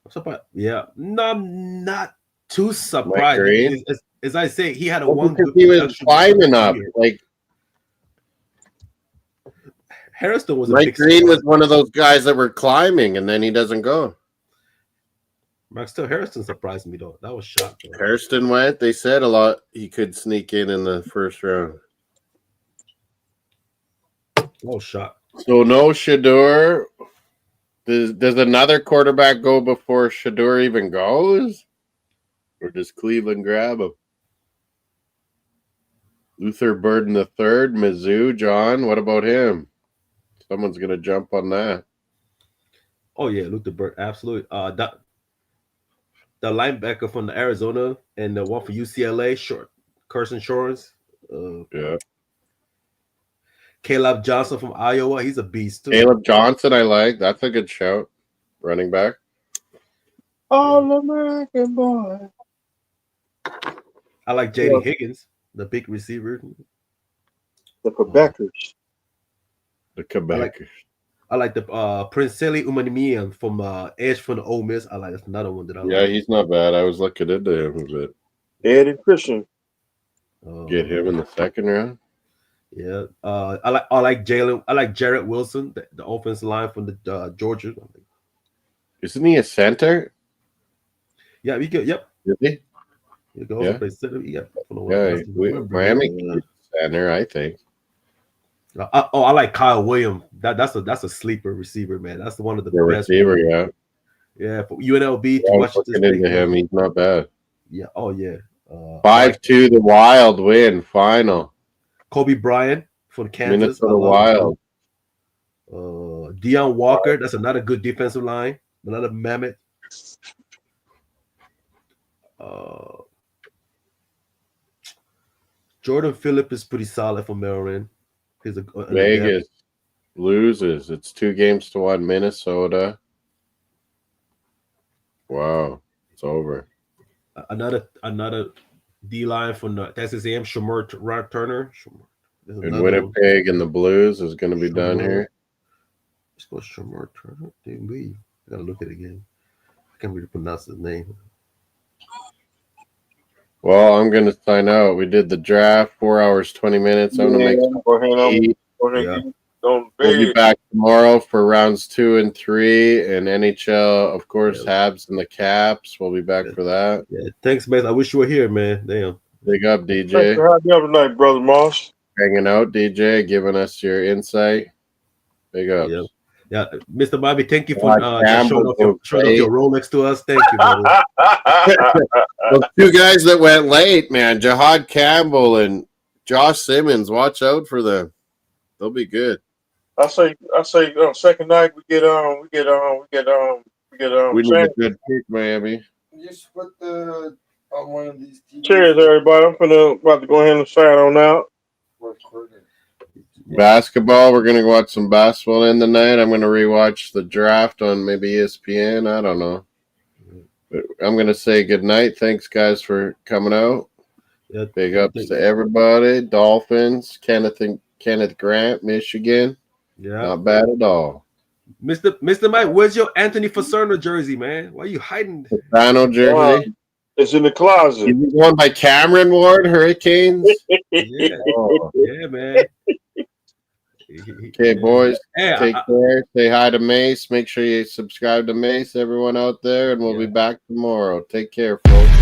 I'm surprised. Yeah, no, I'm not too surprised. As I say, he had one good. He was climbing up. Like Harrison was. Mike Green was one of those guys that were climbing, and then he doesn't go. Still, Harrison surprised me though. That was shocked. Harrison went. They said a lot. He could sneak in the first round. Oh, shocked. So no Shadur. Does another quarterback go before Shadur even goes? Or does Cleveland grab him? Luther Burden III, Mizzou, John, what about him? Someone's going to jump on that. Oh, yeah, Luther Burden, absolutely. The linebacker from the Arizona and the one for UCLA, Carson Shorts. Yeah. Caleb Johnson from Iowa, he's a beast too. Caleb Johnson, I like. That's a good shout. Running back. All-American boy. I like J.D. Higgins, the big receiver. The Quebecers. I like the Prince Seli Umanimian from Edge from the Ole Miss. I like that's another one that I like. Yeah, he's not bad. I was looking into him a bit. Eddie Christian. Get him in the second round. Yeah, I like Jalen. I like Jarrett Wilson, the offensive line from the Georgia. Isn't he a center? Yeah, we could. Yep. Is he? You can also play center. Yeah, Miami center, I think. I like Kyle Williams. That's a sleeper receiver, man. That's one of the best receiver. Yeah. Yeah, for UNLV to watch looking into him, he's not bad. Yeah. Oh yeah. 5-2, the Wild win final. Kobe Bryant for Kansas. Minnesota Wild. Deion Walker. That's another good defensive line. Another mammoth. Jordan Phillip is pretty solid for Maryland. He's Vegas loses. It's 2-1 Minnesota. Wow, it's over. Another D line from the Texas A&M, Shamar Turner. There's And another one. Winnipeg and the Blues is going to be done here. Let's go Shamar Turner. Didn't leave. I gotta look at it again. I can't really pronounce his name. Well, I'm going to sign out. We did the draft, 4 hours, 20 minutes. I'm going to make some Go ahead, tea. go ahead Yeah. and get on We'll be bed. back tomorrow for rounds 2 and 3 and NHL, of course, Habs and the Caps. We'll be back for that. Yeah, thanks, man. I wish you were here, man. Damn. Big up, Thanks DJ. for having me up tonight, Brother Moss. Hanging out, DJ, giving us your insight. Big ups. Yeah. Yeah, Mr. Bobby, thank you for God, just showing off your Rolex to us. Thank you, brother. Those two guys that went late, man, Jahad Campbell and Josh Simmons. Watch out for them. They'll be good. I say, second night we get We need a good pick, Miami. Just put the on one of these TVs. Cheers, everybody. I'm about to go ahead and sign on out. Basketball, we're gonna watch some basketball in the night. I'm gonna rewatch the draft on maybe ESPN. I don't know. But I'm gonna say good night. Thanks, guys, for coming out. Yeah, big ups to everybody. Dolphins, Kenneth Grant, Michigan. Yeah, not bad at all. Mr. Mike, where's your Anthony Fasano jersey, man? Why are you hiding? Fasano jersey. It's in the closet. Is it one by Cameron Ward, Hurricanes? Yeah, Oh. yeah, man. Okay, boys. Hey, take care. Say hi to Mace. Make sure you subscribe to Mace, everyone out there, and we'll be back tomorrow. Take care, folks.